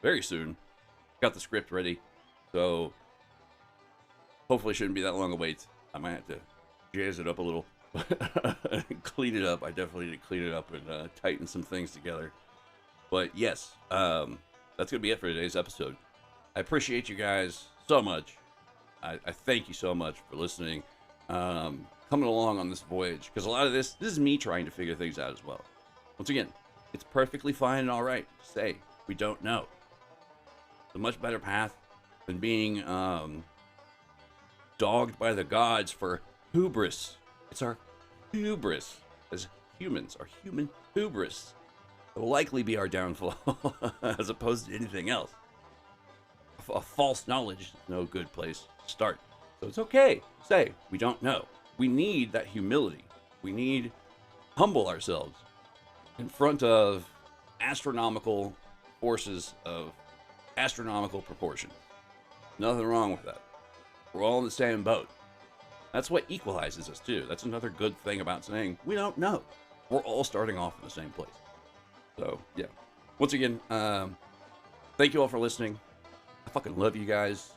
very soon, got the script ready. So hopefully it shouldn't be that long a wait. I might have to jazz it up a little, clean it up. I definitely need to clean it up and tighten some things together. But yes, that's gonna be it for today's episode. I appreciate you guys so much. I thank you so much for listening, coming along on this voyage, because a lot of this is me trying to figure things out as well. Once again, it's perfectly fine and all right to say we don't know. It's a much better path than being dogged by the gods for hubris. It's our hubris as humans, our human hubris, that will likely be our downfall as opposed to anything else. A false knowledge is no good place to start. So it's okay to say we don't know. We need that humility. We need to humble ourselves in front of astronomical forces of astronomical proportion. Nothing wrong with that. We're all in the same boat. That's what equalizes us too. That's another good thing about saying we don't know. We're all starting off in the same place. So yeah. Once again, thank you all for listening. I fucking love you guys.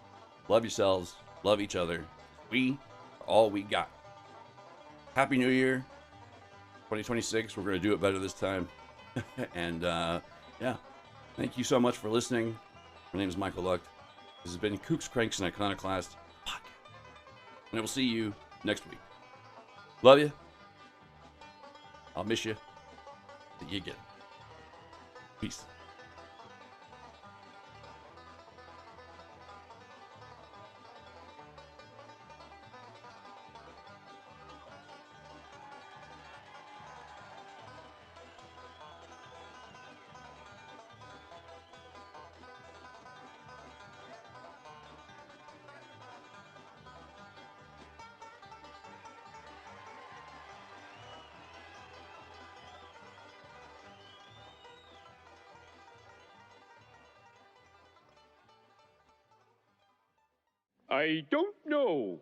Love yourselves. Love each other. We are all we got. Happy New Year. 2026. We're going to do it better this time. And yeah. Thank you so much for listening. My name is Michael Luck. This has been Kooks, Cranks, and Iconoclast Podcast. And I will see you next week. Love you. I'll miss you. See you again. Peace. I don't know.